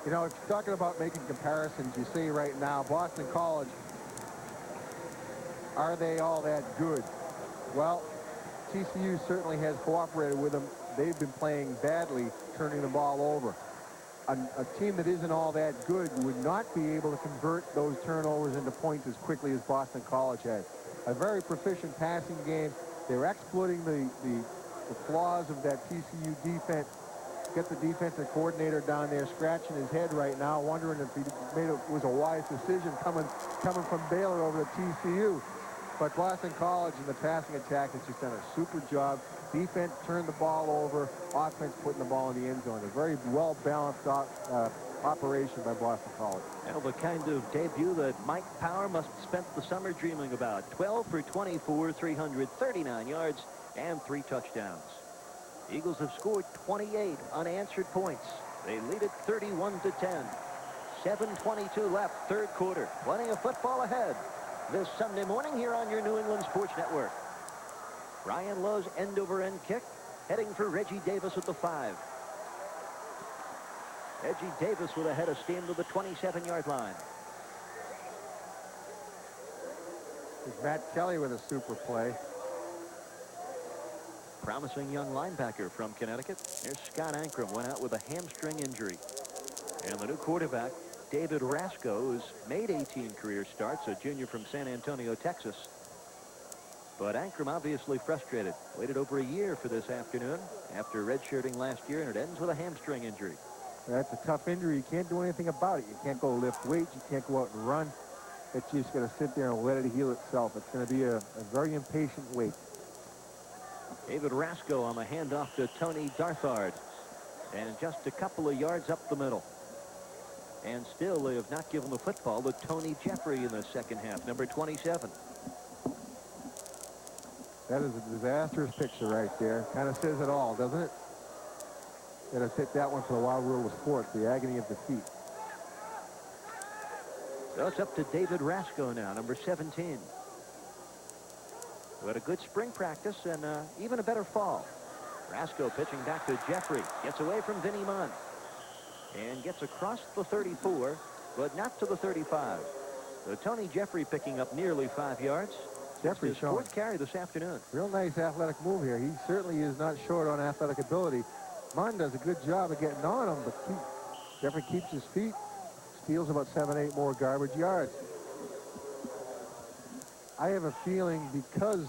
You know, if you're talking about making comparisons, you see right now, Boston College, are they all that good? Well, TCU certainly has cooperated with them. They've been playing badly, turning the ball over. A team that isn't all that good would not be able to convert those turnovers into points as quickly as Boston College has. A very proficient passing game. They're exploiting the flaws of that TCU defense. Get the defensive coordinator down there scratching his head right now, wondering if he was a wise decision coming from Baylor over to TCU. But Boston College in the passing attack has just done a super job. Defense turned the ball over. Offense putting the ball in the end zone. A very well-balanced operation by Boston College. Well, the kind of debut that Mike Power must have spent the summer dreaming about. 12 for 24, 339 yards, and 3 touchdowns. Eagles have scored 28 unanswered points. They lead it 31-10. 7:22 left, third quarter. Plenty of football ahead this Sunday morning here on your New England Sports Network. Brian Lowe's end-over-end kick, heading for Reggie Davis at the 5. Reggie Davis with a head of steam to the 27-yard line. It's Matt Kelly with a super play. Promising young linebacker from Connecticut. Here's Scott Ankrum, went out with a hamstring injury. And the new quarterback, David Rasco, who's made 18 career starts, a junior from San Antonio, Texas. But Ankrum obviously frustrated. Waited over a year for this afternoon after redshirting last year, and it ends with a hamstring injury. That's a tough injury. You can't do anything about it. You can't go lift weights. You can't go out and run. It's just going to sit there and let it heal itself. It's going to be a very impatient wait. David Rasco on the handoff to Tony Darthard. And just a couple of yards up the middle. And still they have not given the football to Tony Jeffrey in the second half, number 27. That is a disastrous picture right there. Kind of says it all, doesn't it? Got to hit that one for the wild world of sports, the agony of defeat. So it's up to David Rasco now, number 17. Who had a good spring practice and even a better fall. Rasco pitching back to Jeffrey. Gets away from Vinny Munn. And gets across the 34, but not to the 35. So Tony Jeffrey picking up nearly 5 yards. Jeffrey showing fourth carry this afternoon. Real nice athletic move here. He certainly is not short on athletic ability. Munn does a good job of getting on him, but Jeffrey keeps his feet, steals about 7-8 more garbage yards. I have a feeling because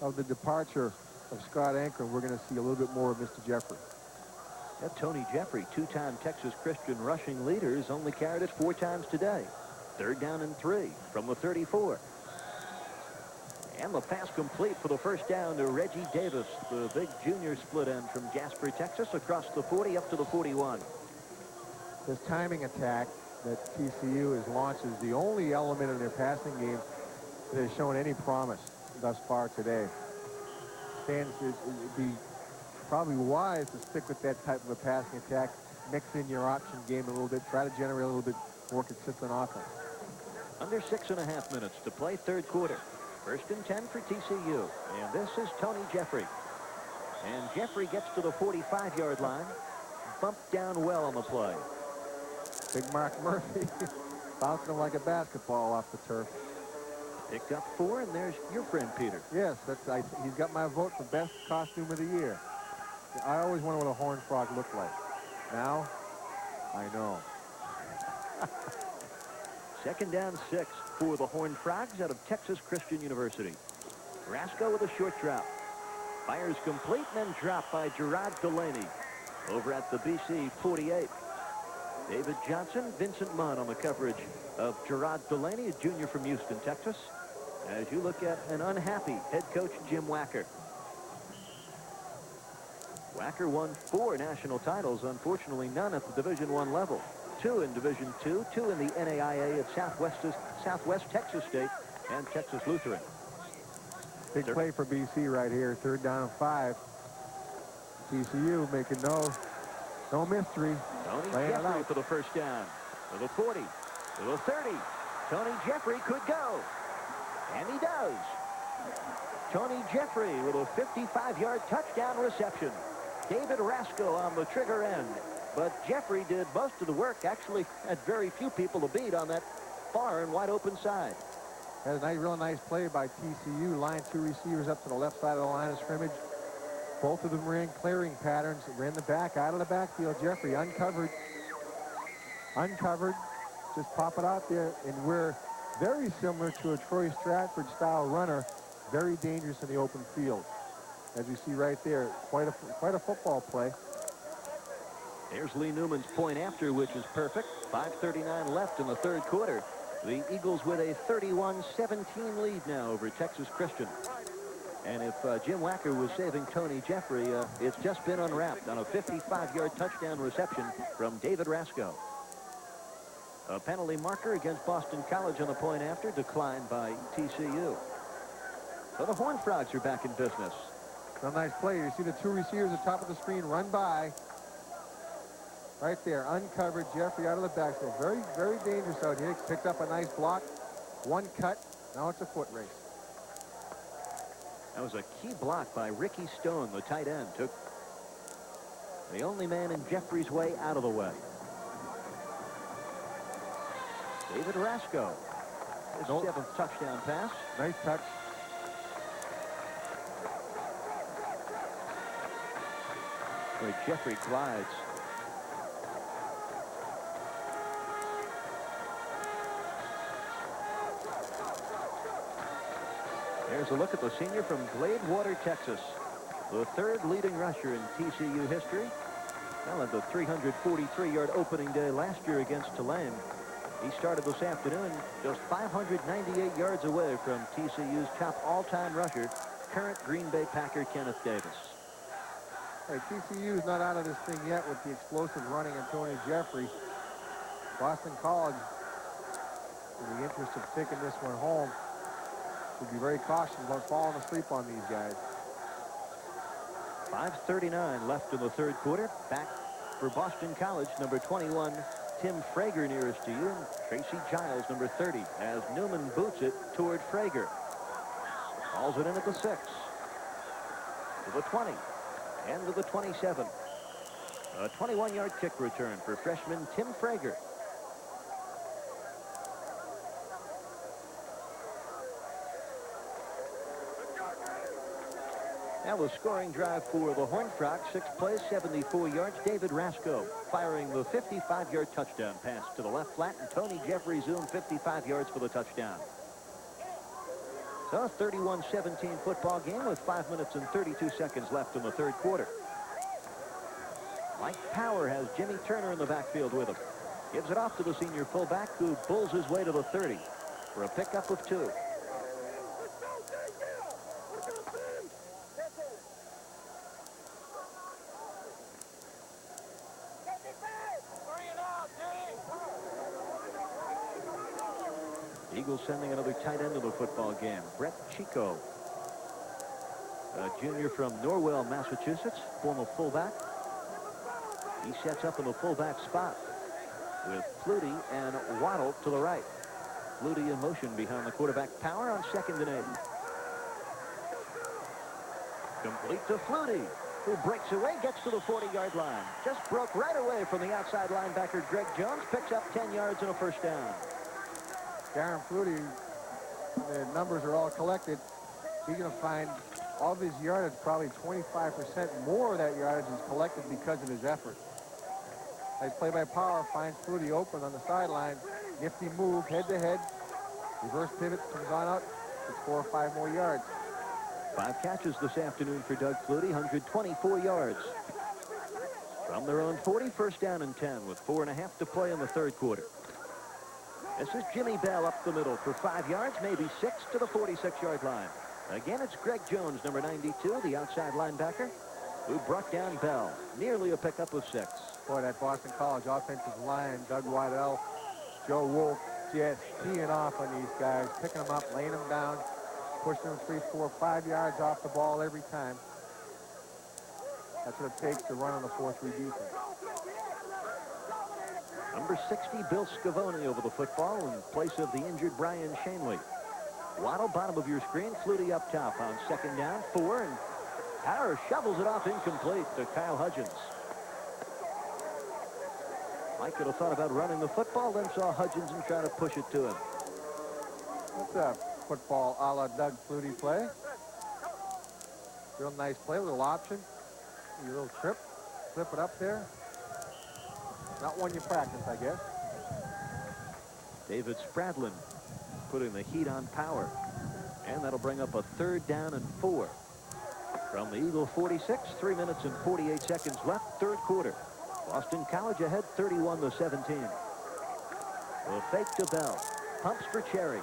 of the departure of Scott Ankrum, we're going to see a little bit more of Mr. Jeffrey. That Tony Jeffrey, two-time Texas Christian rushing leader, has only carried it 4 times today. 3rd down and 3 from the 34. And the pass complete for the first down to Reggie Davis, the big junior split end from Jasper, Texas, across the 40 up to the 41. This timing attack that TCU has launched is the only element in their passing game that has shown any promise thus far today. It'd be probably wise to stick with that type of a passing attack, mix in your option game a little bit, try to generate a little bit more consistent offense. Under 6.5 minutes to play, third quarter. 1st and 10 for TCU. And this is Tony Jeffrey. And Jeffrey gets to the 45-yard line. Bumped down well on the play. Big Mark Murphy bouncing him like a basketball off the turf. Picked up 4, and there's your friend Peter. Yes, he's got my vote for best costume of the year. I always wonder what a horned frog looked like. Now, I know. 2nd down 6 for the Horned Frogs out of Texas Christian University. Rasco with a short drop. Fires complete and then dropped by Gerard Delaney over at the BC 48. David Johnson, Vincent Munn on the coverage of Gerard Delaney, a junior from Houston, Texas, as you look at an unhappy head coach Jim Wacker. Wacker won 4 national titles, unfortunately none at the Division I level. 2 in Division II, 2 in the NAIA at Southwest Texas State and Texas Lutheran. Big play for BC right here. 3rd down and 5. TCU making no mystery. Tony Jeffrey for the 1st down. To the 40, to the 30. Tony Jeffrey could go. And he does. Tony Jeffrey with a 55-yard touchdown reception. David Rasco on the trigger end. But Jeffrey did most of the work, actually had very few people to beat on that far and wide open side. Had a real nice play by TCU. Line 2 receivers up to the left side of the line of scrimmage. Both of them ran clearing patterns. Ran the back out of the backfield. Jeffrey uncovered. Just pop it out there. And we're very similar to a Troy Stratford style runner. Very dangerous in the open field. As you see right there, quite a football play. There's Lee Newman's point after, which is perfect. 5:39 left in the 3rd quarter. The Eagles with a 31-17 lead now over Texas Christian. And if Jim Wacker was saving Tony Jeffrey, it's just been unwrapped on a 55-yard touchdown reception from David Rasco. A penalty marker against Boston College on the point after, declined by TCU. So the Horned Frogs are back in business. A nice play. You see the 2 receivers at the top of the screen run by. Right there, uncovered. Jeffrey out of the backfield. Very, very dangerous out here. Picked up a nice block. 1 cut. Now it's a foot race. That was a key block by Ricky Stone, the tight end. Took the only man in Jeffrey's way out of the way. David Rasco. His 7th touchdown pass. Nice touch. Where Jeffrey glides. There's a look at the senior from Gladewater, Texas. The 3rd leading rusher in TCU history. Well, at the 343-yard opening day last year against Tulane. He started this afternoon just 598 yards away from TCU's top all-time rusher, current Green Bay Packer Kenneth Davis. Hey, TCU is not out of this thing yet with the explosive running of Tony Jeffrey. Boston College, in the interest of taking this one home, should be very cautious about falling asleep on these guys. 5:39 left in the 3rd quarter. Back for Boston College, number 21, Tim Frager nearest to you. And Tracy Giles, number 30, as Newman boots it toward Frager. Calls it in at the 6. To the 20. And to the 27. A 21-yard kick return for freshman Tim Frager. Now the scoring drive for the Horned Frogs. 6 plays, 74 yards. David Rasco firing the 55-yard touchdown pass to the left flat, and Tony Jeffrey zoomed 55 yards for the touchdown. So a 31-17 football game with 5 minutes and 32 seconds left in the 3rd quarter. Mike Power has Jimmy Turner in the backfield with him. Gives it off to the senior fullback, who bulls his way to the 30 for a pickup of 2. Eagles sending another tight end to the football game. Brett Chico, a junior from Norwell, Massachusetts, former fullback. He sets up in the fullback spot with Flutie and Waddle to the right. Flutie in motion behind the quarterback. Power on 2nd and 8. Complete to Flutie, who breaks away, gets to the 40-yard line. Just broke right away from the outside linebacker Greg Jones. Picks up 10 yards and a first down. Darren Flutie, the numbers are all collected. He's going to find of his yardage, probably 25% more of that yardage is collected because of his effort. Nice play by Power, finds Flutie open on the sideline. Nifty move, head-to-head. Reverse pivot, comes on out. It's 4 or 5 more yards. 5 catches this afternoon for Doug Flutie, 124 yards. From their own 40, first down and 10 with 4.5 to play in the 3rd quarter. This is Jimmy Bell up the middle for 5 yards, maybe 6 to the 46-yard line. Again, it's Greg Jones, number 92, the outside linebacker, who brought down Bell. Nearly a pickup of 6. Boy, that Boston College offensive line, Doug Waddell, Joe Wolf, just teeing off on these guys, picking them up, laying them down, pushing them 3, 4, 5 yards off the ball every time. That's what it takes to run on the 4-3 defense. Number 60, Bill Scavone over the football in place of the injured Brian Shanley. Waddle, bottom of your screen. Flutie up top on 2nd down, 4, and Power shovels it off incomplete to Kyle Hudgens. Mike could have thought about running the football, then saw Hudgens and tried to push it to him. That's a football a la Doug Flutie play. Real nice play, little option. A little trip, flip it up there. Not one you practice, I guess. David Spradlin putting the heat on Power. And that'll bring up a 3rd down and 4. From the Eagle 46, 3 minutes and 48 seconds left, 3rd quarter. Boston College ahead 31-17. The fake to Bell. Pumps for Cherry.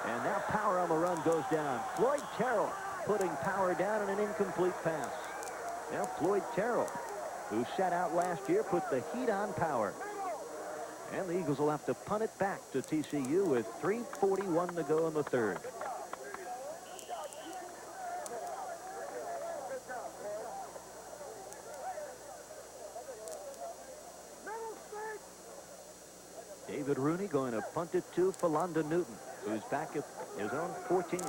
And now Power on the run goes down. Floyd Terrell putting Power down in an incomplete pass. Now Floyd Terrell, who sat out last year, put the heat on Power. And the Eagles will have to punt it back to TCU with 3:41 to go in the 3rd. David Rooney going to punt it to Philonda Newton, who's back at his own 14.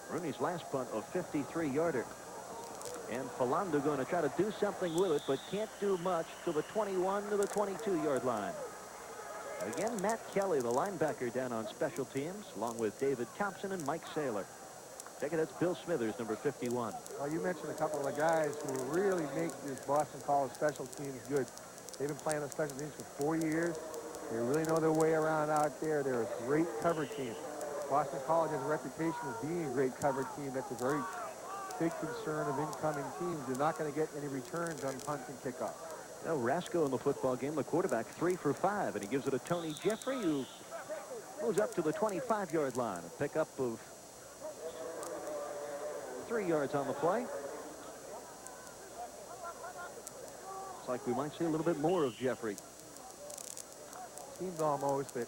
Rooney's last punt, a 53-yarder. And Philonda going to try to do something with it, but can't do much to the 21 to the 22-yard line. Again, Matt Kelly, the linebacker, down on special teams, along with David Thompson and Mike Saylor. Second, that's Bill Smithers, number 51. Well, you mentioned a couple of the guys who really make this Boston College special teams good. They've been playing on special teams for 4 years. They really know their way around out there. They're a great cover team. Boston College has a reputation of being a great cover team. That's a very big concern of incoming teams. They're not going to get any returns on punts and kickoffs. Now, Rasco in the football game, the quarterback, 3 for 5, and he gives it to Tony Jeffrey, who moves up to the 25-yard line. A pickup of 3 yards on the play. Looks like we might see a little bit more of Jeffrey. Seems almost that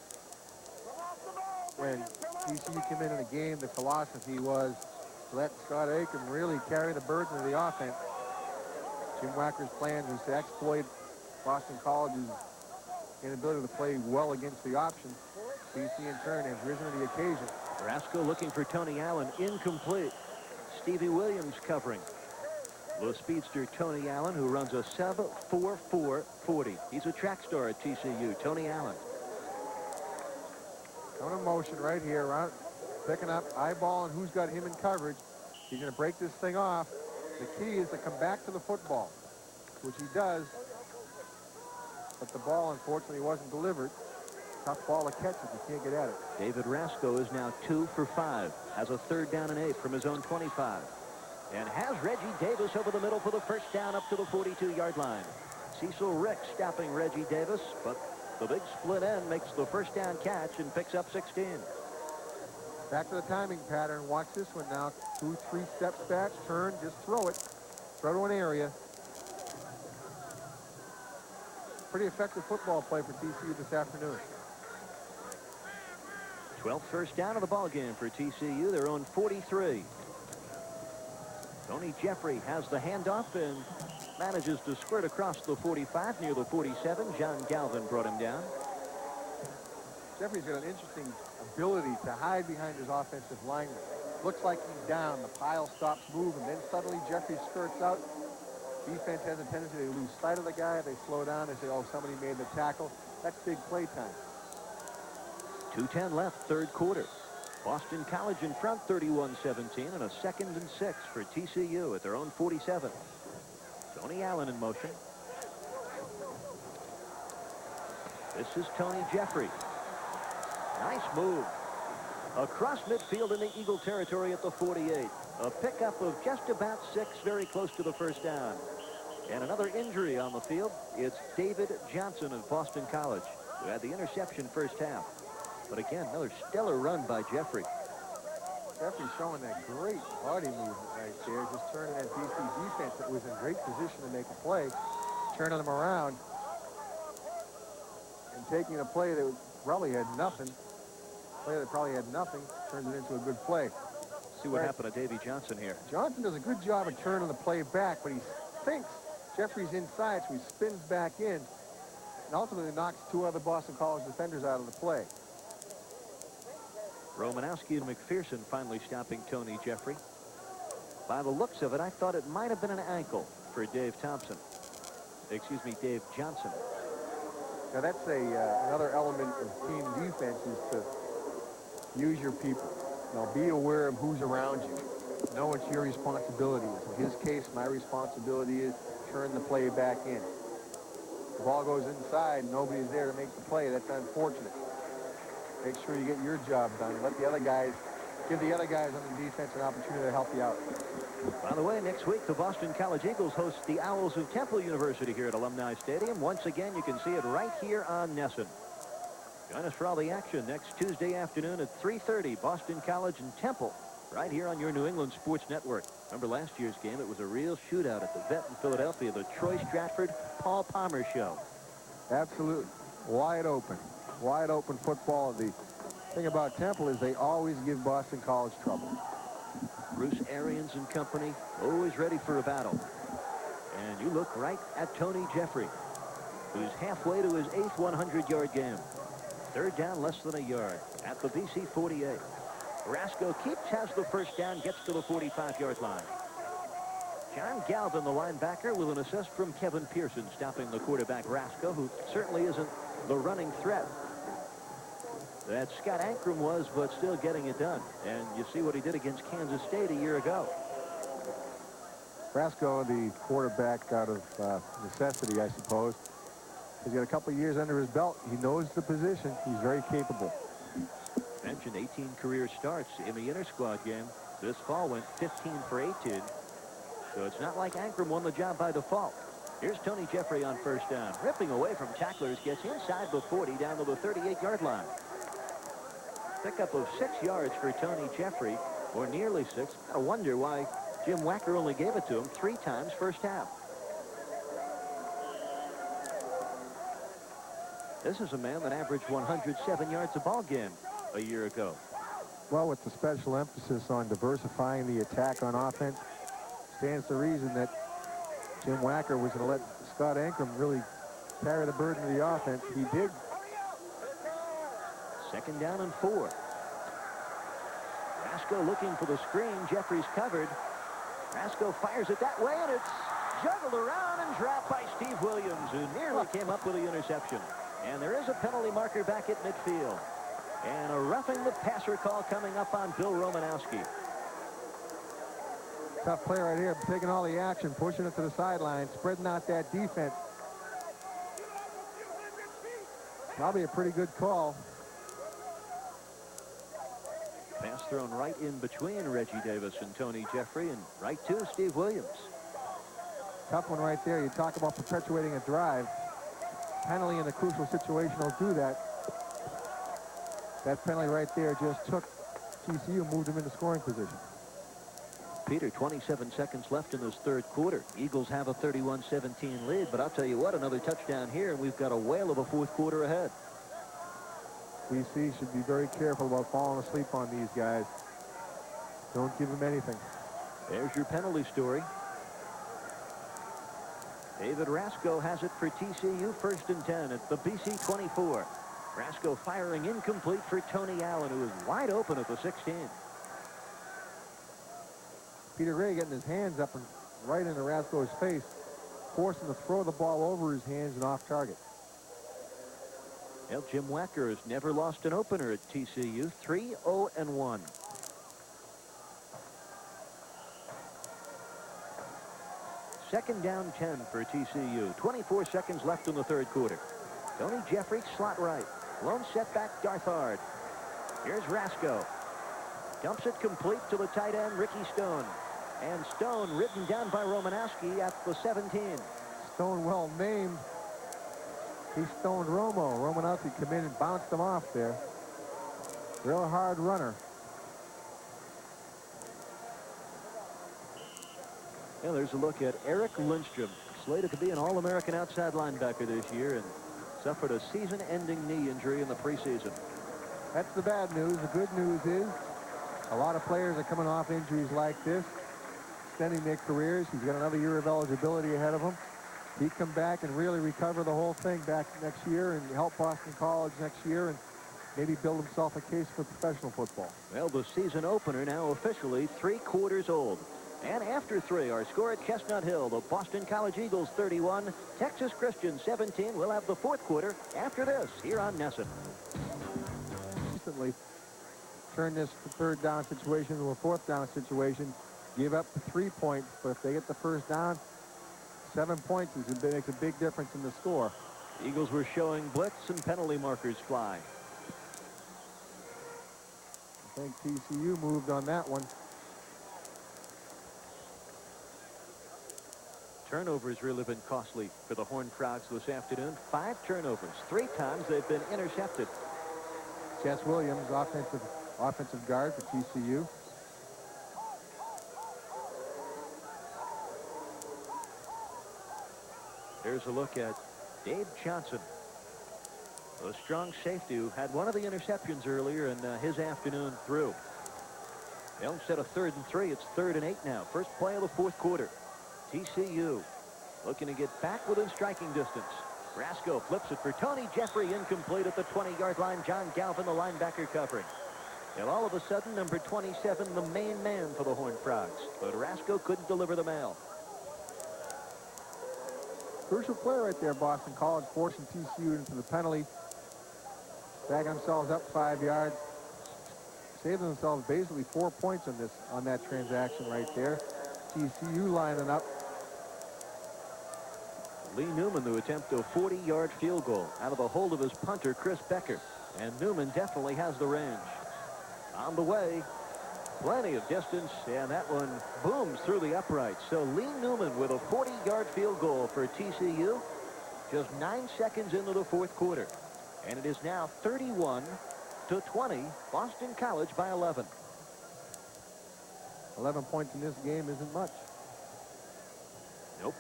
when TCU came in a game, the philosophy was to let Scott Aiken really carry the burden of the offense. Jim Wacker's plan was to exploit Boston College's inability to play well against the option. BC in turn has risen to the occasion. Rasco looking for Tony Allen, incomplete. Stevie Williams covering. The speedster Tony Allen, who runs a sub 4.440. He's a track star at TCU, Tony Allen. Going in motion right here, around, picking up, eyeballing who's got him in coverage. He's going to break this thing off. The key is to come back to the football, which he does. But the ball, unfortunately, wasn't delivered. Tough ball to catch if you can't get at it. David Rasco is now 2 for 5. Has a 3rd down and 8 from his own 25. And has Reggie Davis over the middle for the first down up to the 42-yard line. Cecil Rick stopping Reggie Davis, but the big split end makes the first down catch and picks up 16. Back to the timing pattern. Watch this one now. 2, 3 steps back, turn, just throw it. Throw to an area. Pretty effective football play for TCU this afternoon. 12th first down of the ball game for TCU. Their own 43. Tony Jeffrey has the handoff and manages to squirt across the 45 near the 47. John Galvin brought him down. Jeffrey's got an interesting ability to hide behind his offensive lineman. Looks like he's down. The pile stops moving. Then suddenly Jeffrey skirts out. Defense has a tendency to lose sight of the guy. They slow down. They say, oh, somebody made the tackle. That's big play time. 2:10 left, third quarter. Boston College in front, 31-17, and a 2nd and 6 for TCU at their own 47. Tony Allen in motion. This is Tony Jeffrey. Nice move. Across midfield in the Eagle territory at the 48. A pickup of just about 6, very close to the first down. And another injury on the field. It's David Johnson of Boston College, who had the interception first half. But again, another stellar run by Jeffrey. Jeffrey's showing that great body movement right there, just turning that BC defense that was in great position to make a play, turning them around, and taking a play that probably had nothing, turns it into a good play. See what happened to Davy Johnson here. Johnson does a good job of turning the play back, but he thinks Jeffrey's inside, so he spins back in, and ultimately knocks 2 other Boston College defenders out of the play. Romanowski and McPherson finally stopping Tony Jeffrey. By the looks of it, I thought it might have been an ankle for Dave Johnson. Now that's another element of team defense is to use your people. Now be aware of who's around you. Know what your responsibility is. In his case, my responsibility is turn the play back in. The ball goes inside, nobody's there to make the play. That's unfortunate. Make sure you get your job done. Let the other guys, give the other guys on the defense an opportunity to help you out. By the way, next week, the Boston College Eagles host the Owls of Temple University here at Alumni Stadium. Once again, you can see it right here on Nesson. Join us for all the action next Tuesday afternoon at 3:30, Boston College and Temple, right here on your New England Sports Network. Remember last year's game? It was a real shootout at the Vet in Philadelphia, the Troy Stratford-Paul Palmer show. Absolutely. Wide open football. The thing about Temple is they always give Boston College trouble. Bruce Arians and company, always ready for a battle. And you look right at Tony Jeffrey, who's halfway to his 8th 100-yard game. Third down, less than a yard at the BC 48. Rasco has the first down, gets to the 45-yard line. John Galvin, the linebacker, with an assist from Kevin Pearson, stopping the quarterback Rasco, who certainly isn't the running threat that Scott Ankrum was, but still getting it done. And you see what he did against Kansas State a year ago. Rasco, the quarterback out of necessity, I suppose. He's got a couple of years under his belt. He knows the position. He's very capable. Mentioned 18 career starts in the inter-squad game. This fall went 15 for 18. So it's not like Ankrum won the job by default. Here's Tony Jeffrey on first down. Ripping away from tacklers, gets inside the 40 down to the 38-yard line. Pickup of 6 yards for Tony Jeffrey, or nearly 6. I wonder why Jim Wacker only gave it to him 3 times first half. This is a man that averaged 107 yards a ball game a year ago. Well, with the special emphasis on diversifying the attack on offense, stands to reason that Jim Wacker was going to let Scott Ankrum really carry the burden of the offense. He did. 2nd down and 4. Rasco looking for the screen. Jeffrey's covered. Rasco fires it that way, and it's juggled around and dropped by Steve Williams, who nearly came up with the interception. And there is a penalty marker back at midfield. And a roughing the passer call coming up on Bill Romanowski. Tough play right here, taking all the action, pushing it to the sideline, spreading out that defense. Probably a pretty good call. Pass thrown right in between Reggie Davis and Tony Jeffrey, and right to Steve Williams. Tough one right there. You talk about perpetuating a drive. Penalty in a crucial situation will do that. That penalty right there just took TCU, moved them into scoring position. Peter, 27 seconds left in this third quarter. Eagles have a 31-17 lead, but I'll tell you what, another touchdown here, and we've got a whale of a fourth quarter ahead. BC should be very careful about falling asleep on these guys. Don't give them anything. There's your penalty story. David Rasco has it for TCU, 1st and 10 at the BC 24. Rasco firing incomplete for Tony Allen, who is wide open at the 16. Peter Gray getting his hands up and right into Rasco's face, forcing him to throw the ball over his hands and off target. Well, Jim Wacker has never lost an opener at TCU, 3-0-1. Second down 10 for TCU. 24 seconds left in the 3rd quarter. Tony Jeffrey, slot right. Lone setback, Darthard. Here's Rasco. Dumps it complete to the tight end, Ricky Stone. And Stone ridden down by Romanowski at the 17. Stone well named. He stoned Romo. Romanowski come in and bounced him off there. Real hard runner. Yeah, there's a look at Eric Lindstrom, slated to be an All-American outside linebacker this year and suffered a season-ending knee injury in the preseason. That's the bad news. The good news is a lot of players are coming off injuries like this, extending their careers. He's got another year of eligibility ahead of him. He come back and really recover the whole thing back next year and help Boston College next year and maybe build himself a case for professional football. Well, the season opener now officially 3 quarters old. And after 3, our score at Chestnut Hill, the Boston College Eagles 31, Texas Christian 17. We'll have the 4th quarter after this here on Nesson. Recently turn this 3rd down situation into a 4th down situation. Give up the 3 points, but if they get the 1st down, 7 points makes a big difference in the score. Eagles were showing blitz and penalty markers fly. I think TCU moved on that one. Turnovers really been costly for the Horned Frogs this afternoon. 5 turnovers. 3 times they've been intercepted. Chess Williams, offensive guard for TCU. There's a look at Dave Johnson, a strong safety who had one of the interceptions earlier in his afternoon through. Well, instead of 3rd and 3, it's 3rd and 8 now. First play of the 4th quarter. TCU looking to get back within striking distance. Rasco flips it for Tony Jeffrey, incomplete at the 20-yard line. John Galvin, the linebacker, covering. And all of a sudden, number 27, the main man for the Horned Frogs. But Rasco couldn't deliver the mail. Crucial play right there, Boston College, forcing TCU into the penalty. Bagging themselves up 5 yards. Saving themselves basically 4 points on that transaction right there. TCU lining up. Lee Newman to attempt a 40-yard field goal out of the hold of his punter, Chris Becker. And Newman definitely has the range. On the way, plenty of distance, and that one booms through the uprights. So Lee Newman with a 40-yard field goal for TCU, just 9 seconds into the 4th quarter. And it is now 31-20, Boston College by 11. 11 points in this game isn't much. Nope.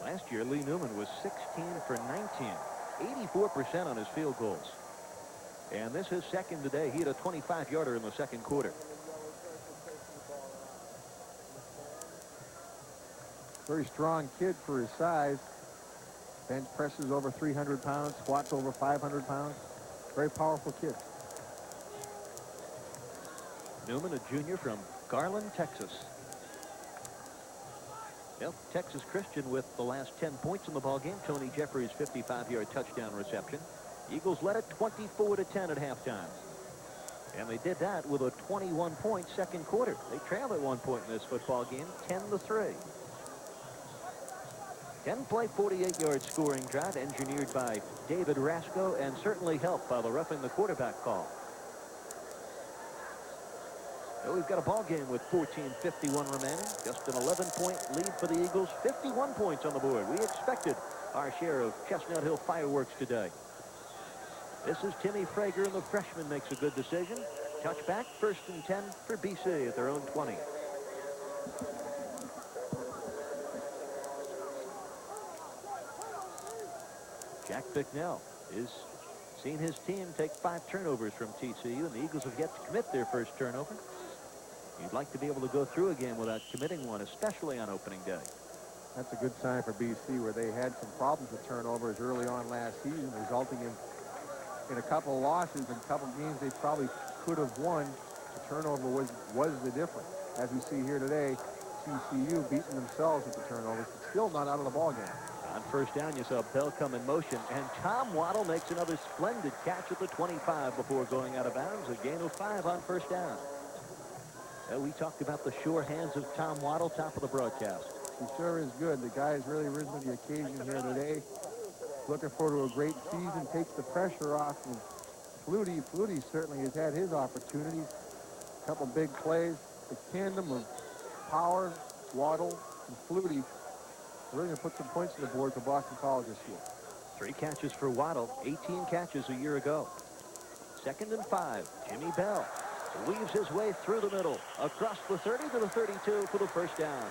Last year, Lee Newman was 16 for 19, 84% on his field goals. And this is second today. He had a 25-yarder in the 2nd quarter. Very strong kid for his size. Bench presses over 300 pounds, squats over 500 pounds. Very powerful kid. Newman, a junior from Garland, Texas. Well, Texas Christian with the last 10 points in the ballgame. Tony Jeffrey's 55-yard touchdown reception. Eagles led it 24-10 at halftime. And they did that with a 21-point 2nd quarter. They trailed at 1 point in this football game, 10-3. 10-play, 48-yard scoring drive engineered by David Rasco and certainly helped by the roughing the quarterback call. So we've got a ball game with 14:51 remaining. Just an 11-point lead for the Eagles. 51 points on the board. We expected our share of Chestnut Hill fireworks today. This is Timmy Frager, and the freshman makes a good decision. Touchback, 1st and 10 for BC at their own 20. Jack Bicknell has seen his team take 5 turnovers from TCU, and the Eagles have yet to commit their first turnover. You'd like to be able to go through a game without committing one, especially on opening day. That's a good sign for BC, where they had some problems with turnovers early on last season, resulting in a couple of losses and a couple of games they probably could have won. The turnover was the difference. As we see here today, TCU beating themselves with the turnovers, but still not out of the ballgame. On first down, you saw Bell come in motion, and Tom Waddle makes another splendid catch at the 25 before going out of bounds. A gain of 5 on first down. We talked about the sure hands of Tom Waddle, top of the broadcast. He sure is good. The guy's really risen to the occasion here today. Looking forward to a great season. Takes the pressure off of Flutie. Flutie certainly has had his opportunities. A couple big plays. The tandem of Power, Waddle, and Flutie really going to put some points on the board for Boston College this year. 3 catches for Waddle, 18 catches a year ago. 2nd and 5. Jimmy Bell weaves his way through the middle, across the 30 to the 32 for the first down.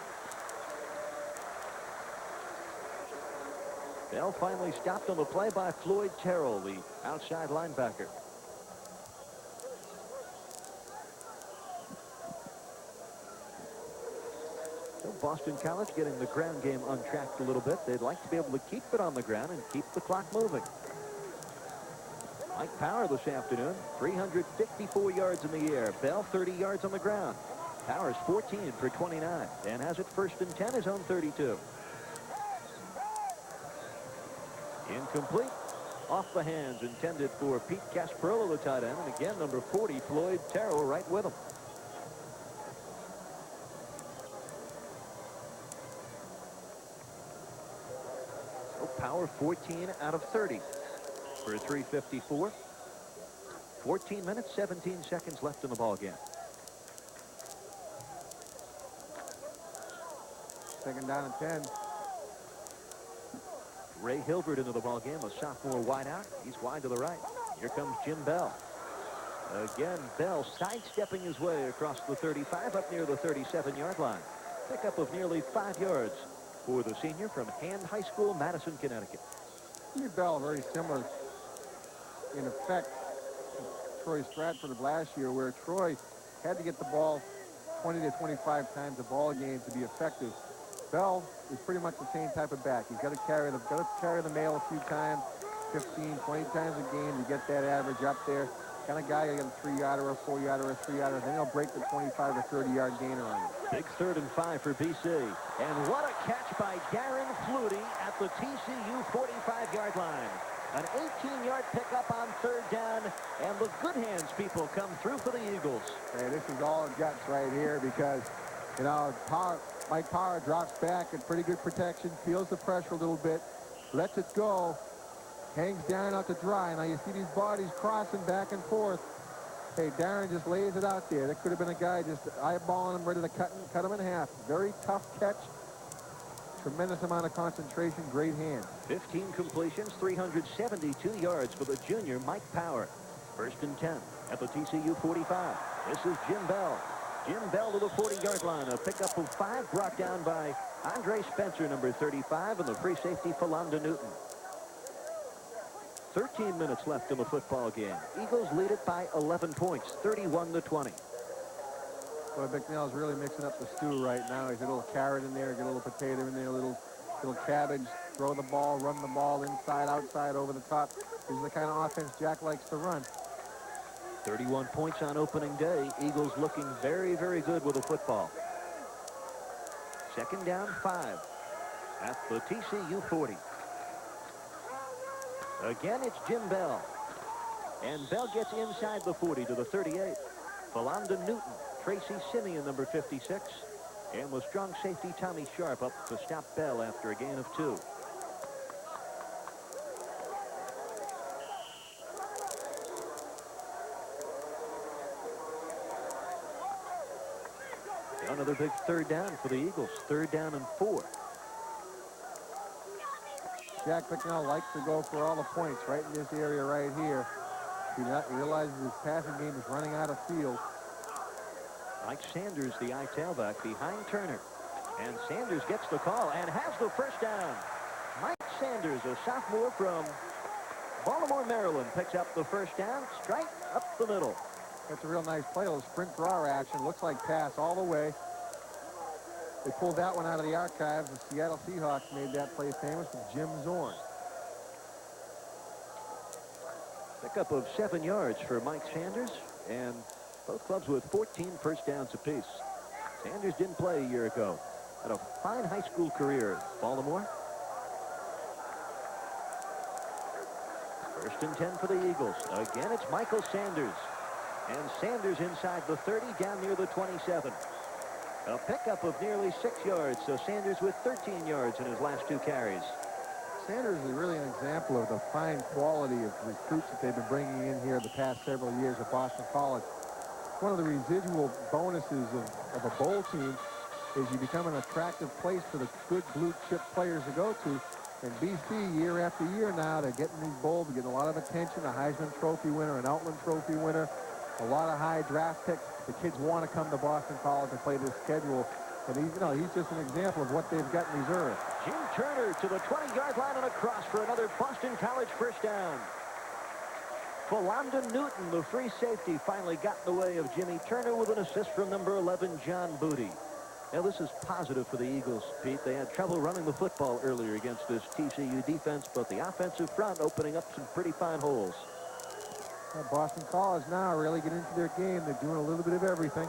Bell finally stopped on the play by Floyd Terrell, the outside linebacker. So Boston College getting the ground game untracked a little bit. They'd like to be able to keep it on the ground and keep the clock moving. Mike Power this afternoon, 354 yards in the air. Bell, 30 yards on the ground. Powers, 14 for 29, and has it 1st and 10, his own 32. Incomplete. Off the hands, intended for Pete Casparilla, the tight end. And again, number 40, Floyd Terrell, right with him. So Power, 14 out of 30 for a 354. 14 minutes, 17 seconds left in the ball game. 2nd down and 10. Ray Hilbert into the ball game, a sophomore wideout. He's wide to the right. Here comes Jim Bell. Again, Bell sidestepping his way across the 35 up near the 37-yard line. Pickup of nearly 5 yards for the senior from Hand High School, Madison, Connecticut. Jimmy Bell, very similar in effect to Troy Stratford of last year, where Troy had to get the ball 20 to 25 times a ball game to be effective. Bell is pretty much the same type of back. He's got to carry the mail a few times, 15, 20 times a game to get that average up there. Kind of guy, you get a 3-yarder, a 4-yarder, a 3-yarder, then he'll break the 25 or 30-yard gainer on you. Big 3rd and 5 for BC. And what a catch by Darren Flutie at the TCU 45-yard line. An 18-yard pickup on 3rd down, and the good hands people come through for the Eagles. Hey, this is all guts right here because, you know, Mike Power drops back in pretty good protection, feels the pressure a little bit, lets it go, hangs Darren out to dry. Now you see these bodies crossing back and forth. Hey, Darren just lays it out there. That could have been a guy just eyeballing him, ready to cut him in half. Very tough catch. Tremendous amount of concentration, great hand. 15 completions, 372 yards for the junior Mike Power. 1st and 10 at the TCU 45. This is Jim Bell. Jim Bell to the 40-yard line. A pickup of 5 brought down by Andre Spencer, number 35, and the free safety Philonda Newton. 13 minutes left in the football game. Eagles lead it by 11 points, 31-20. Boy, McNeil's really mixing up the stew right now. He's got a little carrot in there, get a little potato in there, a little cabbage, throw the ball, run the ball inside, outside, over the top. This is the kind of offense Jack likes to run. 31 points on opening day. Eagles looking very, very good with the football. 2nd down, 5 at the TCU 40. Again, it's Jim Bell. And Bell gets inside the 40 to the 38. Philonda Newton, Tracy Simeon, number 56, and the strong safety Tommy Sharp up to stop Bell after a gain of 2. Another big 3rd down for the Eagles. 3rd down and 4. Jack McNeil likes to go for all the points right in this area right here. He realizes his passing game is running out of field. Mike Sanders, the eye tailback, behind Turner. And Sanders gets the call and has the first down. Mike Sanders, a sophomore from Baltimore, Maryland picks up the first down, straight up the middle. That's a real nice play. A little sprint draw action. Looks like pass all the way. They pulled that one out of the archives. The Seattle Seahawks made that play famous with Jim Zorn. Pickup of 7 yards for Mike Sanders, and both clubs with 14 first downs apiece. Sanders didn't play a year ago. Had a fine high school career at Baltimore. First and 10 for the Eagles. Again, it's Michael Sanders. And Sanders inside the 30, down near the 27. A pickup of nearly 6 yards, so Sanders with 13 yards in his last 2 carries. Sanders is really an example of the fine quality of recruits that they've been bringing in here the past several years at Boston College. One of the residual bonuses of a bowl team is you become an attractive place for the good blue chip players to go to. And BC, year after year now, they're getting these bowls, they're getting a lot of attention, a Heisman Trophy winner, an Outland Trophy winner, a lot of high draft picks. The kids want to come to Boston College and play this schedule. And he's just an example of what they've got in reserve. Jim Turner to the 20-yard line and across for another Boston College first down. Philanda Newton, the free safety, finally got in the way of Jimmy Turner with an assist from number 11, John Booty. Now, this is positive for the Eagles, Pete. They had trouble running the football earlier against this TCU defense, but the offensive front opening up some pretty fine holes. Well, Boston College now really get into their game. They're doing a little bit of everything.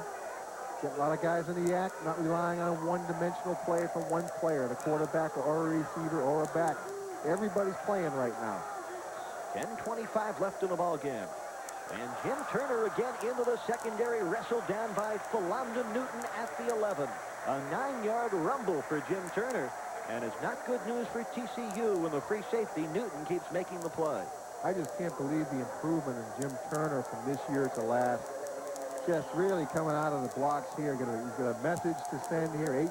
Get a lot of guys in the act, not relying on a one-dimensional play from one player, the quarterback or a receiver or a back. Everybody's playing right now. 10:25 left in the ball game. And Jim Turner again into the secondary, wrestled down by Philanda Newton at the 11. A 9-yard rumble for Jim Turner. And it's not good news for TCU when the free safety, Newton, keeps making the play. I just can't believe the improvement in Jim Turner from this year to last. Just really coming out of the blocks here. He's got a message to send here. 8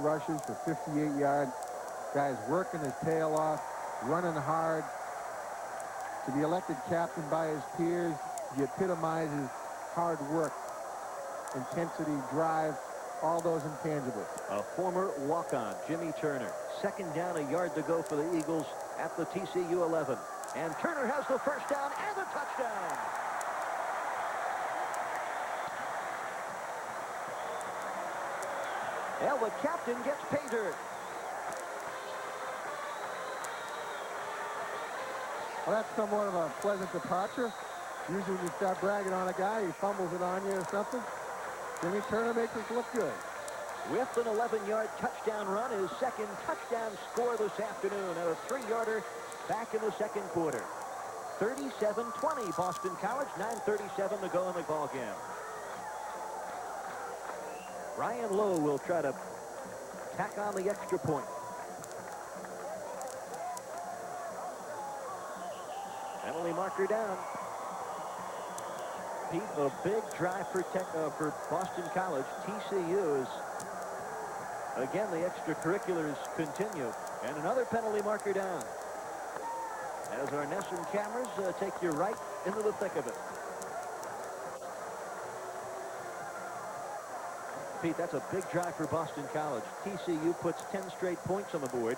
rushes for 58 yards. Guy's working his tail off, running hard. To be elected captain by his peers, he epitomizes hard work, intensity, drive, all those intangibles. A former walk-on, Jimmy Turner. Second down, a yard to go for the Eagles at the TCU 11. And Turner has the first down and the touchdown. Well, the captain gets pay dirt. Well, that's somewhat of a pleasant departure. Usually when you start bragging on a guy, he fumbles it on you or something. Jimmy Turner makes us look good. With an 11-yard touchdown run, his second touchdown score this afternoon, and a 3-yarder back in the second quarter. 37-20, Boston College, 9:37 to go in the ball game. Ryan Lowe will try to tack on the extra point. Penalty marker down. Pete, a big drive for Boston College. TCU is, again, the extracurriculars continue. And another penalty marker down. As our Nesson cameras take you right into the thick of it. Pete, that's a big drive for Boston College. TCU puts 10 straight points on the board,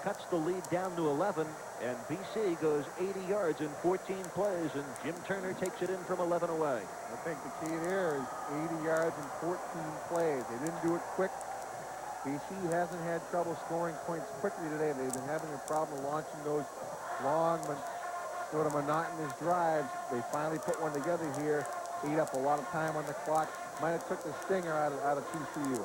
cuts the lead down to 11, and BC goes 80 yards in 14 plays, and Jim Turner takes it in from 11 away. I think the key there is 80 yards in 14 plays. They didn't do it quick. BC hasn't had trouble scoring points quickly today. They've been having a problem launching those long, sort of monotonous drives. They finally put one together here, ate up a lot of time on the clock. Might have took the stinger out of TCU.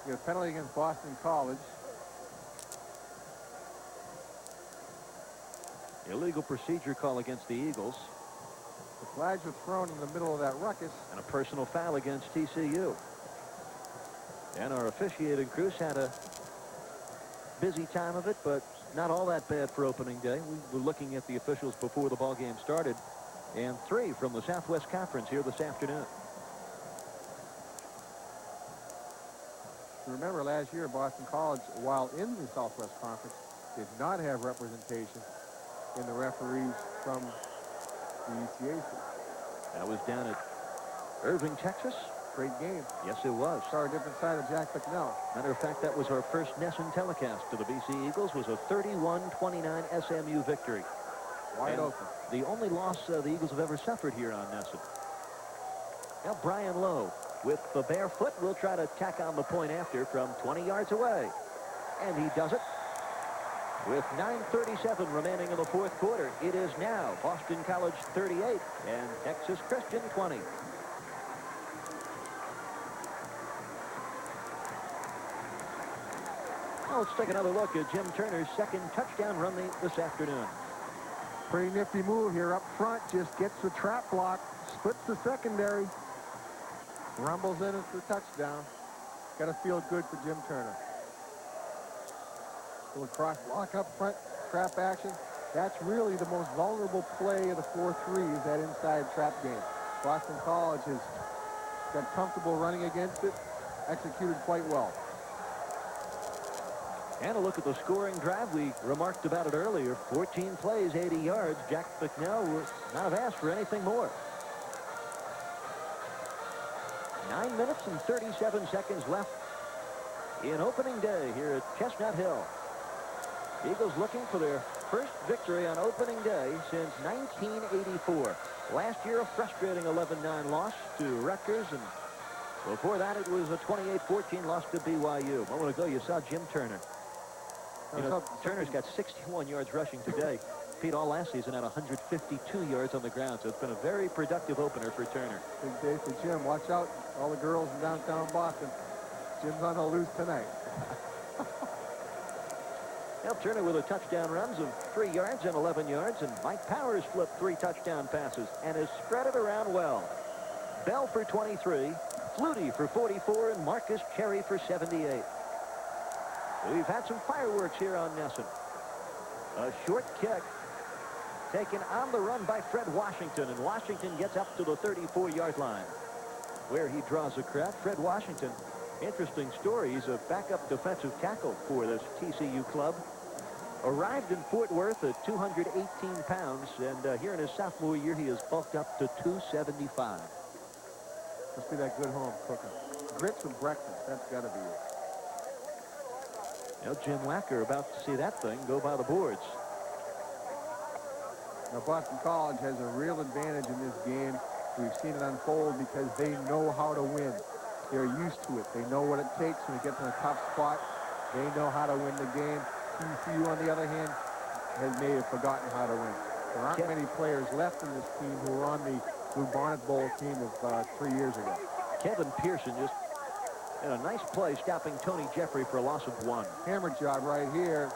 You get a penalty against Boston College. Illegal procedure call against the Eagles. The flags were thrown in the middle of that ruckus. And a personal foul against TCU. And our officiating crews had a busy time of it, but not all that bad for opening day. We were looking at the officials before the ball game started, and 3 from the Southwest Conference here this afternoon. Remember last year Boston College, while in the Southwest Conference, did not have representation in the referees from the ECAC. That was down at Irving, Texas. Great game. Yes, it was. Saw a different side of Jack McNell. Matter of fact, that was our first NESN telecast to the BC Eagles. Was a 31-29 SMU victory. Wide And open. the only loss the Eagles have ever suffered here on NESN. Now Brian Lowe with the bare foot will try to tack on the point after from 20 yards away. And he does it. With 9:37 remaining in the fourth quarter, it is now Boston College 38 and Texas Christian 20. Now let's take another look at Jim Turner's second touchdown run this afternoon. Pretty nifty move here up front. Just gets the trap block. Splits the secondary. Rumbles in for a touchdown. Got to feel good for Jim Turner. Little cross block up front. Trap action. That's really the most vulnerable play of the 4-3 is that inside trap game. Boston College has got comfortable running against it. Executed quite well. And a look at the scoring drive. We remarked about it earlier. 14 plays, 80 yards. Jack McNell would not have asked for anything more. 9 minutes and 37 seconds left in opening day here at Chestnut Hill. Eagles looking for their first victory on opening day since 1984. Last year, a frustrating 11-9 loss to Rutgers, and before that, it was a 28-14 loss to BYU. A moment ago, you saw Jim Turner. You know, Turner's got 61 yards rushing today. Pete, all last season had 152 yards on the ground, so it's been a very productive opener for Turner. Big day for Jim. Watch out, all the girls in downtown Boston. Jim's on the loose tonight. Now Turner with a touchdown runs of 3 yards and 11 yards, and Mike Powers flipped 3 touchdown passes and has spread it around well. Bell for 23, Flutie for 44, and Marcus Cherry for 78. We've had some fireworks here on NESN. A short kick taken on the run by Fred Washington, and Washington gets up to the 34-yard line where he draws a crowd. Fred Washington, interesting story. He's a backup defensive tackle for this TCU club. Arrived in Fort Worth at 218 pounds, and here in his sophomore year, he has bulked up to 275. Must be that good home cooking. Grits and breakfast, that's got to be it. Now Jim Wacker about to see that thing go by the boards. Now Boston College has a real advantage in this game. We've seen it unfold because they know how to win. They're used to it. They know what it takes when it gets in a tough spot. They know how to win the game. TCU, on the other hand, may have forgotten how to win. There aren't many players left in this team who were on the Blue Bonnet Bowl team of 3 years ago. Kevin Pearson just in a nice play stopping Tony Jeffrey for a loss of 1. Hammer job right here.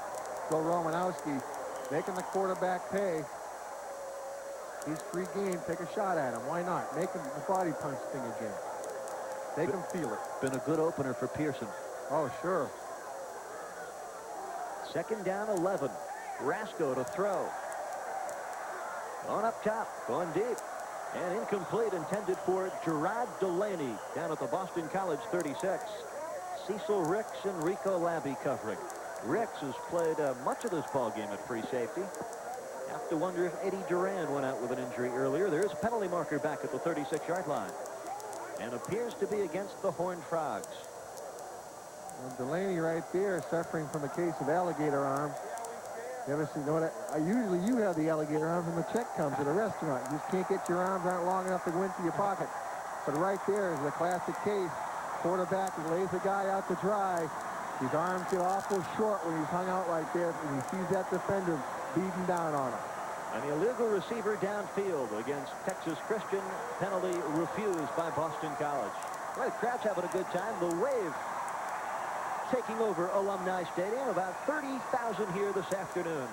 Bill Romanowski making the quarterback pay. He's free game. Take a shot at him. Why not? Make him the body punch thing again. Make him feel it. Been a good opener for Pearson. Oh, sure. Second down, 11. Rasco to throw. On up top, going deep. And incomplete, intended for Gerard Delaney down at the Boston College 36. Cecil Ricks and Rico Labby covering. Ricks has played much of this ball game at free safety. Have to wonder if Eddie Duran went out with an injury earlier. There is a penalty marker back at the 36-yard line. And appears to be against the Horned Frogs. Well, Delaney right there suffering from a case of alligator arm. You ever see, usually you have the alligator arm when the check comes at a restaurant. You just can't get your arms aren't long enough to go into your pocket. But right there is a classic case. Quarterback lays the guy out to dry. His arms get awful short when he's hung out like this, and he sees that defender beating down on him. An illegal receiver downfield against Texas Christian. Penalty refused by Boston College. Well, the crowd's having a good time. The Wave taking over Alumni Stadium. About 30,000 here this afternoon.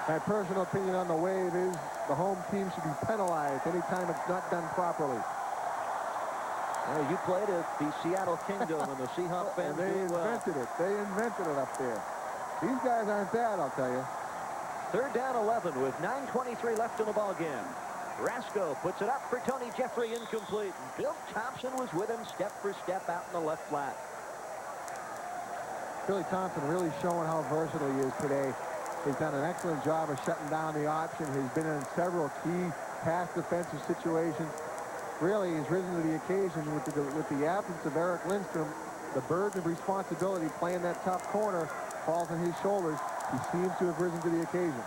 My personal opinion on the Wave is the home team should be penalized anytime it's not done properly. Well, you played at the Seattle Kingdom and the Seahawk fans They do well. invented it. They invented it up there. These guys aren't bad, I'll tell you. Third down, 11 with 9:23 left in the ball game. Rasco puts it up for Tony Jeffrey, incomplete. Bill Thompson was with him step for step out in the left flat. Billy Thompson really showing how versatile he is today. He's done an excellent job of shutting down the option. He's been in several key pass defensive situations. really has risen to the occasion with the absence of Eric Lindstrom. The burden of responsibility playing that top corner falls on his shoulders. He seems to have risen to the occasion.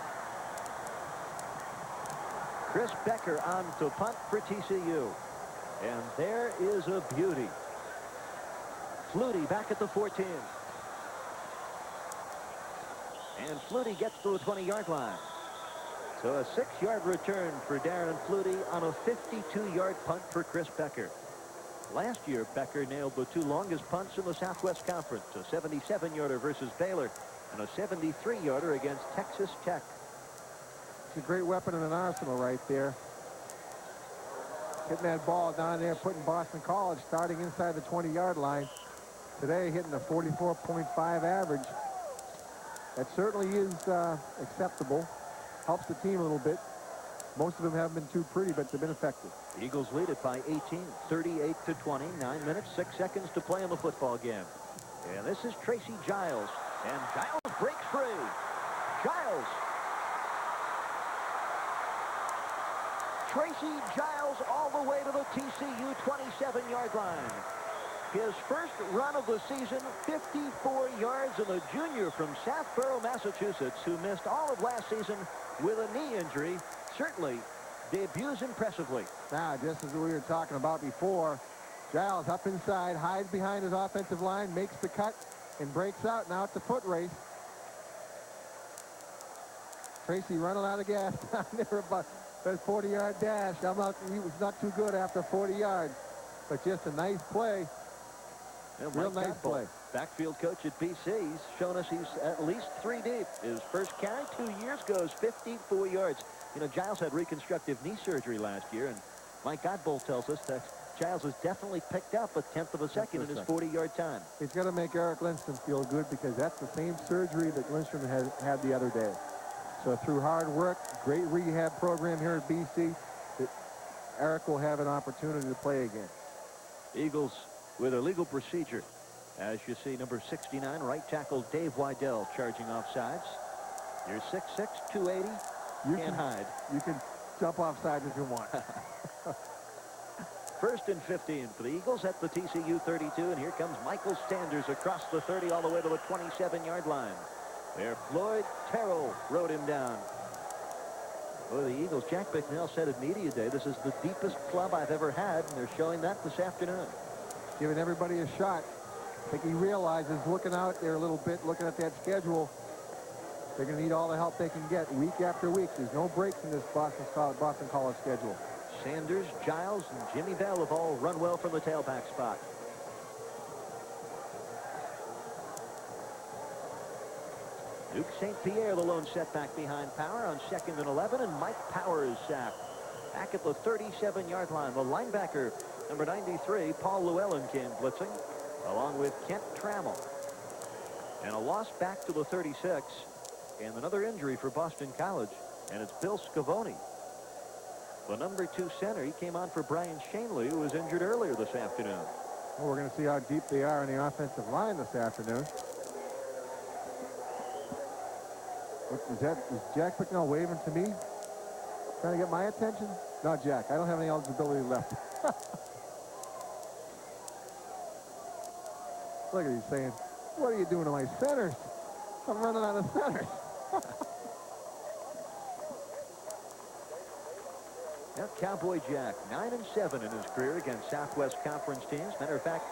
Chris Becker on to punt for TCU. And there is a beauty. Flutie back at the 14. And Flutie gets to the 20-yard line. So a 6-yard return for Darren Flutie on a 52-yard punt for Chris Becker. Last year, Becker nailed the 2 longest punts in the Southwest Conference, a 77-yarder versus Baylor and a 73-yarder against Texas Tech. It's a great weapon in an arsenal right there. Hitting that ball down there, putting Boston College starting inside the 20-yard line. Today, hitting a 44.5 average. That certainly is acceptable. Helps the team a little bit. Most of them haven't been too pretty, but they've been effective. The Eagles lead it by 18, 38-20, 9 minutes, 6 seconds to play in the football game. And this is Tracy Giles. And Giles breaks free. Giles. Tracy Giles all the way to the TCU 27-yard line. His first run of the season, 54 yards, and the junior from Southborough, Massachusetts, who missed all of last season with a knee injury, certainly debuts impressively. Now, just as we were talking about before, Giles up inside, hides behind his offensive line, makes the cut, and breaks out. Now it's a foot race. Tracy running out of gas down there about that 40-yard dash. He was not too good after 40 yards, but just a nice play. Real nice play. Backfield coach at BC, he's shown us he's at least 3 deep. His first carry 2 years goes 54 yards. You know, Giles had reconstructive knee surgery last year, and Mike Godbolt tells us that Giles has definitely picked up a tenth of a second in his 40-yard time. He's got to make Eric Lindstrom feel good because that's the same surgery that Lindstrom had the other day. So through hard work, great rehab program here at BC, Eric will have an opportunity to play again. Eagles with a legal procedure. As you see, number 69, right tackle Dave Wydell charging off sides. You're 6'6", 280. You can't hide. You can jump off sides if you want. First and 15 for the Eagles at the TCU 32, and here comes Michael Sanders across the 30 all the way to the 27-yard line. There, Floyd Terrell rode him down. Well, the Eagles, Jack Bicknell said at Media Day, this is the deepest club I've ever had, and they're showing that this afternoon. Giving everybody a shot. I think he realizes, looking out there a little bit, looking at that schedule, they're going to need all the help they can get week after week. There's no breaks in this Boston College schedule. Sanders, Giles, and Jimmy Bell have all run well from the tailback spot. Duke St. Pierre, the lone setback behind Power on 2nd and 11, and Mike Power is sacked. Back at the 37-yard line, the linebacker, number 93, Paul Llewellyn, came blitzing, along with Kent Trammell. And a loss back to the 36, and another injury for Boston College, and it's Bill Scavone, the number 2 center. He came on for Brian Shanley, who was injured earlier this afternoon. Well, we're going to see how deep they are in the offensive line this afternoon. Is Jack Bicknell waving to me? Trying to get my attention? No, Jack, I don't have any eligibility left. Look at you saying, what are you doing to my centers? I'm running out of centers. Now, Cowboy Jack, 9-7 in his career against Southwest Conference teams. Matter of fact,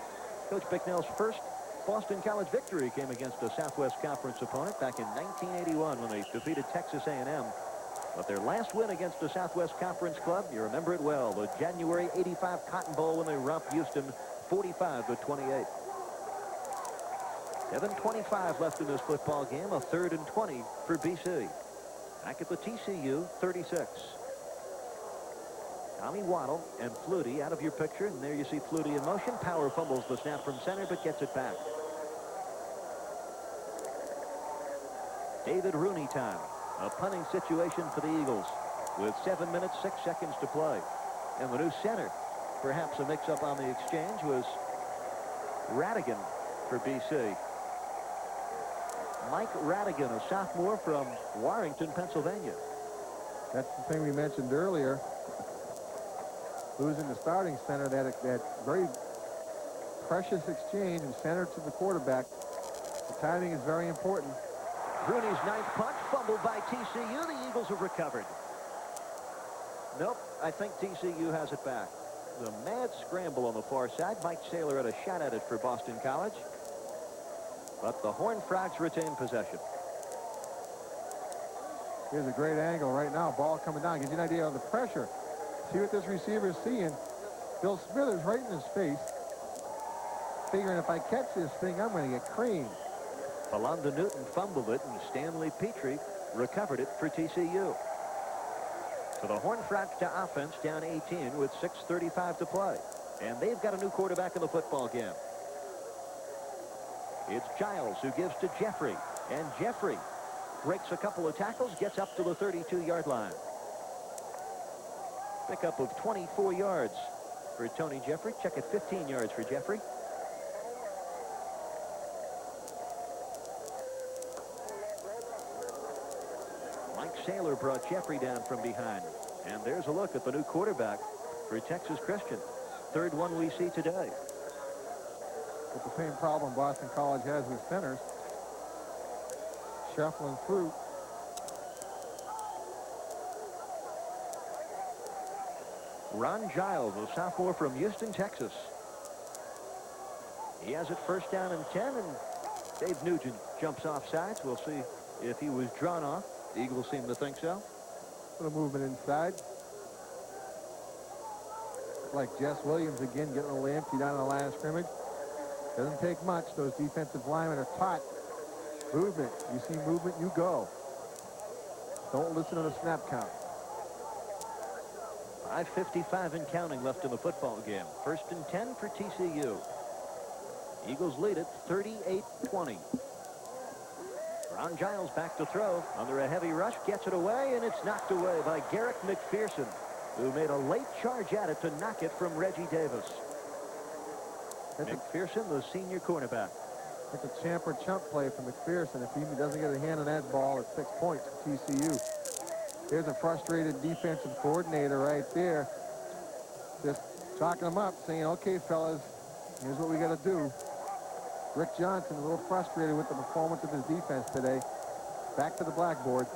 Coach Bicknell's first Boston College victory came against a Southwest Conference opponent back in 1981 when they defeated Texas A&M. But their last win against a Southwest Conference club, you remember it well, the January '85 Cotton Bowl when they romped Houston 45-28. 7:25 left in this football game, a 3rd and 20 for BC. Back at the TCU 36. Tommy Waddle and Flutie out of your picture, and there you see Flutie in motion. Power fumbles the snap from center, but gets it back. David Rooney time. A punting situation for the Eagles with 7 minutes, 6 seconds to play. And the new center, perhaps a mix-up on the exchange, was Radigan for BC. Mike Radigan, a sophomore from Warrington, Pennsylvania. That's the thing we mentioned earlier. losing the starting center, that very precious exchange and center to the quarterback. The timing is very important. Rooney's ninth punt fumbled by TCU. The Eagles have recovered. Nope, I think TCU has it back. The mad scramble on the far side. Mike Saylor had a shot at it for Boston College. But the Horned Frogs retain possession. Here's a great angle right now. Ball coming down. Gives you an idea of the pressure. See what this receiver is seeing. Bill Smithers right in his face. Figuring if I catch this thing, I'm going to get creamed. Alonda Newton fumbled it, and Stanley Petrie recovered it for TCU. So the Horned Frogs to offense, down 18 with 6:35 to play. And they've got a new quarterback in the football game. It's Giles who gives to Jeffrey. And Jeffrey breaks a couple of tackles, gets up to the 32-yard line. Pickup of 24 yards for Tony Jeffrey. Check at 15 yards for Jeffrey. Mike Saylor brought Jeffrey down from behind. And there's a look at the new quarterback for Texas Christian. Third one we see today. With the same problem Boston College has with centers. Shuffling through. Ron Giles, a sophomore from Houston, Texas. He has it first down and 10, and Dave Nugent jumps off sides. We'll see if he was drawn off. The Eagles seem to think so. A little movement inside. Like Jess Williams again getting a little empty down on the line of scrimmage. Doesn't take much. Those defensive linemen are taught. Movement. You see movement, you go. Don't listen to the snap count. 5:55 and counting left in the football game. First and 10 for TCU. Eagles lead it 38-20. Ron Giles back to throw. Under a heavy rush, gets it away, and it's knocked away by Garrick McPherson, who made a late charge at it to knock it from Reggie Davis. McPherson, the senior cornerback. It's a champ or chump play from McPherson. If he doesn't get a hand on that ball, it's 6 points for TCU. Here's a frustrated defensive coordinator right there. Just talking them up, saying, okay, fellas, here's what we got to do. Rick Johnson a little frustrated with the performance of his defense today. Back to the blackboard.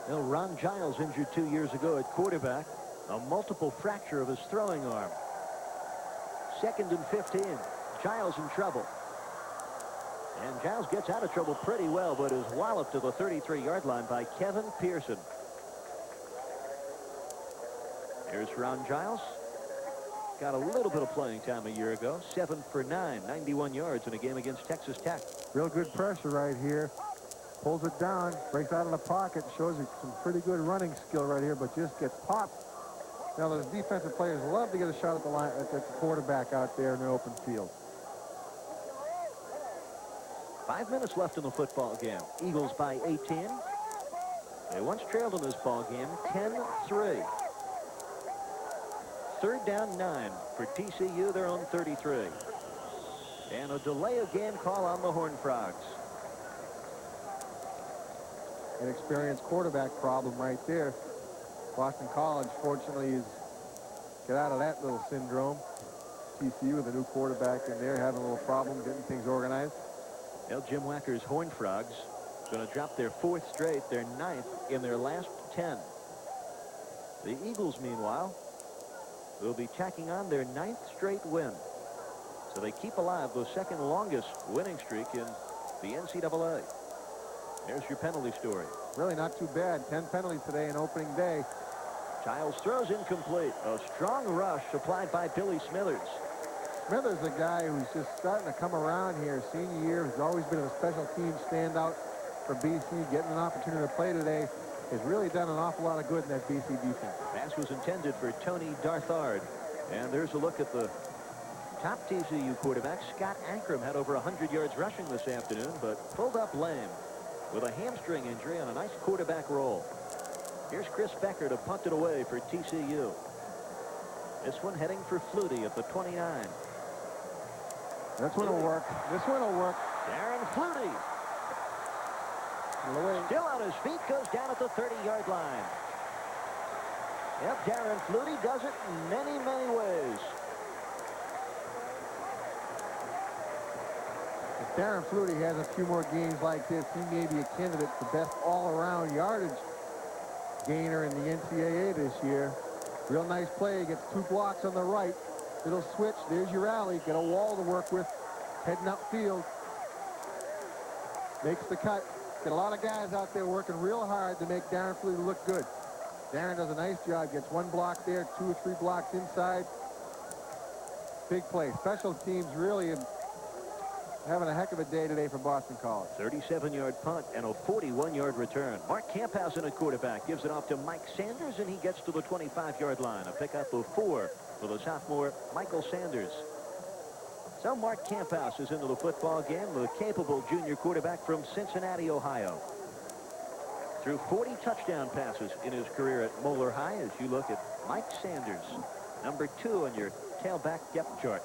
You know, Ron Giles injured 2 years ago at quarterback. A multiple fracture of his throwing arm. Second and 15. Giles in trouble. And Giles gets out of trouble pretty well, but is walloped to the 33-yard line by Kevin Pearson. Here's Ron Giles. Got a little bit of playing time a year ago. 7 for 9, 91 yards in a game against Texas Tech. Real good pressure right here. Pulls it down, breaks out of the pocket, shows you some pretty good running skill right here, but just gets popped. Now, those defensive players love to get a shot at the line, at the quarterback out there in the open field. 5 minutes left in the football game. Eagles by 18. They once trailed in this ball game 10-3. Third down 9 for TCU. They're on 33. And a delay of game call on the Horned Frogs. Inexperienced quarterback problem right there. Boston College, fortunately, is get out of that little syndrome. TCU with a new quarterback in there, having a little problem getting things organized. Well, Jim Wacker's Horned Frogs going to drop their 4th straight, their 9th in their last 10. The Eagles, meanwhile, will be tacking on their 9th straight win. So they keep alive the second longest winning streak in the NCAA. There's your penalty story. Really not too bad. 10 penalties today in opening day. Giles throws incomplete. A strong rush applied by Billy Smithers. Smithers, a guy who's just starting to come around here. Senior year, has always been a special team standout for BC. Getting an opportunity to play today has really done an awful lot of good in that BC defense. Pass was intended for Tony Darthard. And there's a look at the top TCU quarterback. Scott Ankrum had over 100 yards rushing this afternoon, but pulled up lame with a hamstring injury on a nice quarterback roll. Here's Chris Becker to punt it away for TCU. This one heading for Flutie at the 29. This one will work. This one will work. Darren Flutie. Still on his feet, goes down at the 30-yard line. Yep, Darren Flutie does it in many, many ways. If Darren Flutie has a few more games like this, he may be a candidate for best all-around yardage gainer in the NCAA this year. Real nice play. Gets 2 blocks on the right. Little switch. There's your alley. Get a wall to work with. Heading upfield. Makes the cut. Get a lot of guys out there working real hard to make Darren Flutie look good. Darren does a nice job. Gets 1 block there, 2 or 3 blocks inside. Big play. Special teams really having a heck of a day today for Boston College. 37-yard punt and a 41-yard return. Mark Camphausen at quarterback gives it off to Mike Sanders, and he gets to the 25-yard line. A pickup of 4 for the sophomore Michael Sanders. So Mark Camphausen is into the football game, the capable junior quarterback from Cincinnati, Ohio. Threw 40 touchdown passes in his career at Moeller High as you look at Mike Sanders, number 2 on your tailback depth chart.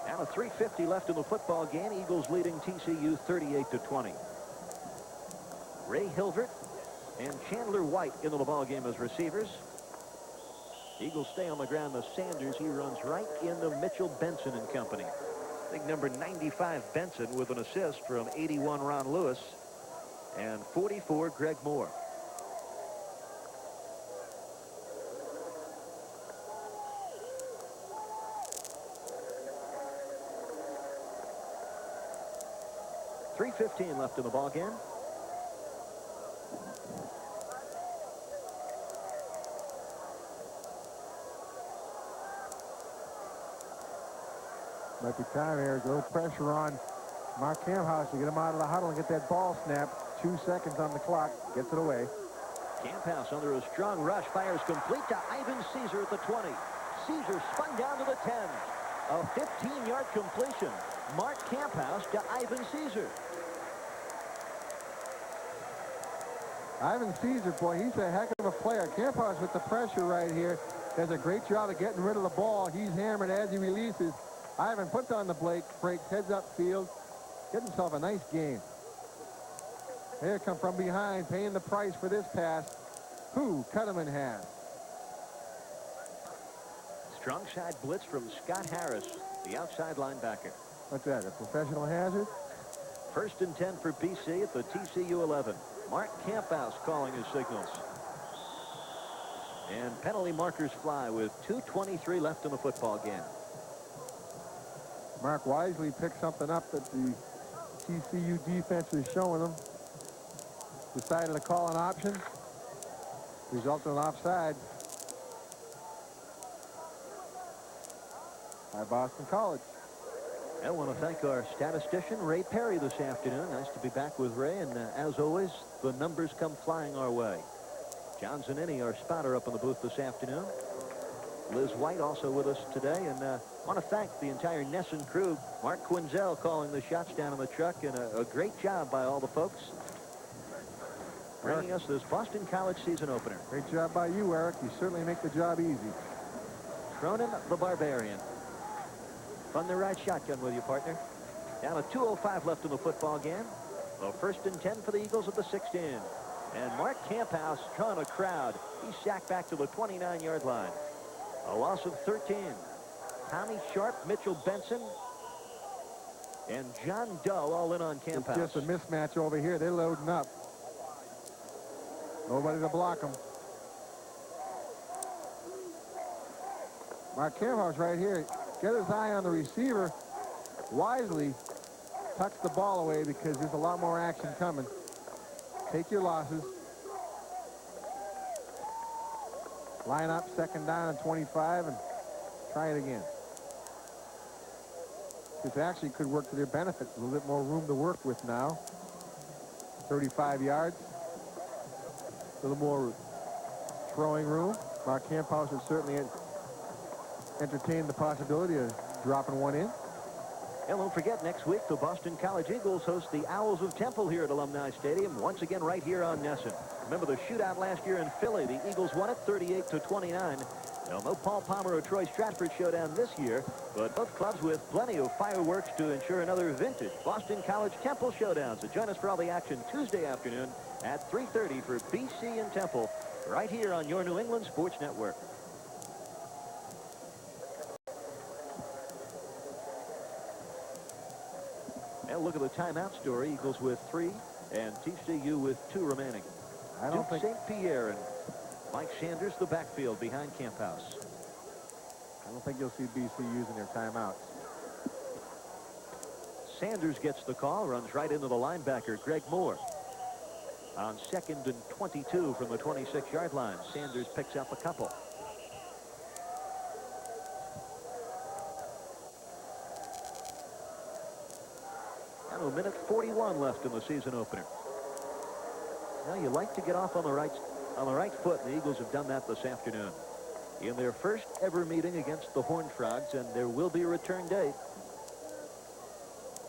Now a 3:50 left in the football game. Eagles leading TCU 38-20. Ray Hilvert and Chandler White into the ball game as receivers. Eagles stay on the ground. The Sanders, he runs right into Mitchell Benson and company. I think number 95 Benson with an assist from 81 Ron Lewis and 44 Greg Moore. .3:15 left in the ball game. Might be time here. A little pressure on Mark Camphausen to get him out of the huddle and get that ball snapped. 2 seconds on the clock. Gets it away. Camphausen under a strong rush fires complete to Ivan Caesar at the 20. Caesar spun down to the 10. A 15-yard completion. Mark Camphausen to Ivan Caesar. Ivan Caesar, boy, he's a heck of a player. Camphausen with the pressure right here does a great job of getting rid of the ball. He's hammered as he releases. Ivan puts on the brakes, heads upfield, gets himself a nice game. Here come from behind, paying the price for this pass. Who cut him in half? Strong side blitz from Scott Harris, the outside linebacker. What's that, a professional hazard? 1st and 10 for BC at the TCU 11. Mark Camphausen calling his signals. And penalty markers fly with 2:23 left in the football game. Mark wisely picked something up that the TCU defense is showing him. Decided to call an option. Resulted in offside. By Boston College. I want to thank our statistician, Ray Perry, this afternoon. Nice to be back with Ray, and as always, the numbers come flying our way. John Zanini, our spotter, up in the booth this afternoon. Liz White also with us today, and I want to thank the entire Nesson crew. Mark Quinzel calling the shots down in the truck, and a great job by all the folks bringing us this Boston College season opener. Great job by you, Eric. You certainly make the job easy. Cronin the Barbarian. Fun to ride shotgun with you, partner. Down to 2:05 left in the football game. So 1st and 10 for the Eagles at the 16. And Mark Camphausen drawing a crowd. He's sacked back to the 29-yard line. A loss of 13. Tommy Sharp, Mitchell Benson, and John Doe all in on Camphausen. It's just a mismatch over here. They're loading up. Nobody to block them. Mark Camphausen right here. Get his eye on the receiver. Wisely tucks the ball away because there's a lot more action coming. Take your losses. Line up, 2nd down and 25, and try it again. This actually could work to their benefit. A little bit more room to work with now. 35 yards. A little more throwing room. Mark Camphausen certainly entertained the possibility of dropping one in. And don't forget, next week, the Boston College Eagles host the Owls of Temple here at Alumni Stadium, once again right here on Nesson. Remember the shootout last year in Philly. The Eagles won it 38-29. Well, no Paul Palmer or Troy Stratford showdown this year, but both clubs with plenty of fireworks to ensure another vintage Boston College Temple showdown. So join us for all the action Tuesday afternoon at 3:30 for BC and Temple right here on your New England Sports Network. And look at the timeout story. Eagles with 3 and TCU with 2 remaining. I don't think St. Pierre and Mike Sanders, the backfield behind Camphouse. I don't think you'll see BC using their timeouts. Sanders gets the call, runs right into the linebacker, Greg Moore. On 2nd and 22 from the 26-yard line, Sanders picks up a couple. And a minute 41 left in the season opener. Now you like to get off on the right foot, and the Eagles have done that this afternoon in their first ever meeting against the Horned Frogs, and there will be a return date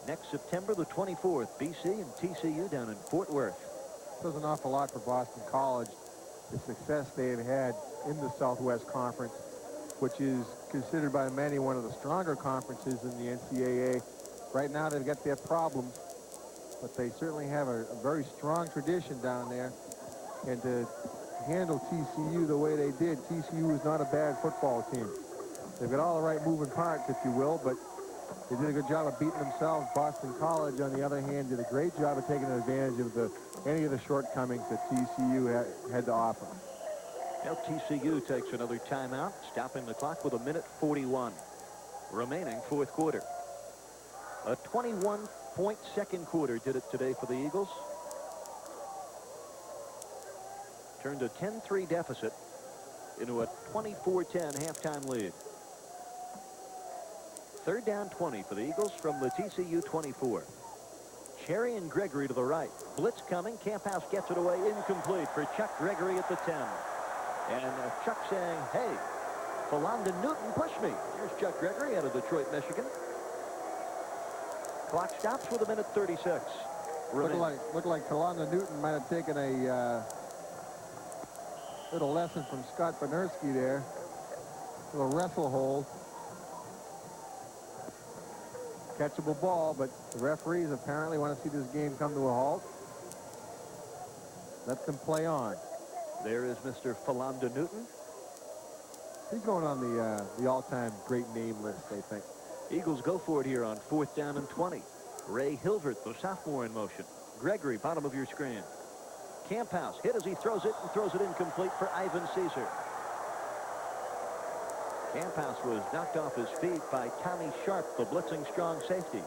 next September the 24th. BC and TCU down in Fort Worth. Does an awful lot for Boston College, the success they've had in the Southwest Conference, which is considered by many one of the stronger conferences in the NCAA. Right now they've got their problems, but they certainly have a very strong tradition down there. And to handle TCU the way they did, TCU is not a bad football team. They've got all the right moving parts, if you will, but they did a good job of beating themselves. Boston College, on the other hand, did a great job of taking advantage of any of the shortcomings that TCU had to offer. Now TCU takes another timeout, stopping the clock with a minute 41 remaining, fourth quarter. A 21-point second quarter did it today for the Eagles. Turned a 10-3 deficit into a 24-10 halftime lead. Third down 20 for the Eagles from the TCU 24. Cherry and Gregory to the right. Blitz coming. Camphouse gets it away. Incomplete for Chuck Gregory at the 10. And Chuck saying, hey, Philonda Newton pushed me. Here's Chuck Gregory out of Detroit, Michigan. Clock stops with a minute 36. Looked like Philonda Newton might have taken a little lesson from Scott Bonerski there. A little wrestle hold. Catchable ball, but the referees apparently want to see this game come to a halt. Let them play on. There is Mr. Philonda Newton. He's going on the all-time great name list, they think. Eagles go for it here on 4th down and 20. Ray Hilvert, the sophomore, in motion. Gregory, bottom of your screen. Camphouse hit as he throws it, and throws it incomplete for Ivan Caesar. Camphouse was knocked off his feet by Tommy Sharp, the blitzing strong safety.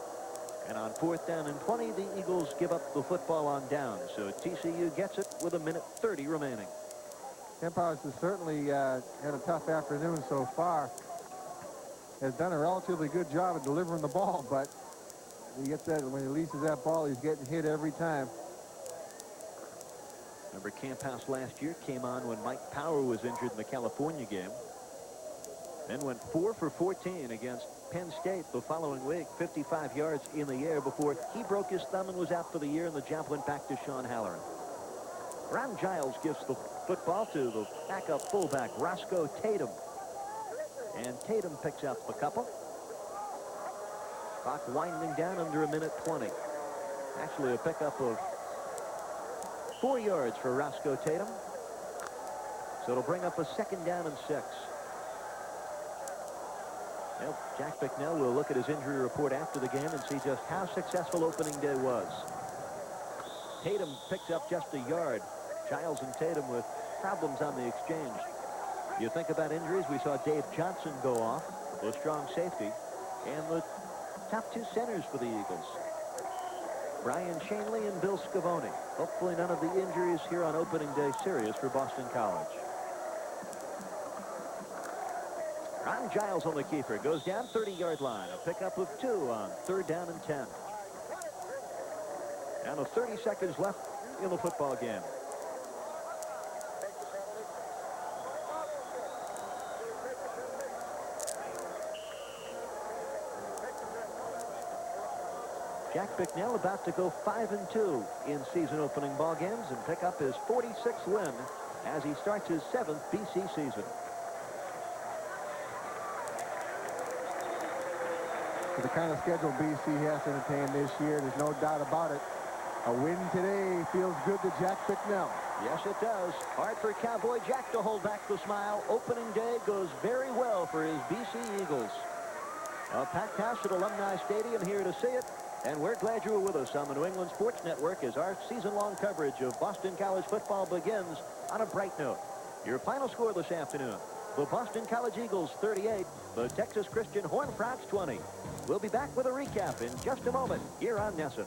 And on 4th down and 20, the Eagles give up the football on down. So TCU gets it with a minute 30 remaining. Camphouse has certainly had a tough afternoon so far. Has done a relatively good job of delivering the ball, but he gets that, when he releases that ball, he's getting hit every time. Remember, Camphouse last year came on when Mike Power was injured in the California game. Then went 4 for 14 against Penn State the following week, 55 yards in the air before he broke his thumb and was out for the year, and the job went back to Sean Halloran. Ron Giles gives the football to the backup fullback, Roscoe Tatum. And Tatum picks up a couple. Clock winding down under a minute 20. Actually, a pickup of 4 yards for Roscoe Tatum. So it'll bring up a 2nd down and 6. Well, Jack Bicknell will look at his injury report after the game and see just how successful opening day was. Tatum picks up just a yard. Giles and Tatum with problems on the exchange. You think about injuries, we saw Dave Johnson go off, the strong safety, and the top 2 centers for the Eagles, Brian Shanley and Bill Scavone. Hopefully none of the injuries here on opening day serious for Boston College. Ron Giles on the keeper, goes down 30-yard line. A pickup of 2 on 3rd down and 10. And 30 seconds left in the football game. Jack Bicknell about to go 5-2 in season opening ball games and pick up his 46th win as he starts his 7th BC season. For the kind of schedule BC has to entertain this year, there's no doubt about it. A win today feels good to Jack Bicknell. Yes, it does. Hard for Cowboy Jack to hold back the smile. Opening day goes very well for his BC Eagles. A packed house at Alumni Stadium here to see it. And we're glad you were with us on the New England Sports Network as our season-long coverage of Boston College football begins on a bright note. Your final score this afternoon: the Boston College Eagles 38, the Texas Christian Horned Frogs 20. We'll be back with a recap in just a moment here on NESN.